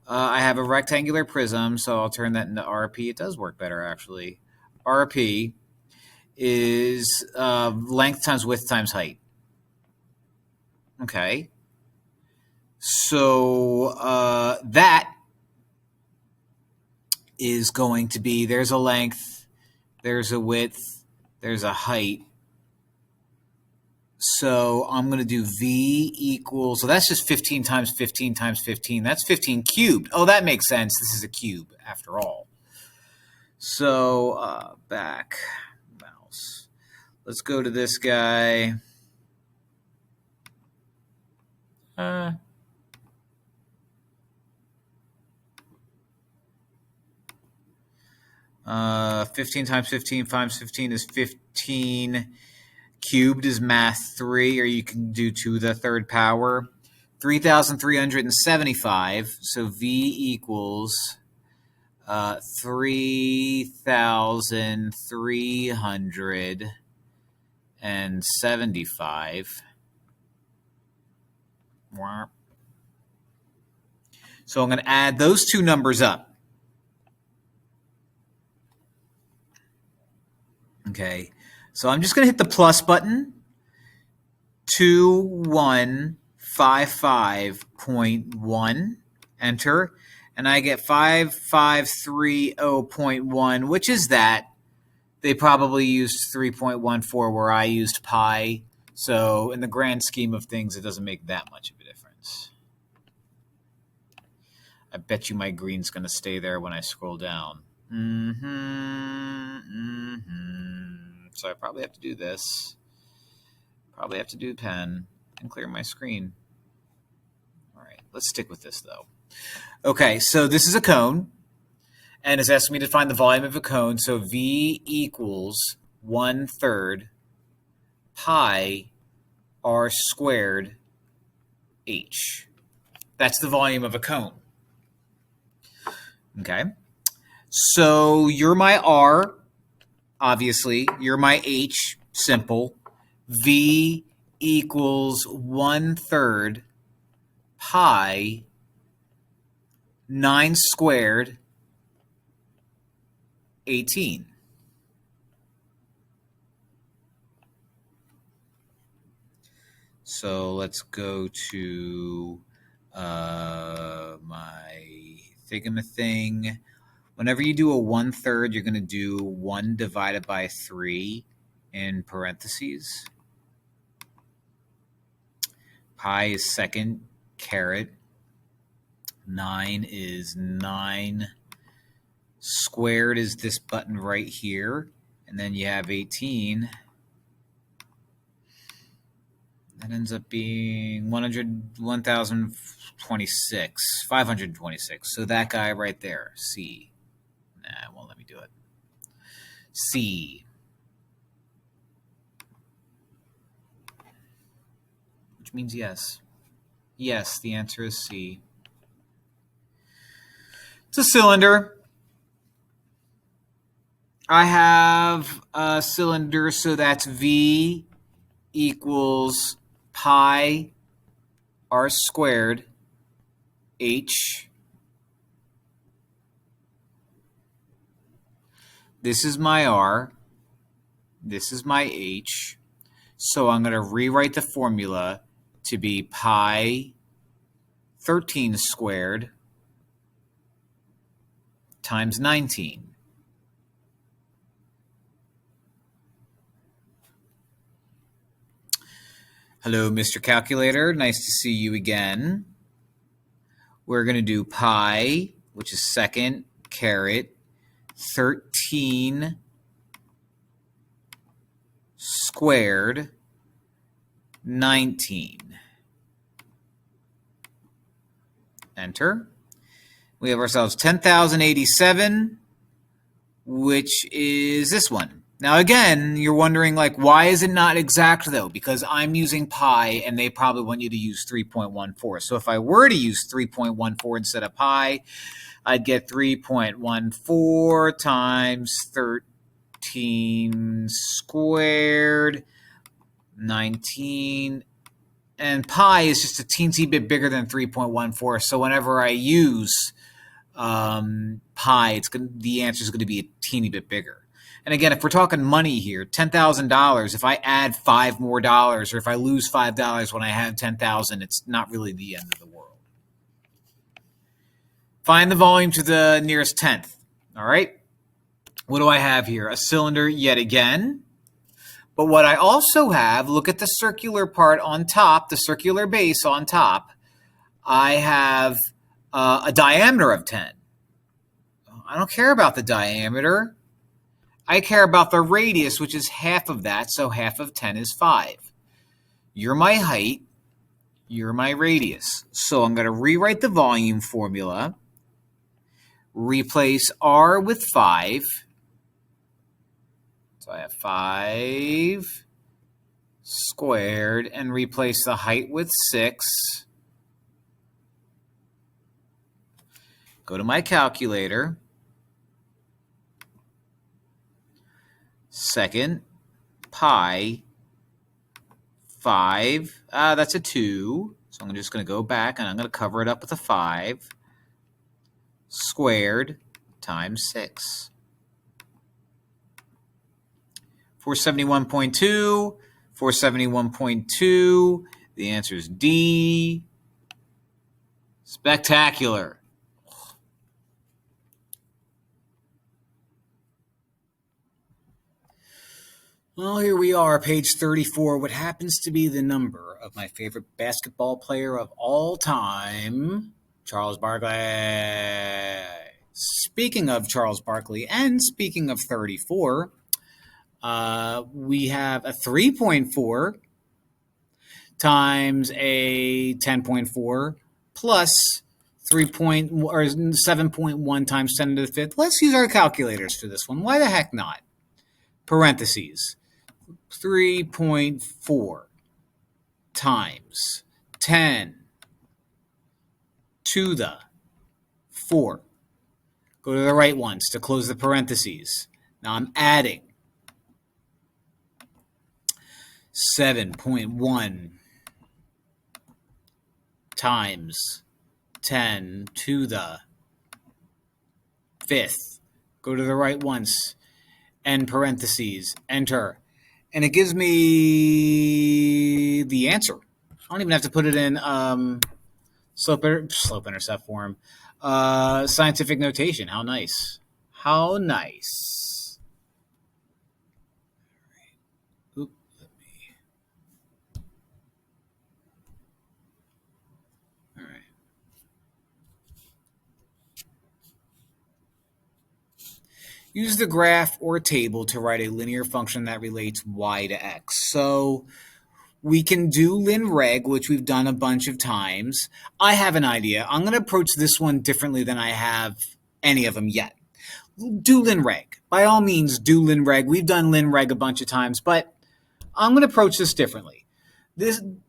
I have a rectangular prism, so I'll turn that into RP. It does work better, actually. RP is length times width times height. Okay. So that is going to be, there's a length, there's a width, there's a height. So I'm going to do V equals, so that's just 15 times 15 times 15. That's 15 cubed. Oh, that makes sense. This is a cube after all. So back mouse. Let's go to this guy. 15 times 15 times 15 is 15. Cubed is math 3, or you can do to the third power. 3,375. So V equals 3,375. So I'm going to add those two numbers up. Okay, so I'm just going to hit the plus button, 2155.1, enter, and I get 5530.1, which is that. They probably used 3.14 where I used pi, so in the grand scheme of things, it doesn't make that much of a difference. I bet you my green's going to stay there when I scroll down. So I probably have to do this. Probably have to do pen and clear my screen. All right, let's stick with this though. Okay, so this is a cone, and it's asking me to find the volume of a cone. So V equals 1/3 pi r squared h. That's the volume of a cone. Okay. So you're my R, obviously. You're my H, simple. V equals 1/3 pi 9 squared 18. So let's go to my thing. Whenever you do a 1/3, you're going to do 1 divided by 3 in parentheses. Pi is second, caret. 9 is 9. Squared is this button right here. And then you have 18. That ends up being 1,026, 526. So that guy right there, C. Nah, it won't let me do it. C. Which means yes. Yes, the answer is C. It's a cylinder. I have a cylinder, so that's V equals pi r squared h. This is my r. This is my h. So I'm going to rewrite the formula to be pi 13 squared times 19. Hello, Mr. Calculator. Nice to see you again. We're going to do pi, which is second, caret 13 squared 19. Enter. We have ourselves 10,087, which is this one. Now, again, you're wondering, like, why is it not exact, though? Because I'm using pi, and they probably want you to use 3.14. So if I were to use 3.14 instead of pi, I'd get 3.14 times 13 squared, 19. And pi is just a teensy bit bigger than 3.14. So whenever I use pi, the answer is going to be a teeny bit bigger. And again, if we're talking money here, $10,000, if I add $5 more, or if I lose $5 when I have 10,000, it's not really the end of the world. Find the volume to the nearest tenth. All right. What do I have here? A cylinder yet again. But what I also have, look at the circular part on top, the circular base on top. I have a diameter of 10. I don't care about the diameter. I care about the radius, which is half of that, so half of 10 is 5. You're my height. You're my radius. So I'm going to rewrite the volume formula, replace r with 5. So I have 5 squared, and replace the height with 6. Go to my calculator. Second, pi 5. That's a 2. So I'm just going to go back, and I'm going to cover it up with a 5 squared times 6. 471.2, 471.2. The answer is D. Spectacular. Well, here we are, page 34. What happens to be the number of my favorite basketball player of all time, Charles Barkley. Speaking of Charles Barkley, and speaking of 34, we have a 3.4 times a 10.4 plus 7.1 times 10 to the fifth. Let's use our calculators for this one. Why the heck not? Parentheses. 3.4 times 10 to the 4 Go to the right ones to close the parentheses. Now I'm adding 7.1 times 10 to the 5th. Go to the right ones, end parentheses, enter. And it gives me the answer. I don't even have to put it in slope-intercept form. Scientific notation. How nice. How nice. Oop, let me. All right. Use the graph or table to write a linear function that relates y to x. So we can do linreg, which we've done a bunch of times. I have an idea. I'm going to approach this one differently than I have any of them yet. Do linreg. By all means, do linreg. We've done linreg a bunch of times, but I'm going to approach this differently.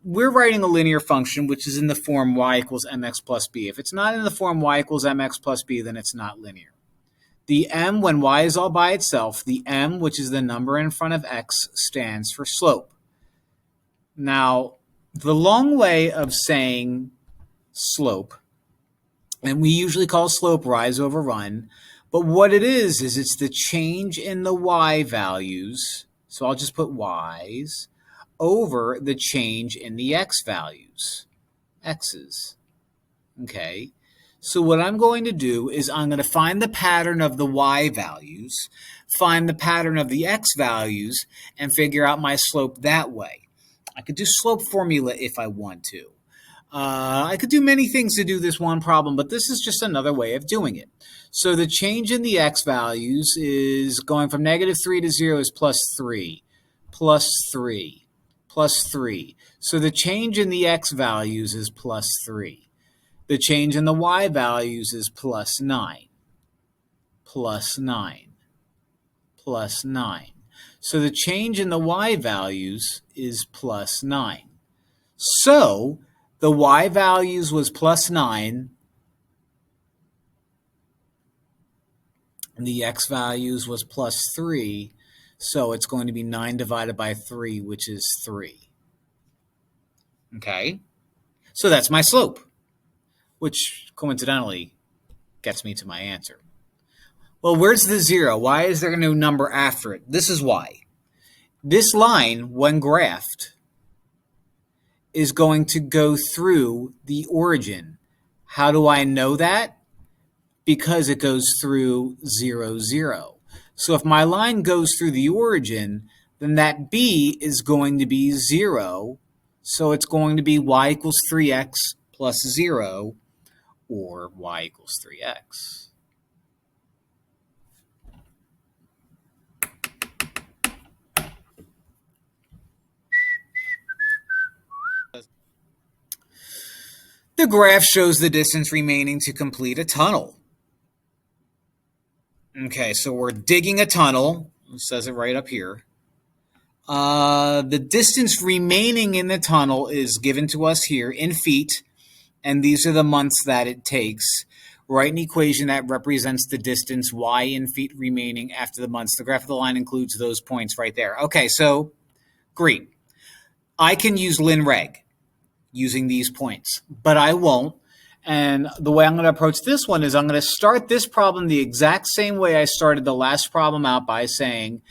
We're writing a linear function which is in the form y equals mx plus b. If it's not in the form y equals mx plus b, then it's not linear. The m, when y is all by itself, the m, which is the number in front of x, stands for slope. Now, the long way of saying slope, and we usually call slope rise over run, but what it is it's the change in the y values, so I'll just put y's, over the change in the x values, x's. Okay, so what I'm going to do is I'm going to find the pattern of the y values, find the pattern of the x values, and figure out my slope that way. I could do slope formula if I want to. I could do many things to do this one problem, but this is just another way of doing it. So the change in the x values is going from -3 to 0 is +3, +3, +3. So the change in the x values is +3. The change in the y values is +9, +9, +9. So the change in the y values is +9. So the y values was +9, and the x values was +3, so it's going to be 9 divided by 3, which is 3. Okay? So that's my slope, which coincidentally gets me to my answer. Well, where's the 0? Why is there no number after it? This is why. This line, when graphed, is going to go through the origin. How do I know that? Because it goes through 0, 0. So if my line goes through the origin, then that b is going to be 0. So it's going to be y equals 3x plus 0, or y equals 3x. The graph shows the distance remaining to complete a tunnel. Okay, so we're digging a tunnel. It says it right up here. The distance remaining in the tunnel is given to us here in feet, and these are the months that it takes. Write an equation that represents the distance y in feet remaining after the months. The graph of the line includes those points right there. Okay, so great. I can use linreg using these points, but I won't. And the way I'm going to approach this one is I'm going to start this problem the exact same way I started the last problem out, by saying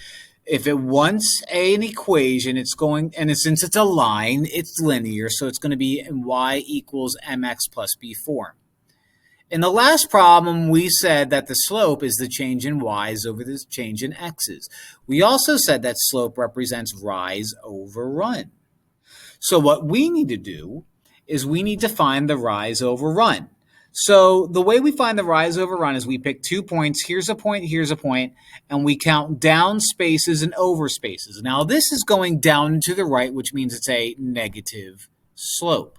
if it wants an equation, it's going, and since it's a line, it's linear, so it's going to be in y equals mx plus b form. In the last problem, we said that the slope is the change in y's over the change in x's. We also said that slope represents rise over run. So what we need to do is we need to find the rise over run. So the way we find the rise over run is we pick 2 points. Here's a point, and we count down spaces and over spaces. Now this is going down to the right, which means it's a negative slope.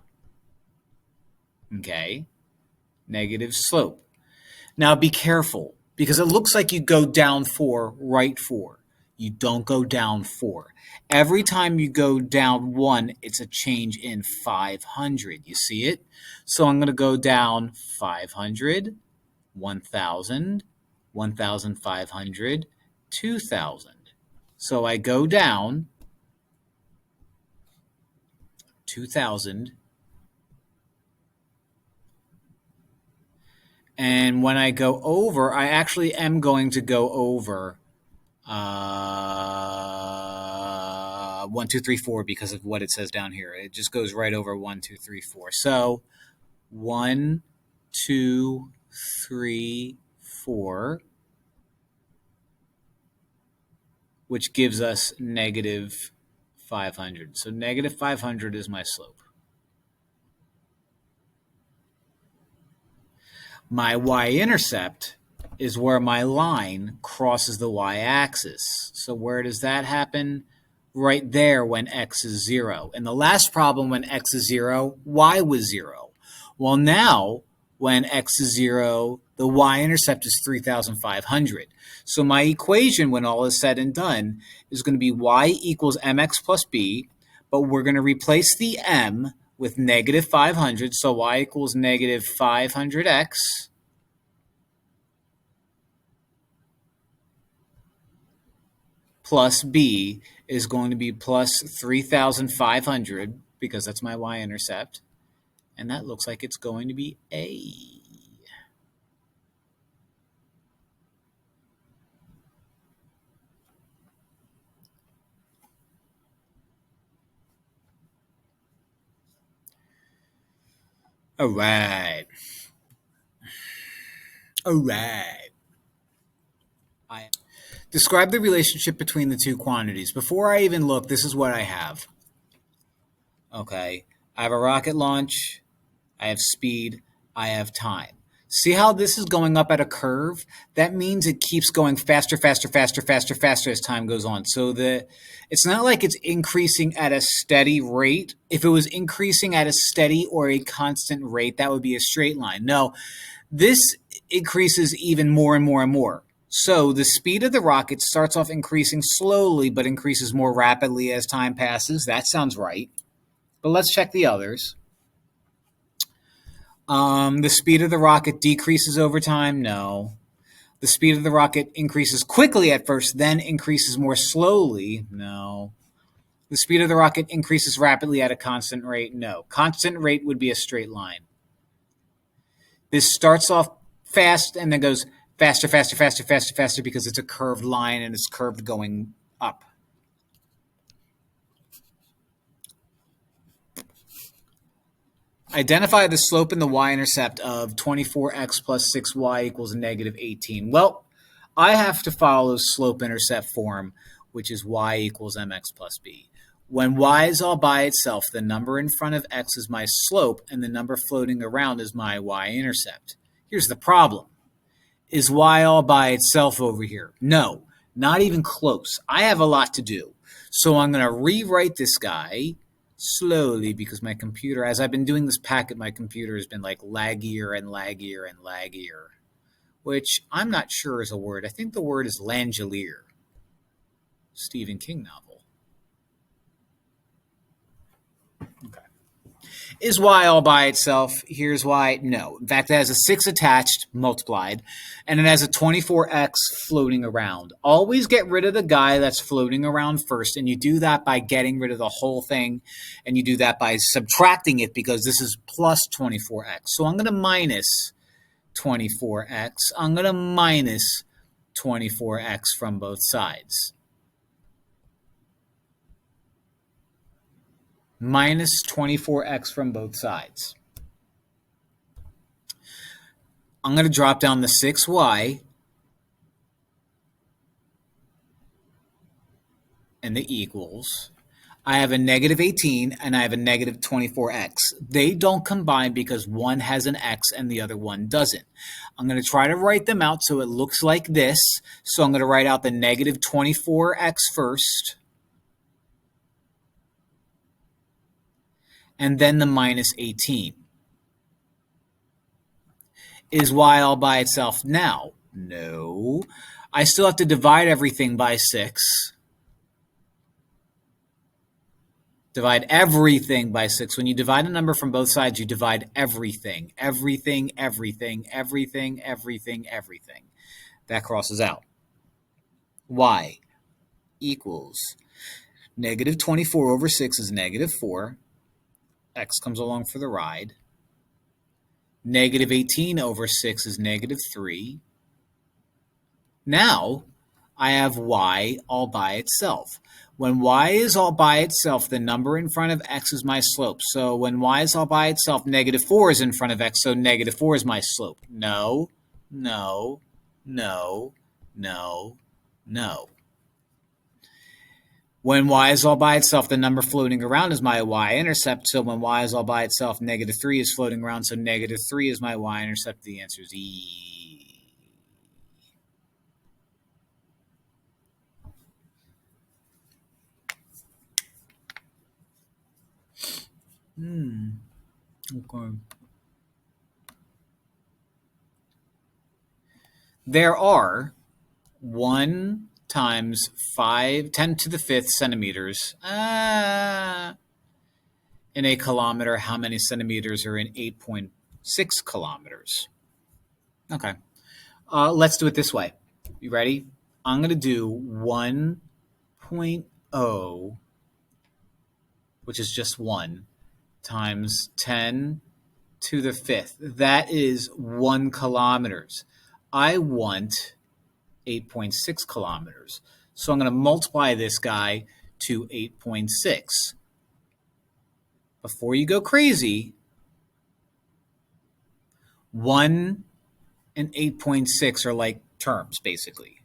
Okay, negative slope. Now be careful, because it looks like you go down 4, right 4. You don't go down 4. Every time you go down 1, it's a change in 500. You see it? So I'm going to go down 500, 1,000, 1,500, 2,000. So I go down 2,000. And when I go over, I actually am going to go over 1, 2, 3, 4 because of what it says down here. It just goes right over 1, 2, 3, 4. So 1, 2, 3, 4, which gives us negative 500. So negative 500 is my slope. My y-intercept is where my line crosses the y-axis. So where does that happen? Right there when x is 0. In the last problem, when x is 0, y was 0. Well, now, when x is 0, the y-intercept is 3,500. So my equation, when all is said and done, is going to be y equals mx plus b, but we're going to replace the m with negative 500, so y equals negative 500x plus b is going to be plus 3,500 because that's my y-intercept, and that looks like it's going to be A. All right. Describe the relationship between the two quantities. Before I even look, this is what I have. Okay, I have a rocket launch, I have speed, I have time. See how this is going up at a curve? That means it keeps going faster, faster, faster, faster, faster as time goes on. So it's not like it's increasing at a steady rate. If it was increasing at a steady or a constant rate, that would be a straight line. No, this increases even more and more and more. So the speed of the rocket starts off increasing slowly, but increases more rapidly as time passes. That sounds right. But let's check the others. The speed of the rocket decreases over time? No. The speed of the rocket increases quickly at first, then increases more slowly? No. The speed of the rocket increases rapidly at a constant rate? No. Constant rate would be a straight line. This starts off fast and then goes faster, faster, faster, faster, faster because it's a curved line and it's curved going up. Identify the slope in the y-intercept of 24x plus 6y equals negative 18. Well, I have to follow slope-intercept form, which is y equals mx plus b. When y is all by itself, the number in front of x is my slope, and the number floating around is my y-intercept. Here's the problem. Is y all by itself over here? No, not even close. I have a lot to do. So I'm going to rewrite this guy slowly because my computer, as I've been doing this packet, my computer has been like laggier and laggier and laggier, which I'm not sure is a word. I think the word is Langolier. Stephen King novel. Okay. Is y all by itself? Here's why. No. In fact, it has a 6 attached, multiplied, and it has a 24x floating around. Always get rid of the guy that's floating around first, and you do that by getting rid of the whole thing, and you do that by subtracting it because this is plus 24x. So I'm going to minus 24x. I'm going to minus 24x from both sides. Minus 24x from both sides. I'm going to drop down the 6y and the equals. I have a negative 18 and I have a negative 24x. They don't combine because one has an x and the other one doesn't. I'm going to try to write them out so it looks like this. So I'm going to write out the negative 24x first. And then the minus 18. Is y all by itself now? No. I still have to divide everything by 6. Divide everything by 6. When you divide a number from both sides, you divide everything. Everything, everything, everything, everything, everything. That crosses out. Y equals negative 24 over 6 is negative 4. X comes along for the ride. Negative 18 over 6 is negative 3. Now, I have y all by itself. When y is all by itself, the number in front of x is my slope. So when y is all by itself, negative 4 is in front of x, so negative 4 is my slope. No, no, no, no, no. When y is all by itself, the number floating around is my y-intercept. So when y is all by itself, negative 3 is floating around, so negative 3 is my y-intercept. The answer is E. Okay. There are 1 times 10 to the 5th centimeters in a kilometer. How many centimeters are in 8.6 kilometers? Okay. Let's do it this way. You ready? I'm going to do 1.0, which is just 1, times 10 to the 5th. That is 1 kilometers. I want 8.6 kilometers. So I'm going to multiply this guy to 8.6. Before you go crazy, 1 and 8.6 are like terms, basically.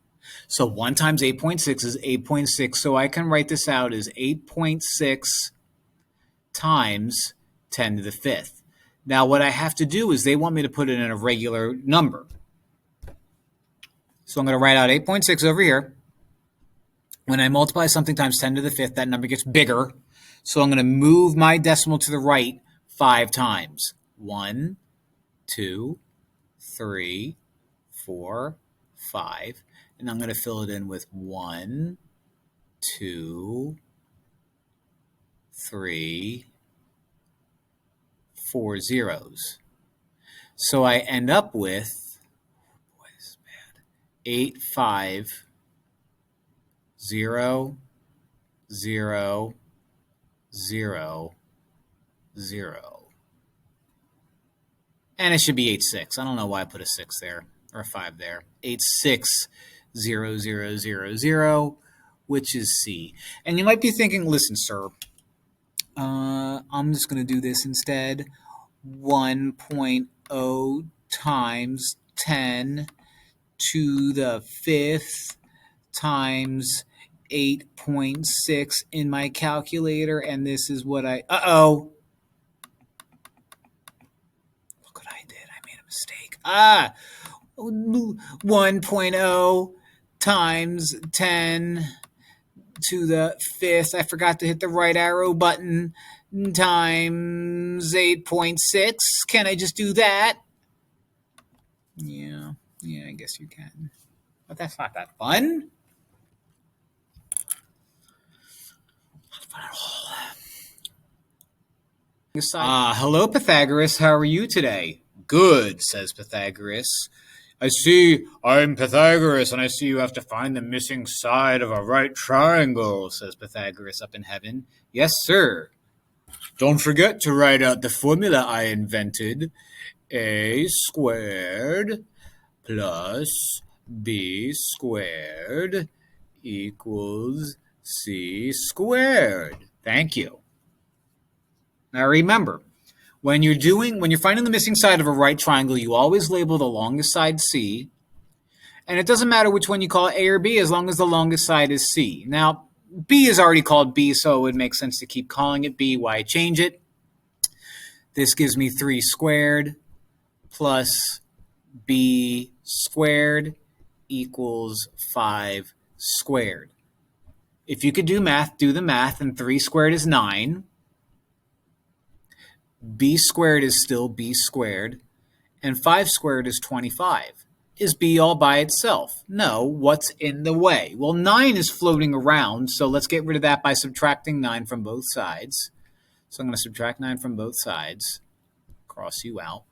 So 1 times 8.6 is 8.6. So I can write this out as 8.6 times 10 to the 5th. Now what I have to do is they want me to put it in a regular number. So I'm going to write out 8.6 over here. When I multiply something times 10 to the 5th, that number gets bigger. So I'm going to move my decimal to the right 5 times. 1, 2, 3, 4, 5. And I'm going to fill it in with 1, 2, 3, 4 zeros. So I end up with 8, 5, 0, 0, 0, 0. And it should be 8, 6. I don't know why I put a 6 there or a 5 there. 8, 6, 0, 0, 0, 0, which is C. And you might be thinking, listen, sir, I'm just going to do this instead. 1.0 times 10 to the 5th times 8.6 in my calculator, and this is what I... Uh-oh. Look what I did. I made a mistake. 1.0 times 10 to the 5th. I forgot to hit the right arrow button. Times 8.6. Can I just do that? Yeah, I guess you can. But that's not that fun. Not fun at all. Hello, Pythagoras. How are you today? Good, says Pythagoras. I see I'm Pythagoras, and I see you have to find the missing side of a right triangle, says Pythagoras up in heaven. Yes, sir. Don't forget to write out the formula I invented. A squared plus b squared equals c squared. Thank you. Now remember, when you're finding the missing side of a right triangle, you always label the longest side C. And it doesn't matter which one you call A or B as long as the longest side is C. Now, B is already called B, so it would make sense to keep calling it B. Why change it? This gives me 3 squared plus b squared equals 5 squared. If you could do math, do the math, and 3 squared is 9. B squared is still b squared, and 5 squared is 25. Is b all by itself? No. What's in the way? Well, 9 is floating around, so let's get rid of that by subtracting 9 from both sides. So I'm going to subtract 9 from both sides, cross you out.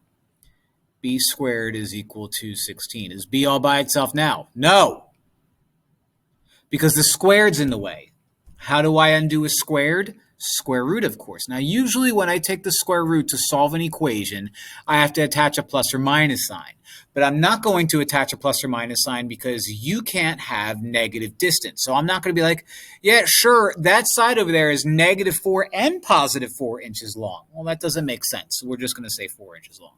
b squared is equal to 16. Is b all by itself now? No, because the squared's in the way. How do I undo a squared? Square root, of course. Now, usually when I take the square root to solve an equation, I have to attach a plus or minus sign. But I'm not going to attach a plus or minus sign because you can't have negative distance. So I'm not going to be like, yeah, sure, that side over there is -4 and +4 inches long. Well, that doesn't make sense. So we're just going to say 4 inches long.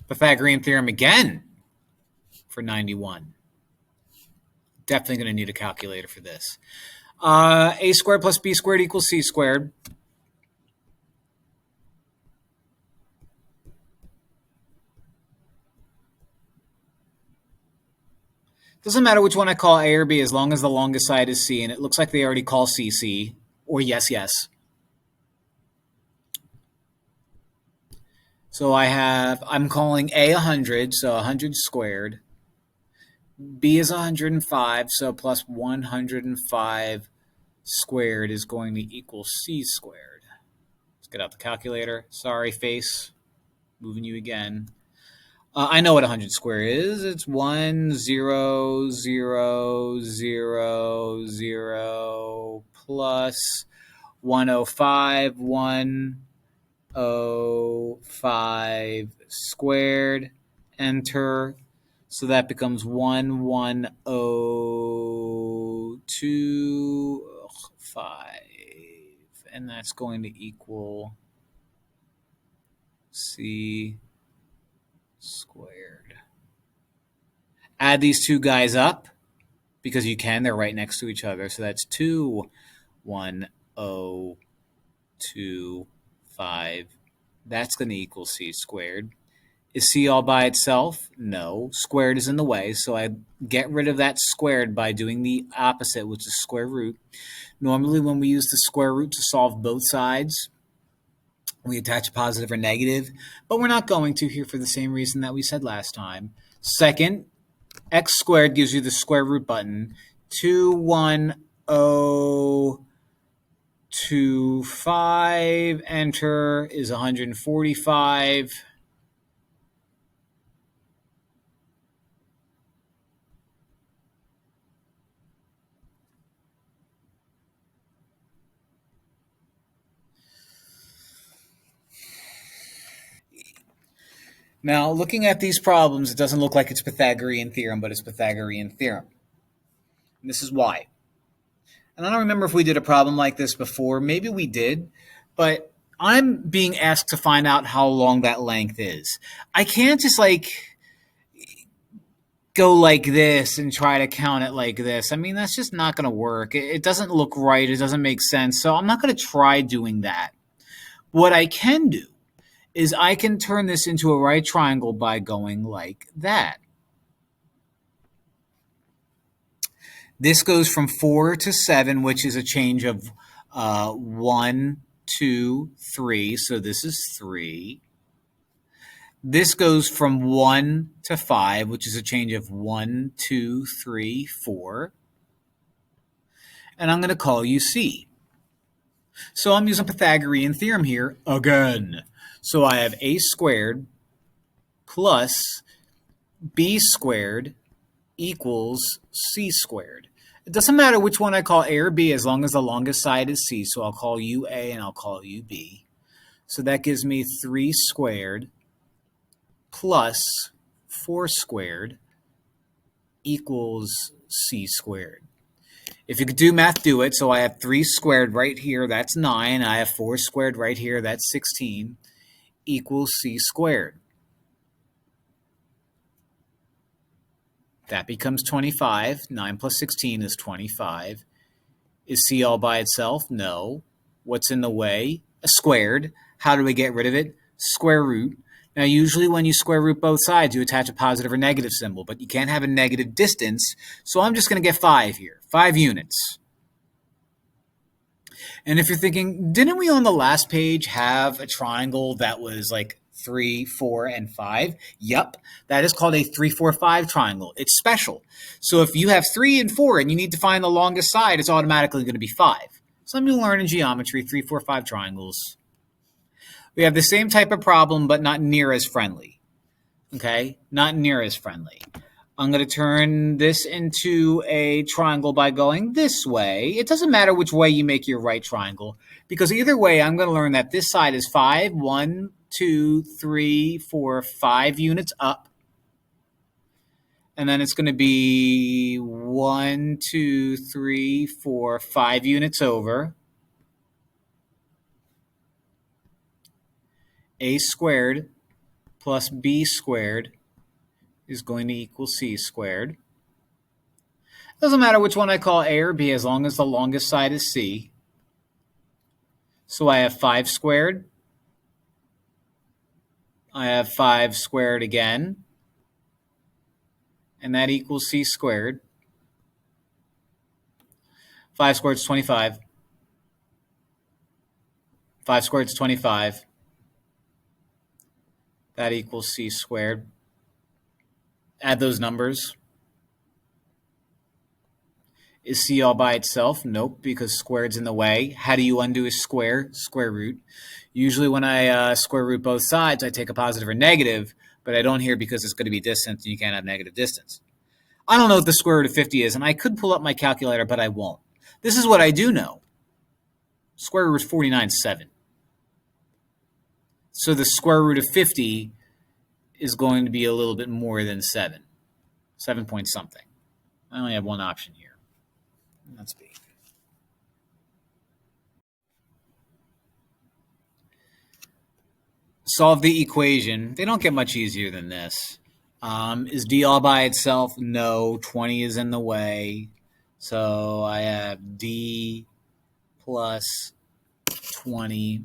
Pythagorean theorem again for 91. Definitely going to need a calculator for this. A squared plus b squared equals c squared. Doesn't matter which one I call A or B as long as the longest side is C, and it looks like they already call C C, or yes, yes. So I'm calling A 100, so 100 squared. B is 105, so plus 105 squared is going to equal C squared. Let's get out the calculator. Sorry, face. Moving you again. I know what 100 square is. It's 10000 plus 105, 105 squared. Enter. So that becomes 1102.5. And that's going to equal C squared. Add these two guys up because you can. They're right next to each other. So that's 21025. That's going to equal C squared. Is C all by itself? No. Squared is in the way, so I get rid of that squared by doing the opposite, which is square root. Normally when we use the square root to solve both sides, we attach a positive or negative, but we're not going to here for the same reason that we said last time. Second, x squared gives you the square root button. 21025, enter, is 145. Now, looking at these problems, it doesn't look like it's Pythagorean theorem, but it's Pythagorean theorem. And this is why. And I don't remember if we did a problem like this before. Maybe we did, but I'm being asked to find out how long that length is. I can't just go like this and try to count it like this. I mean, that's just not going to work. It doesn't look right. It doesn't make sense. So I'm not going to try doing that. What I can do is I can turn this into a right triangle by going like that. This goes from 4 to 7, which is a change of 1, 2, 3. So this is 3. This goes from 1 to 5, which is a change of 1, 2, 3, 4. And I'm going to call you C. So I'm using Pythagorean theorem here again. So I have a squared plus b squared equals c squared. It doesn't matter which one I call A or B as long as the longest side is C. So I'll call you A and I'll call you B. So that gives me 3 squared plus 4 squared equals C squared. If you could do math, do it. So I have 3 squared right here, that's 9. I have 4 squared right here, that's 16, equals C squared. That becomes 25. 9 plus 16 is 25. Is C all by itself? No. What's in the way? A squared. How do we get rid of it? Square root. Now, usually when you square root both sides, you attach a positive or negative symbol, but you can't have a negative distance, so I'm just going to get 5 here. 5 units. And if you're thinking, didn't we on the last page have a triangle that was like 3, 4, and 5? Yep, that is called a 3, 4, 5 triangle. It's special. So if you have 3 and 4 and you need to find the longest side, it's automatically going to be 5. Something you learn in geometry, 3, 4, 5 triangles. We have the same type of problem, but not near as friendly. Okay? Not near as friendly. I'm going to turn this into a triangle by going this way. It doesn't matter which way you make your right triangle, because either way, I'm going to learn that this side is 5, 1, 2, 3, 4, 5 units up. And then it's going to be 1, 2, 3, 4, 5 units over. A squared plus b squared is going to equal c squared. Doesn't matter which one I call a or b as long as the longest side is c. So I have 5 squared. I have 5 squared again. And that equals c squared. 5 squared is 25. 5 squared is 25. That equals c squared. Add those numbers. Is c all by itself? Nope, because squared's in the way. How do you undo a square? Square root. Usually when I square root both sides, I take a positive or negative, but I don't here because it's going to be distance, and you can't have negative distance. I don't know what the square root of 50 is, and I could pull up my calculator, but I won't. This is what I do know. Square root is 49.7. So the square root of 50 is going to be a little bit more than 7. 7 point something. I only have one option here. That's B. Solve the equation. They don't get much easier than this. Is D all by itself? No. 20 is in the way. So I have D plus 20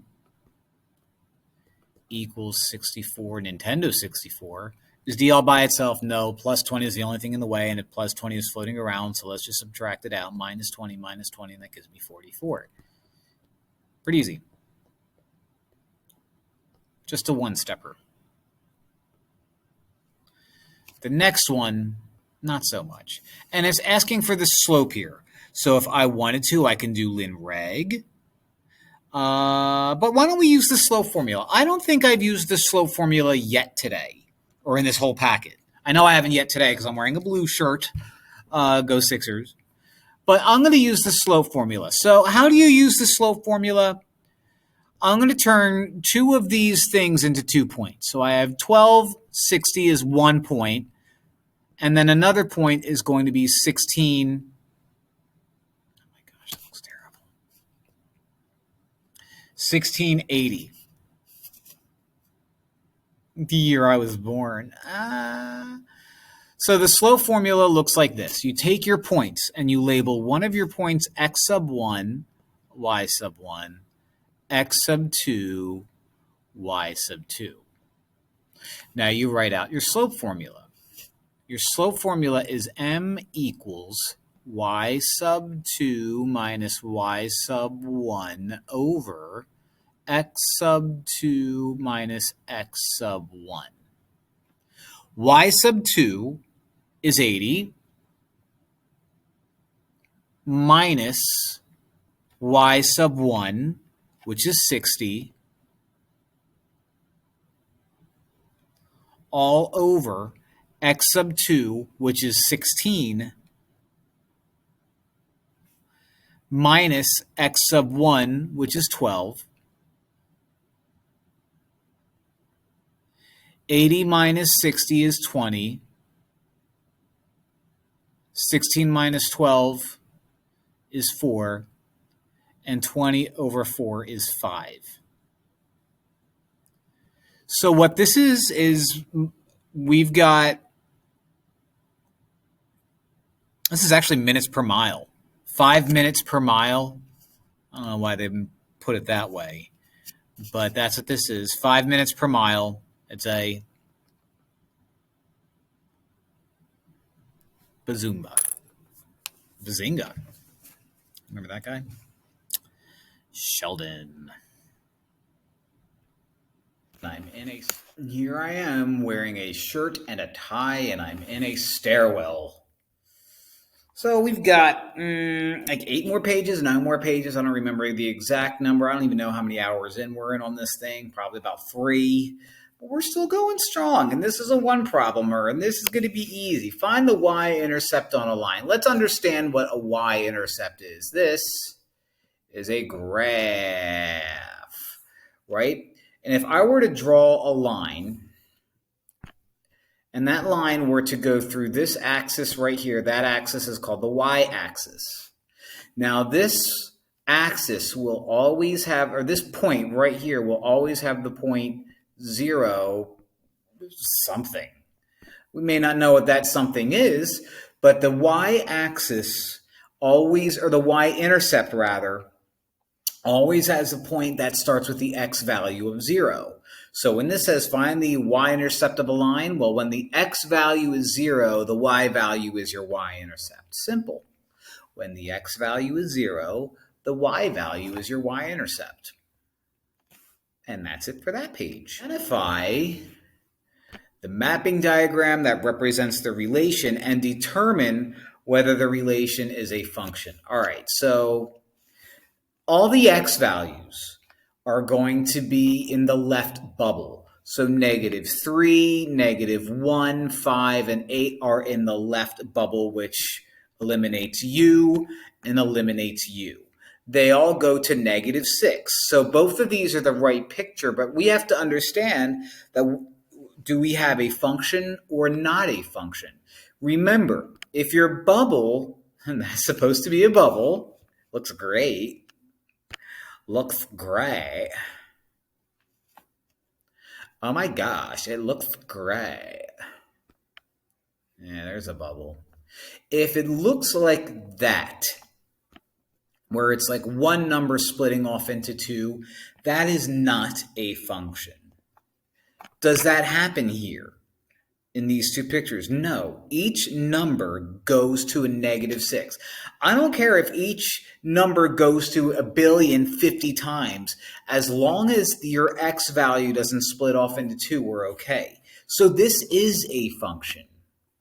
equals 64. Nintendo 64. Is D all by itself? No. Plus 20 is the only thing in the way, and if plus 20 is floating around, so let's just subtract it out. Minus 20, and that gives me 44. Pretty easy. Just a one-stepper. The next one, not so much. And it's asking for the slope here. So if I wanted to, I can do ln reg. But why don't we use the slope formula? I don't think I've used the slope formula yet today, or in this whole packet. I know I haven't yet today because I'm wearing a blue shirt. Go Sixers. But I'm going to use the slope formula. So how do you use the slope formula? I'm going to turn two of these things into 2 points. So I have 1260 is 1 point, and then another point is going to be 16. Oh my gosh, that looks terrible. 1680. The year I was born. So the slope formula looks like this. You take your points and you label one of your points x sub 1, y sub 1, x sub 2, y sub 2. Now you write out your slope formula. Your slope formula is m equals y sub 2 minus y sub 1 over x sub 2 minus x sub 1. Y sub 2 is 80 minus y sub 1, which is 60, all over x sub 2, which is 16, minus x sub 1, which is 12. 80 minus 60 is 20. 16 minus 12 is 4. And 20 over 4 is 5. So what this is we've got, this is actually minutes per mile. 5 minutes per mile. I don't know why they put it that way, but that's what this is. 5 minutes per mile. It's a Bazinga. Remember that guy? Sheldon. Here I am wearing a shirt and a tie, and I'm in a stairwell. So we've got like 8 more pages, 9 more pages. I don't remember the exact number. I don't even know how many hours in we're in on this thing. Probably about 3. But we're still going strong. And this is a one problemer. And this is going to be easy. Find the y-intercept on a line. Let's understand what a y-intercept is. This is a graph, right? And if I were to draw a line, and that line were to go through this axis right here, that axis is called the y-axis. Now this axis will always have, or this point right here will always have the point 0 something. We may not know what that something is, but the y-axis always, or the y-intercept rather, always has a point that starts with the x value of 0. So when this says find the y-intercept of a line, well, when the x value is 0, the y value is your y-intercept. Simple. When the x value is 0, the y value is your y-intercept. And that's it for that page. Identify the mapping diagram that represents the relation and determine whether the relation is a function. All right, so all the x values are going to be in the left bubble. So -3, -1, 5, and 8 are in the left bubble, which eliminates u and eliminates u. They all go to -6. So both of these are the right picture, but we have to understand that do we have a function or not a function? Remember, if your bubble, and that's supposed to be a bubble, looks great, looks great. Oh my gosh, it looks great. Yeah, there's a bubble. If it looks like that, where it's like one number splitting off into 2, that is not a function. Does that happen here in these two pictures? No. Each number goes to a -6. I don't care if each number goes to 1,050 times. As long as your x value doesn't split off into 2, we're okay. So this is a function.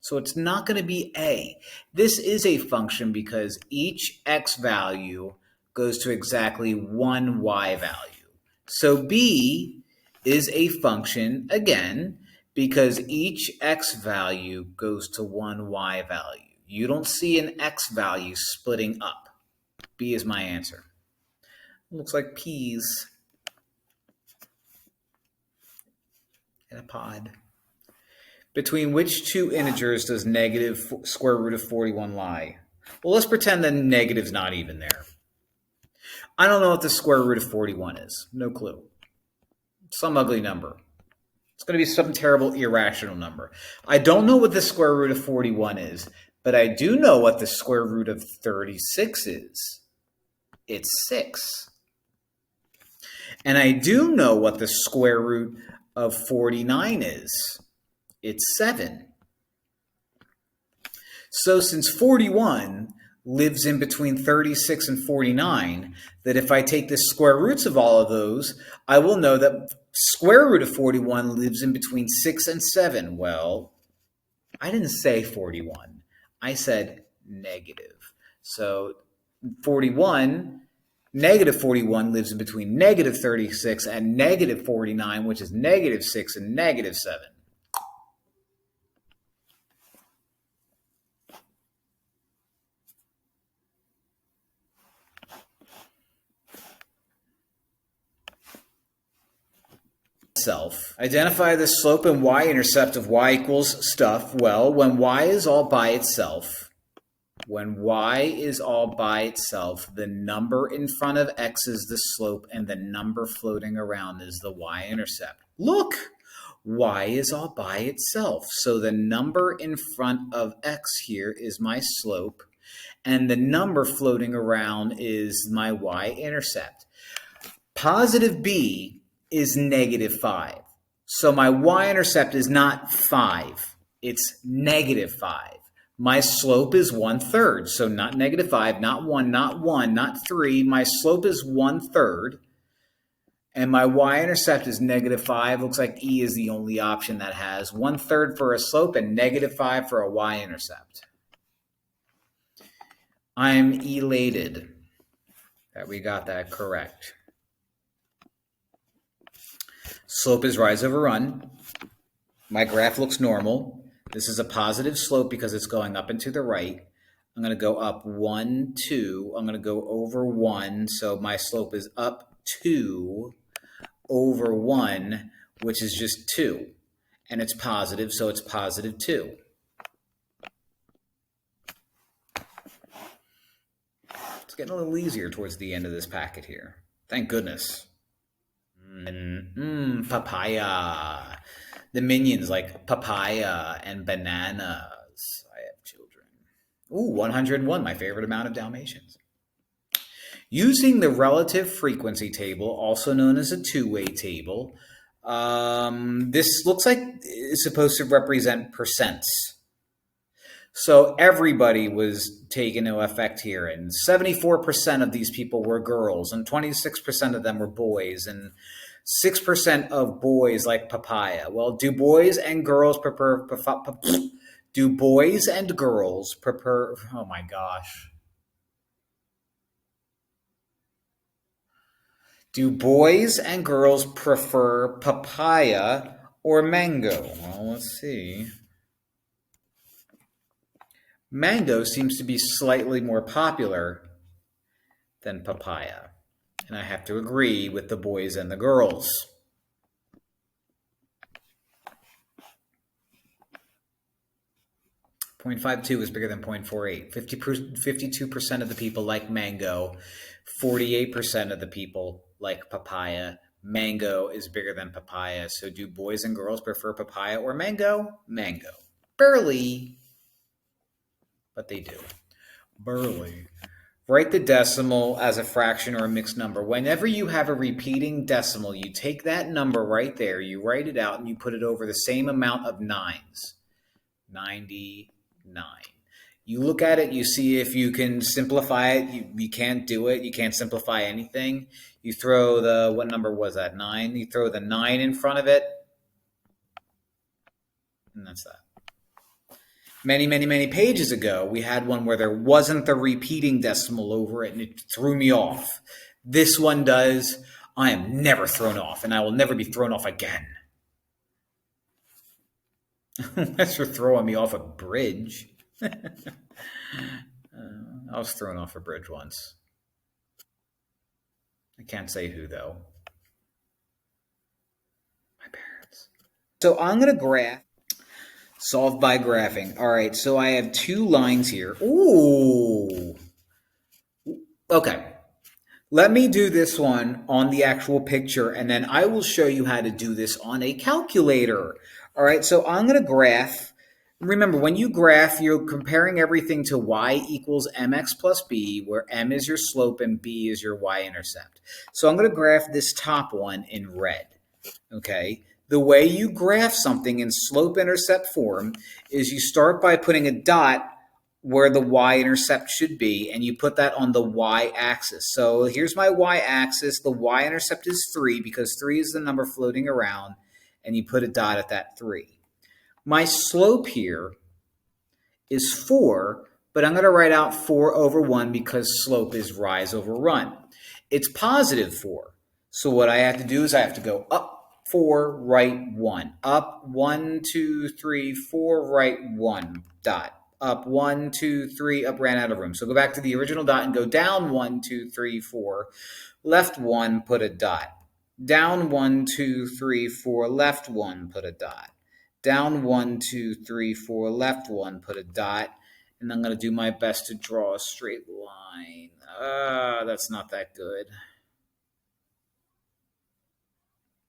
So it's not going to be a. This is a function because each x value goes to exactly one y value. So b is a function, again, because each x value goes to one y value. You don't see an x value splitting up. B is my answer. Looks like peas in a pod. Between which two integers does -square root of 41 lie? Well, let's pretend the negative's not even there. I don't know what the square root of 41 is. No clue. Some ugly number. It's going to be some terrible irrational number. I don't know what the square root of 41 is, but I do know what the square root of 36 is. It's 6. And I do know what the square root of 49 is. It's 7. So since 41 lives in between 36 and 49, that if I take the square roots of all of those, I will know that square root of 41 lives in between 6 and 7. Well, I didn't say 41. I said negative. So 41, -41 lives in between -36 and -49, which is -6 and -7. Self. Identify the slope and y-intercept of y equals stuff. Well, when y is all by itself, the number in front of x is the slope and the number floating around is the y-intercept. Look, y is all by itself. So the number in front of x here is my slope and the number floating around is my y-intercept. Positive b is -5. So my y-intercept is not 5. It's -5. My slope is 1/3. So not -5, not 1, not 1, not 3. My slope is 1/3. And my y-intercept is -5. Looks like E is the only option that has 1/3 for a slope and -5 for a y-intercept. I'm elated that we got that correct. Slope is rise over run. My graph looks normal. This is a positive slope because it's going up and to the right. I'm going to go up 1, 2. I'm going to go over 1. So my slope is up 2 over 1, which is just 2. And it's positive, so it's positive 2. It's getting a little easier towards the end of this packet here. Thank goodness. Papaya. The minions like papaya and bananas. I have children. Ooh, 101, my favorite amount of Dalmatians. Using the relative frequency table, also known as a two-way table, this looks like it's supposed to represent percents. So everybody was taken into effect here, and 74% of these people were girls, and 26% of them were boys, and 6% of boys like papaya. Well, do boys and girls prefer? Do boys and girls prefer? Oh my gosh. Do boys and girls prefer papaya or mango? Well, let's see. Mango seems to be slightly more popular than papaya. And I have to agree with the boys and the girls. .52 is bigger than 0.48. 52% of the people like mango. 48% of the people like papaya. Mango is bigger than papaya. So do boys and girls prefer papaya or mango? Mango. Barely. But they do. Barely. Write the decimal as a fraction or a mixed number. Whenever you have a repeating decimal, you take that number right there, you write it out, and you put it over the same amount of nines. 99. You look at it, you see if you can simplify it. You can't do it. You can't simplify anything. You throw the, what number was that, 9? You throw the 9 in front of it, and that's that. Many, many, many pages ago, we had one where there wasn't the repeating decimal over it, and it threw me off. This one does. I am never thrown off, and I will never be thrown off again. Unless you're throwing me off a bridge. I was thrown off a bridge once. I can't say who, though. My parents. So I'm going to graph. Solved by graphing. All right, so I have two lines here. Ooh. Okay. Let me do this one on the actual picture, and then I will show you how to do this on a calculator. All right, so I'm going to graph. Remember, when you graph, you're comparing everything to y equals mx plus b, where m is your slope and b is your y-intercept. So I'm going to graph this top one in red, okay? The way you graph something in slope-intercept form is you start by putting a dot where the y-intercept should be, and you put that on the y-axis. So here's my y-axis. The y-intercept is 3 because 3 is the number floating around, and you put a dot at that 3. My slope here is 4, but I'm going to write out 4 over 1 because slope is rise over run. It's positive 4. So what I have to do is I have to go up 4, right 1. Up 1, 2, 3, 4, right 1. Dot. Up 1, 2, 3, up, ran out of room. So go back to the original dot and go down 1, 2, 3, 4. Left 1, put a dot. Down 1, 2, 3, 4, left 1, put a dot. Down 1, 2, 3, 4, left 1, put a dot. And I'm going to do my best to draw a straight line. That's not that good.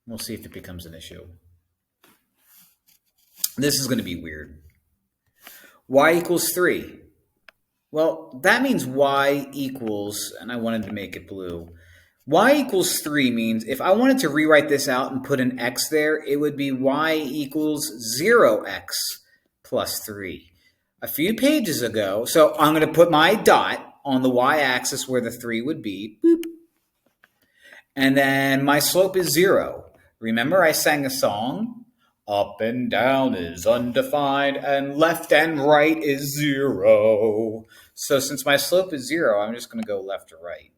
We'll see if it becomes an issue. This is going to be weird. Y equals 3. Well, that means y equals, and I wanted to make it blue. Y equals 3 means if I wanted to rewrite this out and put an x there, it would be y equals 0x plus 3. A few pages ago, so I'm going to put my dot on the y-axis where the 3 would be. Boop. And then my slope is 0. Remember I sang a song? Up and down is undefined, and left and right is 0. So since my slope is 0, I'm just going to go left to right.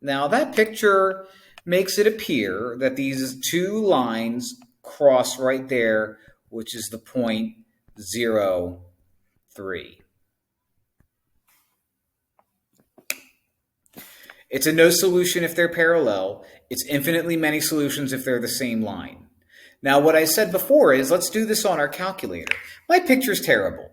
Now that picture makes it appear that these two lines cross right there, which is the point 0, 3. It's a no solution if they're parallel. It's infinitely many solutions if they're the same line. Now, what I said before is let's do this on our calculator. My picture's terrible.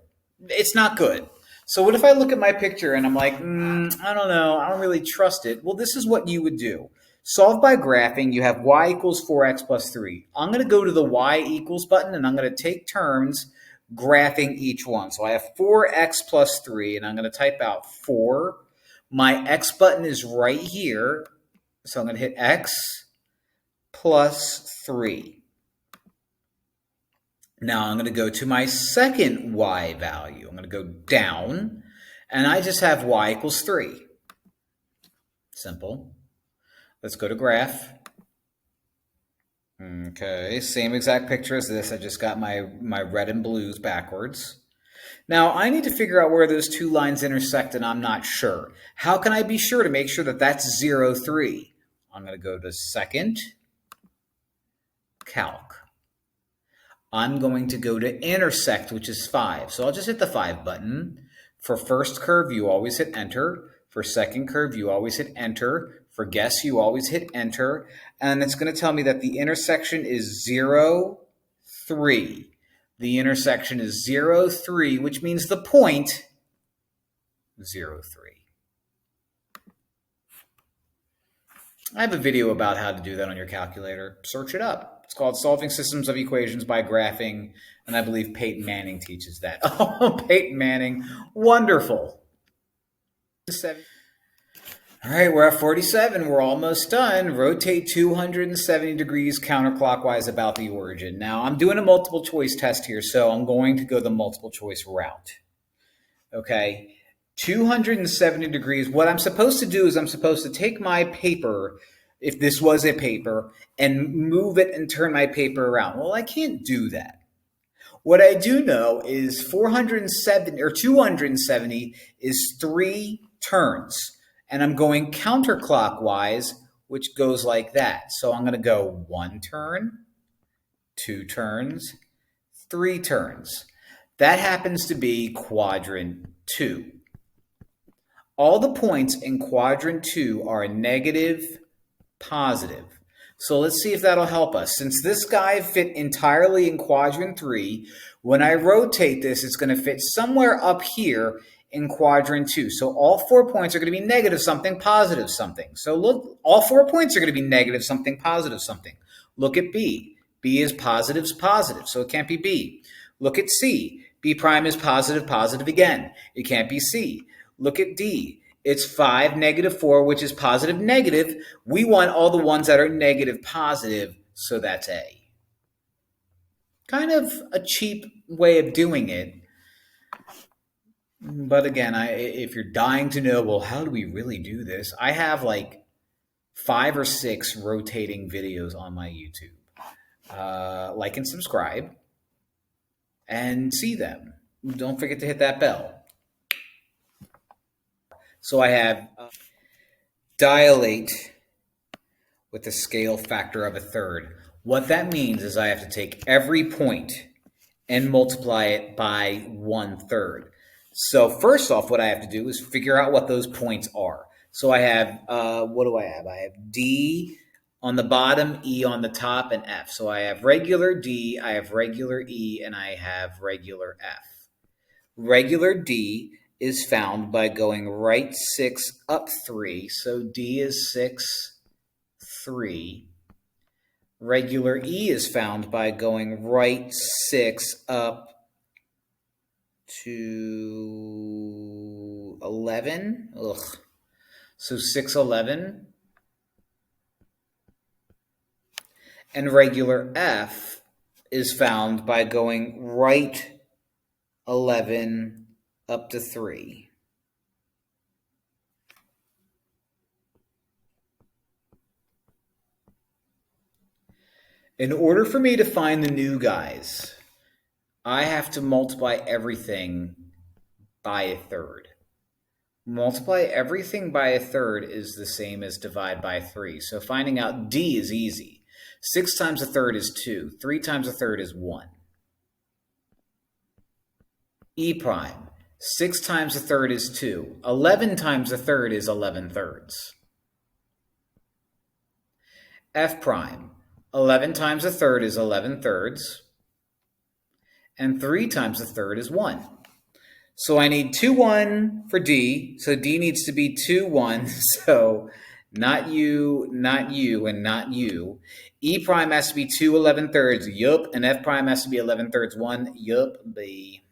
It's not good. So what if I look at my picture and I'm like, I don't know, I don't really trust it. Well, this is what you would do. Solve by graphing, you have y equals 4x plus 3. I'm going to go to the y equals button and I'm going to take turns graphing each one. So I have 4x plus 3 and I'm going to type out 4. My X button is right here, so I'm going to hit X plus 3. Now I'm going to go to my second Y value. I'm going to go down, and I just have Y equals 3. Simple. Let's go to graph. Okay, same exact picture as this. I just got my red and blues backwards. Now, I need to figure out where those two lines intersect, and I'm not sure. How can I be sure to make sure that that's 0, 3? I'm going to go to second, calc. I'm going to go to intersect, which is 5. So I'll just hit the 5 button. For first curve, you always hit enter. For second curve, you always hit enter. For guess, you always hit enter. And it's going to tell me that the intersection is 0, 3. The intersection is 0, 3, which means the point 0, 3. I have a video about how to do that on your calculator. Search it up. It's called Solving Systems of Equations by Graphing, and I believe Peyton Manning teaches that. Oh, Peyton Manning. Wonderful. All right, we're at 47. We're almost done. Rotate 270 degrees counterclockwise about the origin. Now, I'm doing a multiple choice test here, so I'm going to go the multiple choice route. Okay, 270 degrees. What I'm supposed to do is I'm supposed to take my paper, if this was a paper, and move it and turn my paper around. Well, I can't do that. What I do know is 270 is 3 turns. And I'm going counterclockwise, which goes like that. So I'm going to go 1 turn, 2 turns, 3 turns. That happens to be quadrant 2. All the points in quadrant 2 are negative, positive. So let's see if that'll help us. Since this guy fit entirely in quadrant 3, when I rotate this, it's going to fit somewhere up here in quadrant 2. So all 4 points are going to be negative something, positive something. So look, all 4 points are going to be negative something, positive something. Look at B. B is positive, so it can't be B. Look at C. B prime is positive, positive again. It can't be C. Look at D. It's 5, negative 4, which is positive, negative. We want all the ones that are negative, positive, so that's A. Kind of a cheap way of doing it. But again, if you're dying to know, well, how do we really do this? I have like 5 or 6 rotating videos on my YouTube. Like and subscribe and see them. Don't forget to hit that bell. So I have dilate with a scale factor of 1/3. What that means is I have to take every point and multiply it by 1/3. So first off, what I have to do is figure out what those points are. So I have, what do I have? I have D on the bottom, E on the top, and F. So I have regular D, I have regular E, and I have regular F. Regular D is found by going right 6, up 3. So D is 6, 3. Regular E is found by going right 6, up to 11. So 6, 11. And regular F is found by going right 11 up to 3. In order for me to find the new guys, I have to multiply everything by a third. Multiply everything by a third is the same as divide by 3. So finding out D is easy. 6 times a third is 2. 3 times a third is 1. E prime. 6 times a third is 2. 11 times a third is 11 thirds. F prime. 11 times a third is 11 thirds. And 3 times a third is 1. So I need 2, 1 for D. So D needs to be 2, 1. So not you, not you, and not you. E prime has to be 2 11 thirds. Yup. And F prime has to be 11 thirds 1. Yup. B.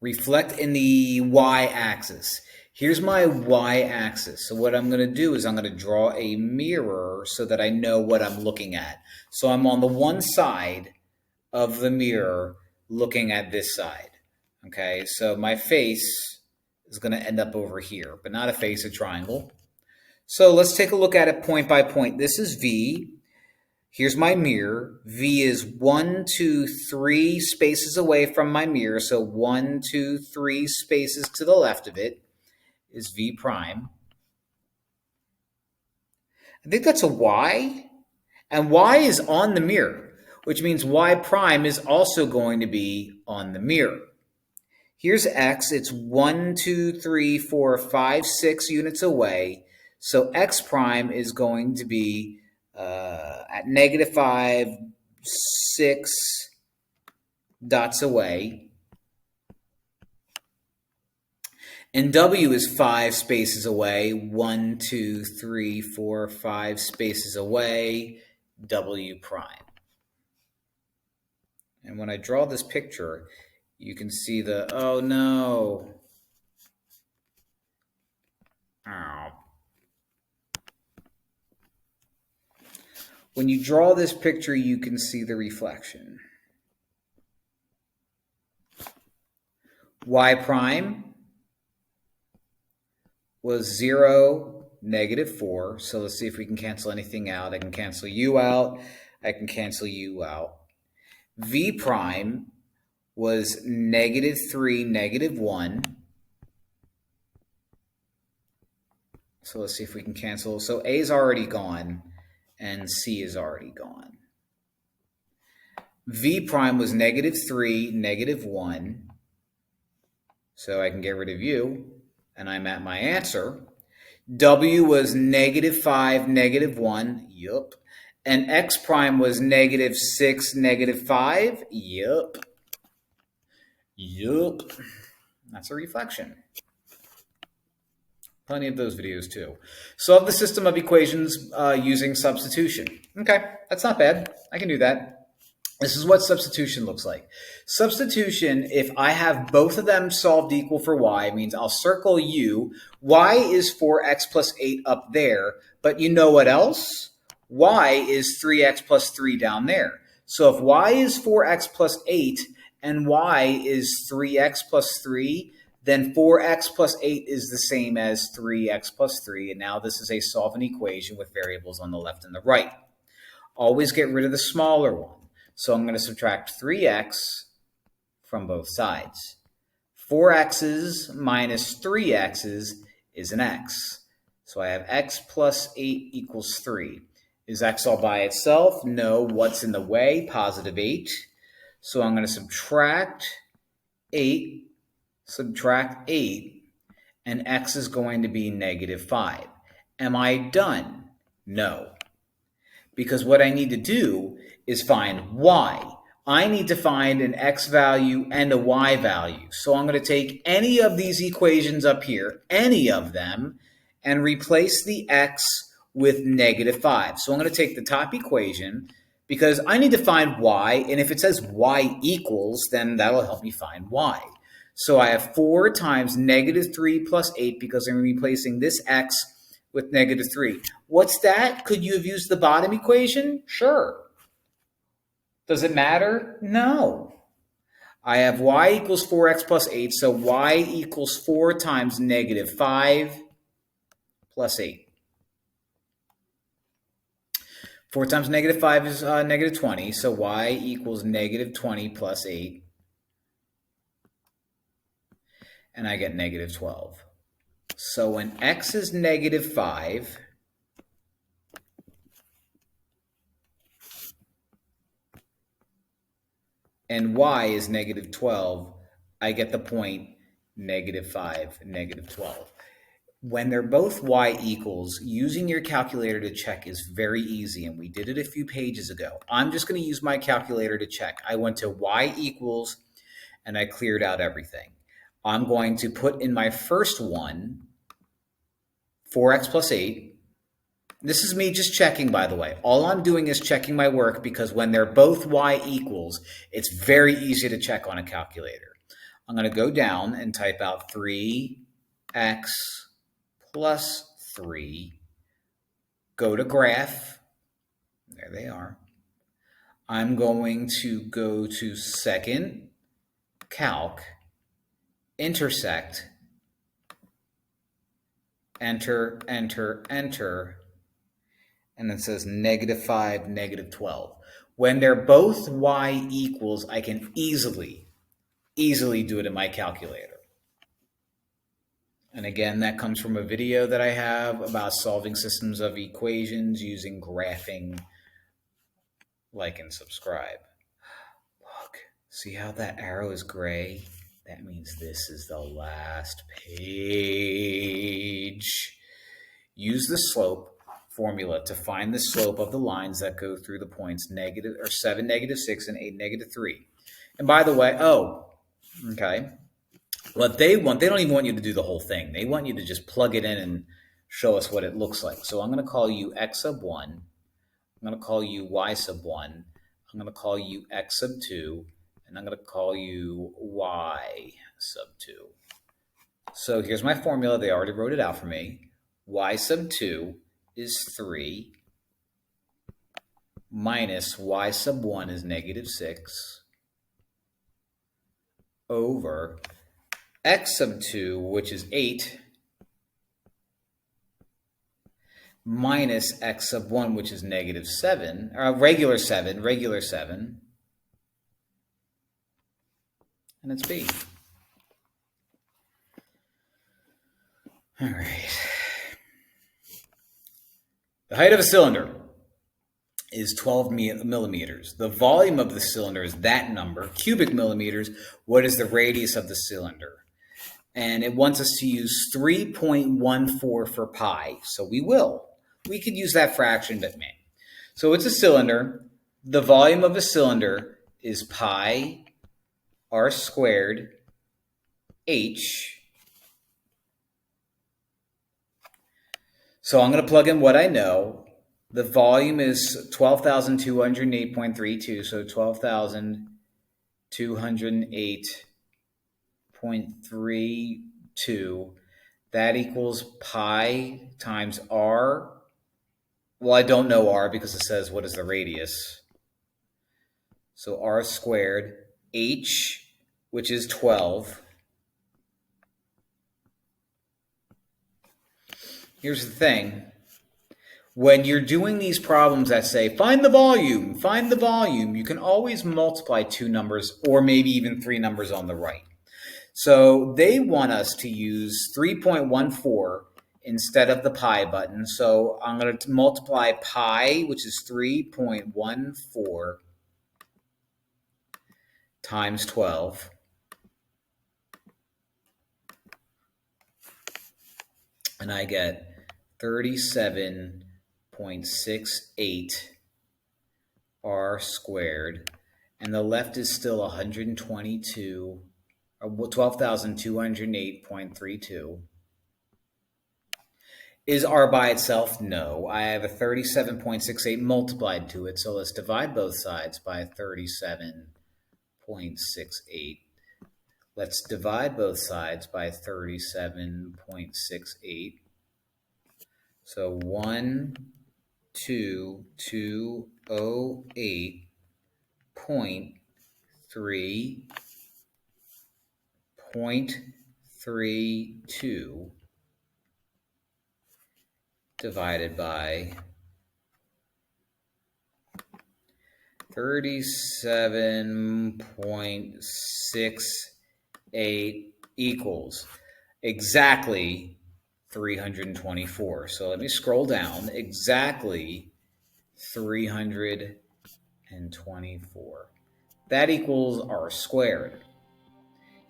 Reflect in the y-axis. Here's my y-axis. So what I'm going to do is I'm going to draw a mirror so that I know what I'm looking at. So I'm on the one side of the mirror looking at this side. Okay, so my face is going to end up over here, but not a face, a triangle. So let's take a look at it point by point. This is V. Here's my mirror. V is 1, 2, 3 spaces away from my mirror. So 1, 2, 3 spaces to the left of it is V prime. I think that's a Y. And Y is on the mirror, which means Y prime is also going to be on the mirror. Here's X. It's 1, 2, 3, 4, 5, 6 units away. So X prime is going to be at -5, 6 dots away. And W is 5 spaces away. 1, 2, 3, 4, 5 spaces away. W prime. And when I draw this picture, you can see the, oh no. Ow. When you draw this picture, you can see the reflection. Y prime was 0, -4. So let's see if we can cancel anything out. I can cancel U out. I can cancel U out. V prime was -3, -1. So let's see if we can cancel. So A is already gone and C is already gone. V prime was -3, -1. So I can get rid of U. And I'm at my answer. W was -5, -1. Yup. And X prime was -6, -5. Yup. Yup. That's a reflection. Plenty of those videos too. Solve the system of equations using substitution. Okay, that's not bad. I can do that. This is what substitution looks like. Substitution, if I have both of them solved equal for y, means I'll circle u. Y is 4x plus 8 up there, but you know what else? Y is 3x plus 3 down there. So if y is 4x plus 8 and y is 3x plus 3, then 4x plus 8 is the same as 3x plus 3. And now this is a solve an equation with variables on the left and the right. Always get rid of the smaller one. So I'm going to subtract 3x from both sides. 4x's minus 3x's is an x. So I have x plus 8 equals 3. Is x all by itself? No. What's in the way? Positive 8. So I'm going to subtract 8, and x is going to be -5. Am I done? No. Because what I need to do is find y. I need to find an x value and a y value. So I'm going to take any of these equations up here, any of them, and replace the x with -5. So I'm going to take the top equation because I need to find y, and if it says y equals, then that'll help me find y. So I have 4 times -3 plus 8 because I'm replacing this x with -3. What's that? Could you have used the bottom equation? Sure. Does it matter? No. I have y equals 4x plus 8, so y equals 4 times -5 plus 8. 4 times negative 5 is negative 20, so y equals negative 20 plus 8. And I get negative 12. So when x is negative 5, and y is negative 12, I get the point negative 5, negative 12. When they're both y equals, using your calculator to check is very easy, and we did it a few pages ago. I'm just going to use my calculator to check. I went to y equals, and I cleared out everything. I'm going to put in my first one 4x plus 8. This is me just checking, by the way. All I'm doing is checking my work because when they're both y equals, it's very easy to check on a calculator. I'm going to go down and type out 3x plus 3. Go to graph. There they are. I'm going to go to second, calc, intersect, enter, enter, enter, and it says negative 5, negative 12. When they're both y equals, I can easily do it in my calculator. And again, that comes from a video that I have about solving systems of equations using graphing. Like and subscribe. Look, see how that arrow is gray? That means this is the last page. Use the slope formula to find the slope of the lines that go through the points 7, negative 6, and 8, negative 3. And by the way, okay. What they want, they don't even want you to do the whole thing. They want you to just plug it in and show us what it looks like. So I'm going to call you x sub 1. I'm going to call you y sub 1. I'm going to call you x sub 2. And I'm going to call you y sub 2. So here's my formula. They already wrote it out for me. Y sub 2 is 3 minus y sub 1 is negative 6 over x sub 2, which is 8, minus x sub 1, which is negative 7, or regular 7, and it's b. All right. The height of a cylinder is 12 millimeters. The volume of the cylinder is that number, cubic millimeters. What is the radius of the cylinder? And it wants us to use 3.14 for pi. So we will. We could use that fraction, but man. So it's a cylinder. The volume of a cylinder is pi r squared h. So I'm going to plug in what I know. The volume is 12,208.32, so 12,208.32. That equals pi times r. Well, I don't know r because it says what is the radius. So r squared h, which is 12. Here's the thing. When you're doing these problems that say, find the volume, you can always multiply two numbers or maybe even three numbers on the right. So they want us to use 3.14 instead of the pi button. So I'm going to multiply pi, which is 3.14 times 12. And I get 37.68 r squared, and the left is still 122, or 12,208.32. Is r by itself? No. I have a 37.68 multiplied to it, so let's divide both sides by 37.68. Let's divide both sides by 37.68. So 12,208.32 divided by 37.68 equals exactly 324. So let me scroll down. Exactly 324. That equals r squared.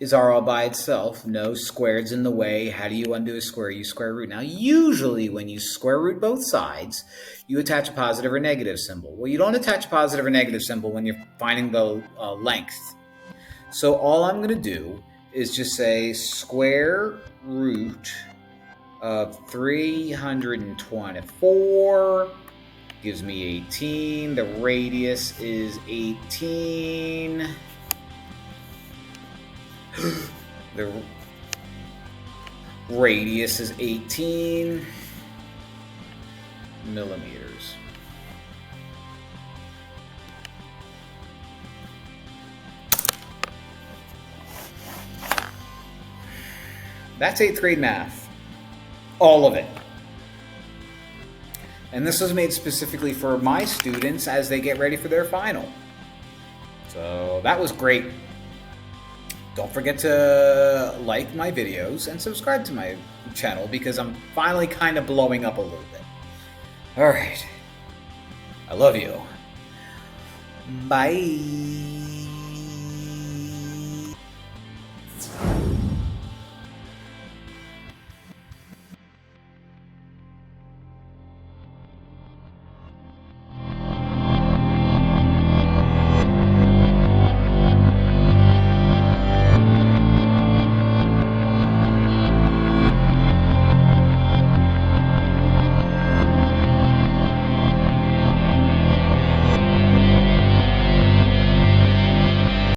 Is r all by itself? No, squared's in the way. How do you undo a square? You square root. Now, usually when you square root both sides, you attach a positive or negative symbol. Well, you don't attach a positive or negative symbol when you're finding the length. So all I'm going to do is just say square root of 324 gives me 18. The radius is 18. The radius is 18 millimeters. That's 8th grade math. All of it. And this was made specifically for my students as they get ready for their final. So that was great. Don't forget to like my videos and subscribe to my channel because I'm finally kind of blowing up a little bit. All right. I love you. Bye.